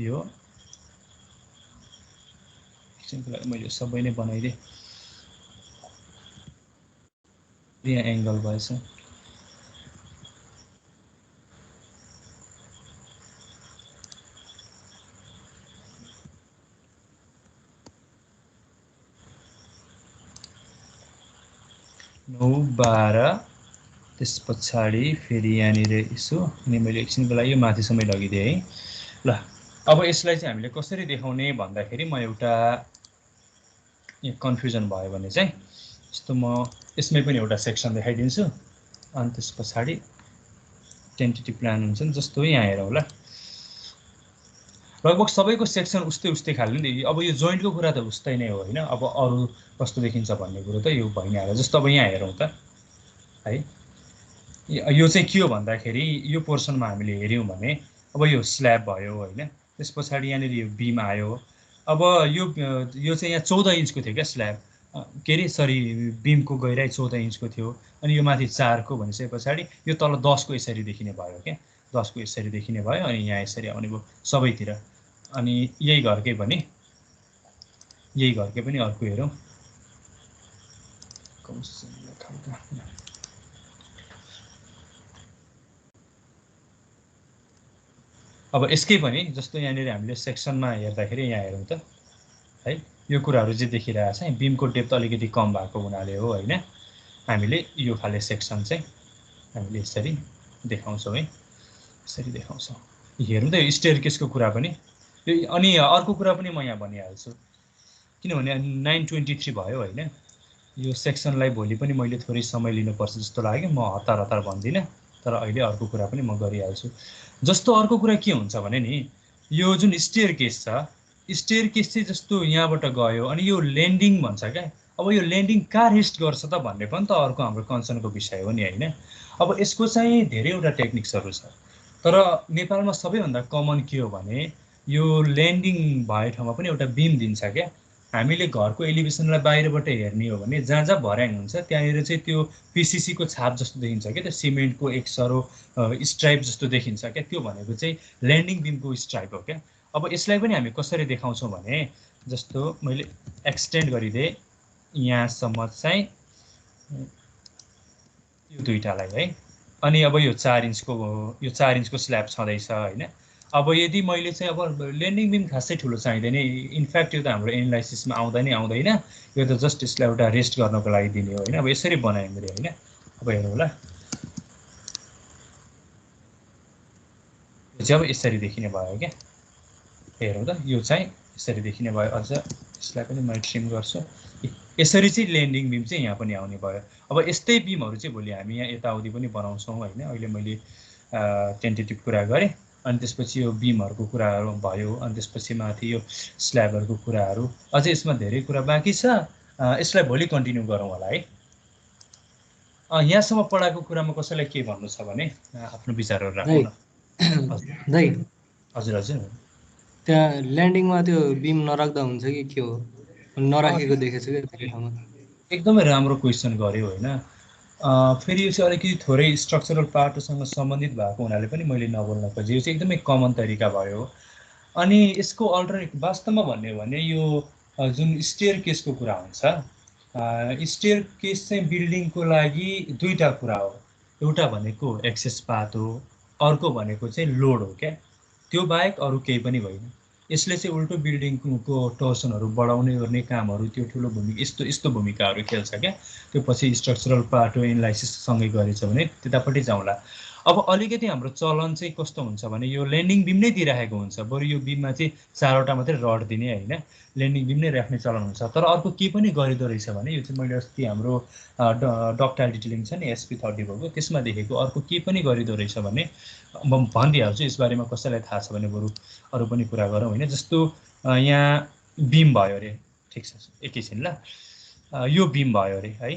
यो एकछिनको लागि मैले सबै नै बनाइदिएँ यहाँ एङ्गल भएछ 9 12 त्यस पछाडि फेरि यहाँनिर यसो अनि मैले एकछिनको लागि यो माथिसम्म लगिदिएँ है। ल अब यसलाई चाहिँ हामीले कसरी देखाउने भन्दाखेरि म एउटा कन्फ्युजन भयो भने चाहिँ जस्तो म यसमै पनि एउटा सेक्सन देखाइदिन्छु अनि त्यस पछाडि टेन्टेटिभ प्लान हुन्छ नि जस्तो यहाँ हेरौँ ल लगभग सबैको सेक्सन उस्तै खाले नि। अब यो जोइन्टको कुरा त उस्तै नै हो होइन। अब अरू कस्तो देखिन्छ भन्ने कुरो त यो भइ नै हाल्यो। जस्तो अब यहाँ हेरौँ त है यो चाहिँ के हो भन्दाखेरि यो पोर्सनमा हामीले हेऱ्यौँ भने अब यो स्ल्याब भयो होइन। त्यस पछाडि यहाँनिर यो बिम आयो। अब यो चाहिँ यहाँ 14 इन्चको थियो क्या स्ल्याब के अरे सरी बिमको गहिराइ 14 इन्चको थियो अनि यो माथि 4 को भनिसके पछाडि यो तल 10 को यसरी देखिने भयो क्या 10 को यसरी देखिने भयो अनि यहाँ यसरी आउने भयो सबैतिर। अनि यही घरकै पनि अर्को हेरौँ अब यसकै पनि जस्तो यहाँनिर हामीले सेक्सनमा हेर्दाखेरि यहाँ हेरौँ त है यो कुराहरू चाहिँ देखिरहेको छ। बिमको डेप्थ अलिकति कम भएको हुनाले हो होइन। हामीले यो खाले सेक्सन चाहिँ हामीले यसरी देखाउँछौँ है यसरी देखाउँछौँ। हेरौँ त यो स्टेयरकेसको कुरा पनि यो अनि अर्को कुरा पनि म यहाँ भनिहाल्छु किनभने 9:23 भयो होइन। यो सेक्सनलाई भोलि पनि मैले थोरै समय लिनुपर्छ जस्तो लाग्यो। म हतार भन्दिनँ तर अहिले अर्को कुरा पनि म गरिहाल्छु। जस्तो अर्को कुरा के हुन्छ भने नि यो जुन स्टेयरकेस छ स्टेयरकेस चाहिँ जस्तो यहाँबाट गयो अनि यो ल्यान्डिङ भन्छ क्या। अब यो ल्यान्डिङ कहाँ रेस्ट गर्छ त भन्ने पनि त अर्को हाम्रो कन्सर्नको विषय हो नि होइन। अब यसको चाहिँ धेरैवटा टेक्निक्सहरू छ तर नेपालमा सबैभन्दा कमन के हो भने यो ल्यान्डिङ भए ठाउँमा पनि एउटा बिम दिन्छ क्या। हामीले घरको एलिभेसनलाई बाहिरबाट हेर्ने हो भने जहाँ जहाँ भर्याङ हुन्छ त्यहाँनिर चाहिँ त्यो पिसिसीको छाप जस्तो देखिन्छ क्या। त्यो सिमेन्टको एक सरो स्ट्राइप जस्तो देखिन्छ क्या। त्यो भनेको चाहिँ ल्यान्डिङ बिमको स्ट्राइप हो क्या। अब यसलाई पनि हामी कसरी देखाउँछौँ भने जस्तो मैले एक्सटेन्ड गरिदिएँ यहाँसम्म चाहिँ यो दुईटालाई है। अनि अब यो 4 इन्चको स्ल्याब छँदैछ होइन। अब यदि मैले चाहिँ अब ल्यान्डिङ बिम खासै ठुलो चाहिँदैन इनफ्याक्ट यो त हाम्रो एनालाइसिसमा आउँदैन यो त जस्ट यसलाई एउटा रेस्ट गर्नको लागि दिने हो होइन। अब यसरी बनाएँ मैले होइन। अब हेरौँ ल यो चाहिँ अब यसरी देखिने भयो क्या। हेरौँ त यो चाहिँ यसरी देखिने भयो। अझ यसलाई पनि मैले ट्रिम गर्छु। यसरी चाहिँ ल्यान्डिङ बिम चाहिँ यहाँ पनि आउने भयो। अब यस्तै बिमहरू चाहिँ भोलि हामी यहाँ यताउति पनि बनाउँछौँ होइन। अहिले मैले टेन्टेटिभ कुरा गरेँ अनि त्यसपछि यो बिमहरूको कुराहरू भयो अनि त्यसपछि माथि यो स्ल्याबहरूको कुराहरू अझै यसमा धेरै कुरा बाँकी छ। यसलाई भोलि कन्टिन्यू गरौँ होला है। यहाँसम्म पढाएको कुरामा कसैलाई के भन्नु छ भने आफ्नो विचारहरू राख्नु न। हजुर त्यहाँ ल्यान्डिङमा त्यो बिम नराख्दा हुन्छ कि के हो नराखेको देखेछु क्या धेरै ठाउँमा। एकदमै राम्रो क्वेसन गर्यो होइन। फेरि यो चाहिँ अलिकति थोरै स्ट्रक्चरल पार्टसँग सम्बन्धित भएको हुनाले पनि मैले नबोल्न खोजेँ। यो चाहिँ एकदमै कमन तरिका भयो। अनि यसको अल्टरनेटिभ वास्तवमा भन्ने हो भने यो जुन स्टेयरकेसको कुरा हुन्छ स्टेयरकेस चाहिँ बिल्डिङको लागि दुईटा कुरा हो। एउटा भनेको एक्सेस पाथ हो अर्को भनेको चाहिँ लोड हो क्या। त्यो बाहेक अरू केही पनि होइन। यसले चाहिँ उल्टो बिल्डिङको टर्सनहरू बढाउने गर्ने कामहरू त्यो ठुलो भूमिका यस्तो भूमिकाहरू खेल्छ क्या। त्यो पछि स्ट्रक्चरल पार्ट एनालाइसिससँगै गरेछ भने त्यतापट्टि जाउँला। अब अलिकति हाम्रो चलन चाहिँ कस्तो हुन्छ भने यो ल्यान्डिङ बिम नै दिइराखेको हुन्छ। बरु यो बिममा चाहिँ 4वटा मात्रै रड दिने होइन ल्यान्डिङ बिम नै राख्ने चलन हुन्छ। तर अर्को के पनि गरिदो रहेछ भने यो चाहिँ मैले अस्ति हाम्रो डक्टाइल डिटेलिङ छ नि SP30 भएको त्यसमा देखेको अर्को के पनि गरिदो रहेछ भने म भनिदिइहाल्छु। यसबारेमा कसैलाई थाहा छ भने बरु अरू पनि कुरा गरौँ होइन। जस्तो यहाँ बिम भयो अरे ठिक छ एकैछिन ल यो बिम भयो अरे है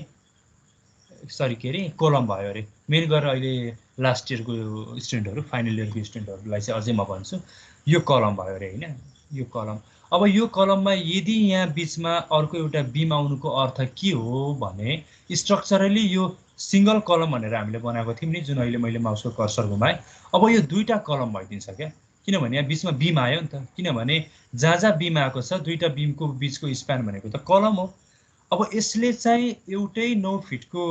सरी के अरे कोलम भयो अरे। मेन गरेर अहिले लास्ट इयरको स्टुडेन्टहरू फाइनल इयरको स्टुडेन्टहरूलाई चाहिँ अझै म भन्छु यो कलम भयो अरे होइन यो कलम। अब यो कलममा यदि यहाँ बिचमा अर्को एउटा बिम आउनुको अर्थ के हो भने स्ट्रक्चरली यो सिङ्गल कलम भनेर हामीले बनाएको थियौँ नि जुन अहिले मैले माउसको कर्सर घुमाएँ। अब यो दुईटा कलम भइदिन्छ क्या किनभने यहाँ बिचमा बिम आयो नि त। किनभने जहाँ बिम आएको छ दुईटा बिमको बिचको स्प्यान भनेको त कलम हो। अब यसले चाहिँ एउटै 9 फिटको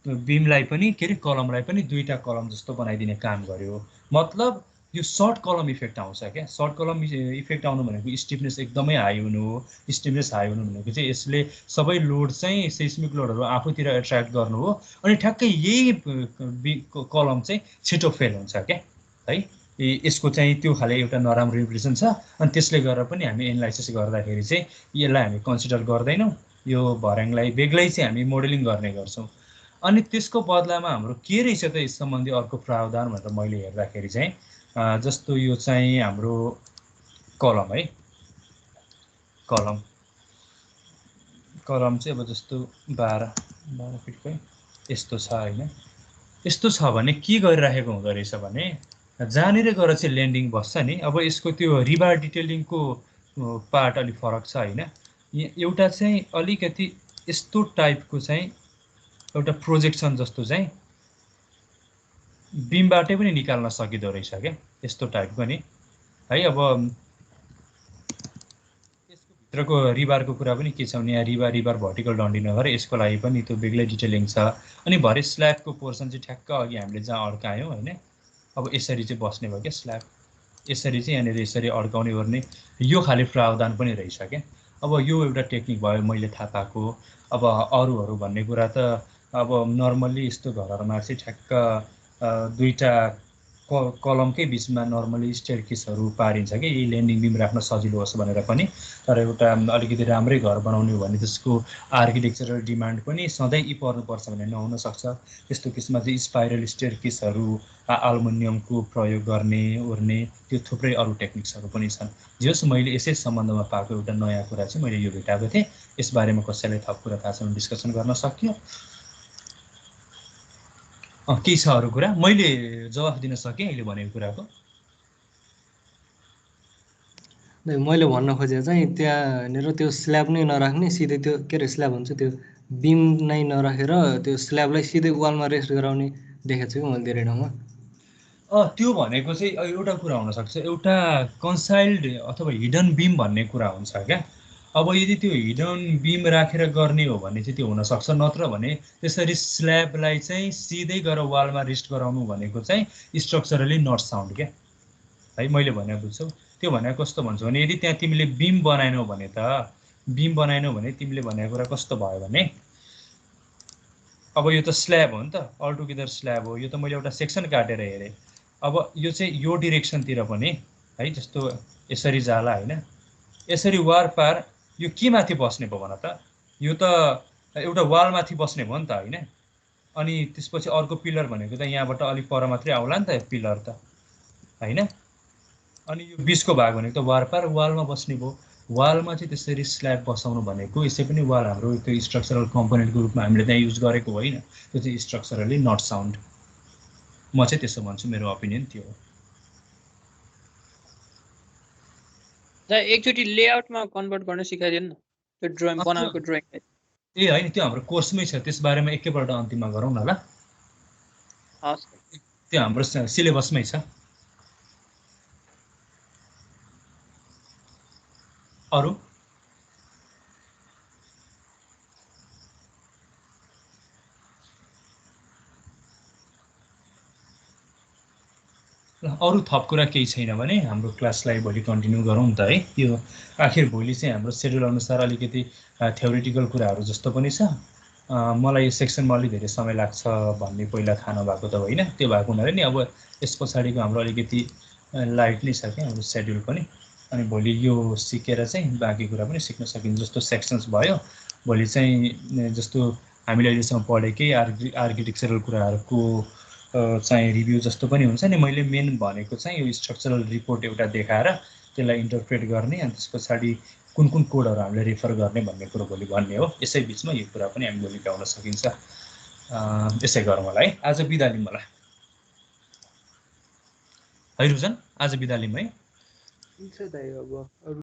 बिमलाई पनि के अरे कलमलाई पनि दुईटा कलम जस्तो बनाइदिने काम गर्यो। मतलब यो सर्ट कलम इफेक्ट आउँछ क्या। सर्ट कलम इफेक्ट आउनु भनेको स्टिफनेस एकदमै हाई हुनु हो। स्टिफनेस हाई हुनु भनेको चाहिँ यसले सबै लोड चाहिँ सेस्मिक लोडहरू आफूतिर एट्र्याक्ट गर्नु हो। अनि ठ्याक्कै यही कलम चाहिँ छिटो फेल हुन्छ क्या है। यसको चाहिँ त्यो खाले एउटा नराम्रो रिप्रेसन छ। अनि त्यसले गर्दा पनि हामी एनालाइसिस गर्दाखेरि चाहिँ यसलाई हामी कन्सिडर गर्दैनौँ। यो भर्याङलाई बेग्लै चाहिँ हामी मोडलिङ गर्ने गर्छौँ। अनि त्यसको बदलामा हाम्रो के रहेछ त यस सम्बन्धी अर्को प्रावधान भनेर मैले हेर्दाखेरि चाहिँ जस्तो यो चाहिँ हाम्रो कलम है। कलम चाहिँ अब जस्तो 12 फिटको यस्तो छ होइन। यस्तो छ भने के गरिराखेको हुँदो रहेछ भने जहाँनिर गएर चाहिँ ल्यान्डिङ बस्छ नि। अब यसको त्यो रिबार डिटेलिङको पार्ट अलिक फरक छ होइन। एउटा चाहिँ अलिकति यस्तो टाइपको चाहिँ एउटा प्रोजेक्सन जस्तो चाहिँ बिमबाटै पनि निकाल्न सकिँदो रहेछ क्या। यस्तो टाइपको नि है। अब यसको भित्रको रिबारको कुरा पनि के छ भने यहाँ रिबार भर्टिकल डन्डी नगरे यसको लागि पनि त्यो बेग्लै डिटेलिङ छ। अनि भरे स्ल्याबको पोर्सन चाहिँ ठ्याक्क अघि हामीले जहाँ अड्कायौँ होइन। अब यसरी चाहिँ बस्ने भयो क्या स्ल्याब। यसरी चाहिँ यहाँनिर यसरी अड्काउने गर्ने यो खाले प्रावधान पनि रहेछ क्या। अब यो एउटा टेक्निक भयो मैले थाहा पाएको। अब अरूहरू भन्ने कुरा त अब नर्मल्ली यस्तो घरहरूमा चाहिँ ठ्याक्क दुईटा कलमकै बिचमा नर्मली स्टेयरकेसहरू पारिन्छ कि यही ल्यान्डिङ बिम राख्न सजिलो होस् भनेर पनि। तर एउटा अलिकति राम्रै घर बनाउने हो भने त्यसको आर्किटेक्चरल डिमान्ड पनि सधैँ यी पर्नुपर्छ भन्ने नहुन सक्छ। त्यस्तो किसिममा चाहिँ स्पाइरल स्टेयरकेसहरू एल्युमिनियमको प्रयोग गर्ने ओर्ने त्यो थुप्रै अरू टेक्निक्सहरू पनि छन्। जे होस् मैले यसै सम्बन्धमा पाएको एउटा नयाँ कुरा चाहिँ मैले यो भेटाएको थिएँ। यसबारेमा कसैलाई थप कुरा थाहा छ भने डिस्कसन गर्न सकियो। के छ अरू कुरा मैले जवाफ दिन सकेँ अहिले भनेको कुराको। मैले भन्न खोजेको चाहिँ त्यहाँनिर त्यो स्ल्याब नै नराख्ने सिधै त्यो के अरे स्ल्याब हुन्छ त्यो बिम नै नराखेर त्यो स्ल्याबलाई सिधै वालमा रेस्ट गराउने देखेको छु कि मैले धेरै ठाउँमा। त्यो भनेको चाहिँ एउटा कुरा हुनसक्छ। एउटा कन्साइल्ड अथवा हिडन बिम भन्ने कुरा हुन्छ क्या। अब यदि त्यो हिडन बिम राखेर गर्ने हो भने चाहिँ त्यो हुनसक्छ। नत्र भने त्यसरी स्ल्याबलाई चाहिँ सिधै गएर वालमा रेस्ट गराउनु भनेको चाहिँ स्ट्रक्चरली नट साउन्ड क्या है। मैले भनेको बुझ्छौ। त्यो भनेको कस्तो भन्छौ भने यदि त्यहाँ तिमीले बिम बनाएनौ भने तिमीले भनेको कुरा कस्तो भयो भने अब यो त स्ल्याब हो नि त। अल टुगेदर स्ल्याब हो। यो त मैले एउटा सेक्सन काटेर हेरेँ। अब यो चाहिँ यो डिरेक्सनतिर पनि है जस्तो यसरी जाला होइन। यसरी वार पार यो के माथि बस्ने भयो भन त। यो त एउटा वालमाथि बस्ने भयो नि त होइन। अनि त्यसपछि अर्को पिलर भनेको त यहाँबाट अलिक पर मात्रै आउला नि त पिलर त होइन। अनि यो बिचको भाग भनेको त वार पार वालमा बस्ने भयो। वालमा चाहिँ त्यसरी स्ल्याब बसाउनु भनेको यसै पनि वाल हाम्रो त्यो स्ट्रक्चरल कम्पोनेन्टको रूपमा हामीले त्यहाँ युज गरेको होइन। त्यो चाहिँ स्ट्रक्चरली नट साउन्ड। म चाहिँ त्यसो भन्छु। मेरो ओपिनियन त्यो हो। एकचोटि लेआउटमा कन्भर्ट गर्न सिकाइदिनु न त्यो ड्रइङ बनाएको ड्रइङ। ए होइन त्यो हाम्रो कोर्समै छ। त्यसबारेमा एकैपल्ट अन्तिममा गरौँ न ल। हस् त्यो हाम्रो सिलेबसमै छ। अरू अरू थप कुरा केही छैन भने हाम्रो क्लासलाई भोलि कन्टिन्यू गरौँ त है। यो आखिर भोलि चाहिँ हाम्रो सेड्युल अनुसार अलिकति थ्योरिटिकल कुराहरू जस्तो पनि छ। मलाई यो सेक्सनमा अलिक धेरै समय लाग्छ भन्ने पहिला थाहा नभएको त होइन। त्यो भएको हुनाले नि अब यस पछाडिको हाम्रो अलिकति लाइट नै छ क्या हाम्रो सेड्युल पनि। अनि भोलि यो सिकेर चाहिँ बाँकी कुरा पनि सिक्न सकिन्छ। जस्तो सेक्सन्स भयो भोलि चाहिँ जस्तो हामीले अहिलेसम्म पढेकै आर्किटेक्चरल कुराहरूको चाहिँ रिभ्यू जस्तो पनि हुन्छ नि। मैले मेन भनेको चाहिँ यो स्ट्रक्चरल रिपोर्ट एउटा देखाएर त्यसलाई इन्टरप्रेट गर्ने अनि त्यस पछाडि कुन कुन कोडहरू हामीले रेफर गर्ने भन्ने कुरो भोलि भन्ने हो। यसै बिचमा यो कुरा पनि हामी भोलि गाउन सकिन्छ। यसै गरौँ होला है। आज बिदा लिउँ होला है रुजन। आज बिदा लिउँ है। हुन्छ दाइ अब